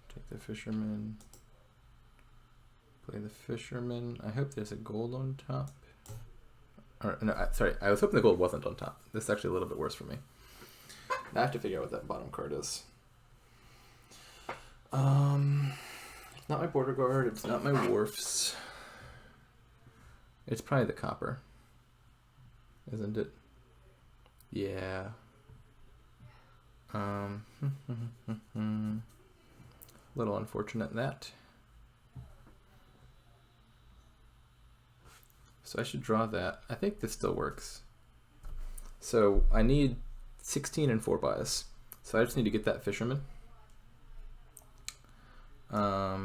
take the fisherman. Play the fisherman. I hope there's a gold on top. Or, no, sorry, I was hoping the gold wasn't on top. This is actually a little bit worse for me. Now I have to figure out what that bottom card is. It's not my border guard, it's not my wharfs. It's probably the copper, isn't it? Yeah. Little unfortunate that. So I should draw that. I think this still works. So I need 16 and 4 buys. So I just need to get that fisherman. I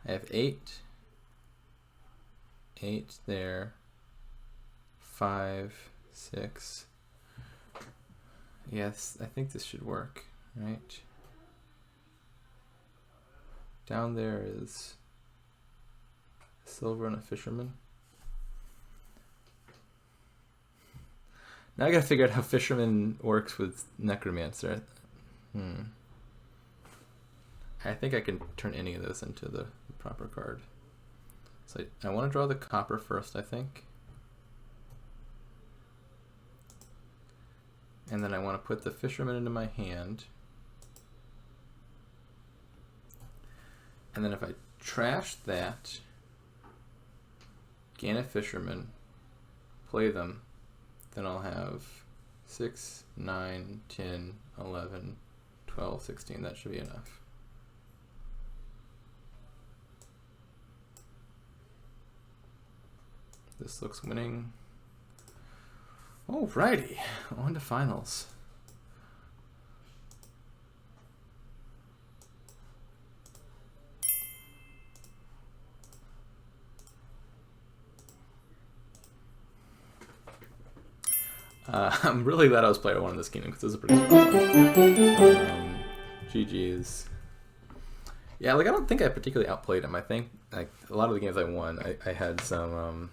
have 8. 8 there. 5, 6. Yes, I think this should work, right? Down there is silver and a fisherman. Now I gotta figure out how fisherman works with necromancer. I think I can turn any of those into the proper card. So I want to draw the copper first, I think. And then I want to put the fisherman into my hand. And then if I trash that, gain a fisherman, play them, then I'll have 6, 9, 10, 11, 12, 16. That should be enough. This looks winning. Alrighty, on to finals. I'm really glad I was player 1 in this kingdom because this is pretty fun. GG's. Yeah, like I don't think I particularly outplayed him. I think like a lot of the games I won, I had some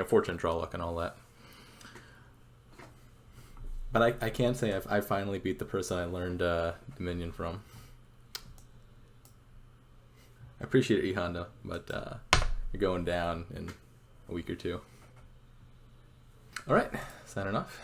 fortune draw luck and all that. But I can say I finally beat the person I learned Dominion from. I appreciate it, E-Honda, but you're going down in a week or 2. All right, signing off.